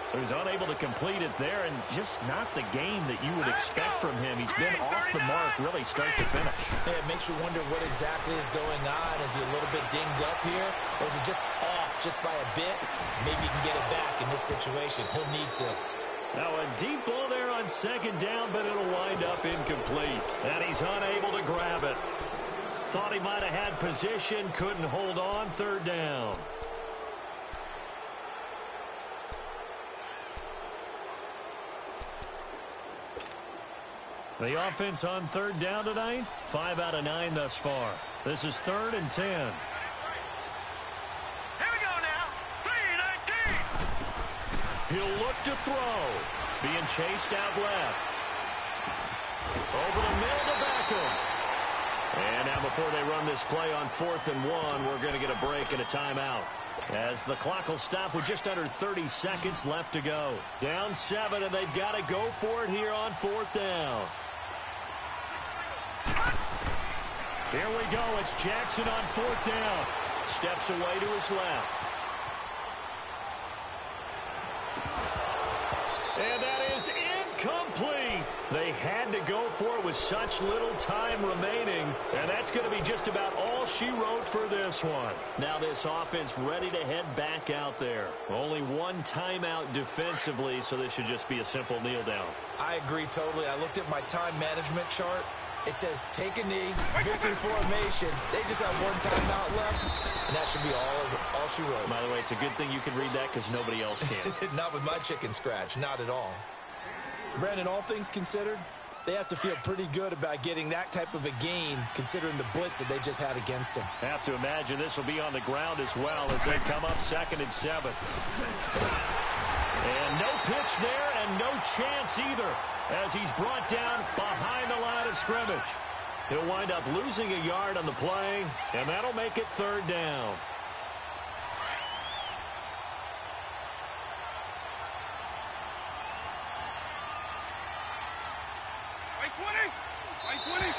[SPEAKER 1] So he's unable to complete it there, and just not the game that you would expect from him. He's been off the mark really start to finish.
[SPEAKER 2] Yeah, it makes you wonder what exactly is going on. Is he a little bit dinged up here, or is it just off just by a bit? Maybe he can get it back in this situation. He'll need to.
[SPEAKER 1] Now a deep ball there on second down, but it'll wind up incomplete. And he's unable to grab it. Thought he might have had position, couldn't hold on, third down. The offense on third down tonight, 5 out of 9 thus far. This is 3rd and 10.
[SPEAKER 3] Here we go now. 3-19.
[SPEAKER 1] He'll look to throw. Being chased out left. Over the middle to Beckham. And now before they run this play on 4th and 1, we're going to get a break and a timeout. As the clock will stop with just under 30 seconds left to go. Down 7, and they've got to go for it here on 4th down. Here we go. It's Jackson on 4th down. Steps away to his left. And that is incomplete. They had to go for it with such little time remaining. And that's going to be just about all she wrote for this one. Now this offense ready to head back out there. Only one timeout defensively, so this should just be a simple kneel down.
[SPEAKER 2] I agree totally. I looked at my time management chart. It says take a knee, victory formation. They just have one timeout left, and that should be all she wrote.
[SPEAKER 1] By the way, it's a good thing you can read that because nobody else can.
[SPEAKER 2] Not with my chicken scratch, not at all. Brandon, all things considered, they have to feel pretty good about getting that type of a gain, considering the blitz that they just had against them.
[SPEAKER 1] Have to imagine this will be on the ground as well as they come up 2nd and 7. And no pitch there and no chance either as he's brought down behind the line of scrimmage. He'll wind up losing a yard on the play, and that'll make it 3rd down.
[SPEAKER 3] White 20! White 20!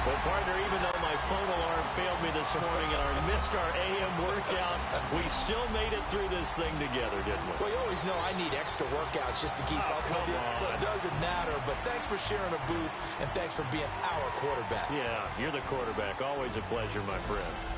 [SPEAKER 1] Well, partner, even though my phone alarm failed me this morning and I missed our AM workout, we still made it through this thing together, didn't we?
[SPEAKER 2] Well, you always know I need extra workouts just to keep up with you, so it doesn't matter. But thanks for sharing a booth, and thanks for being our quarterback.
[SPEAKER 1] Yeah, you're the quarterback. Always a pleasure, my friend.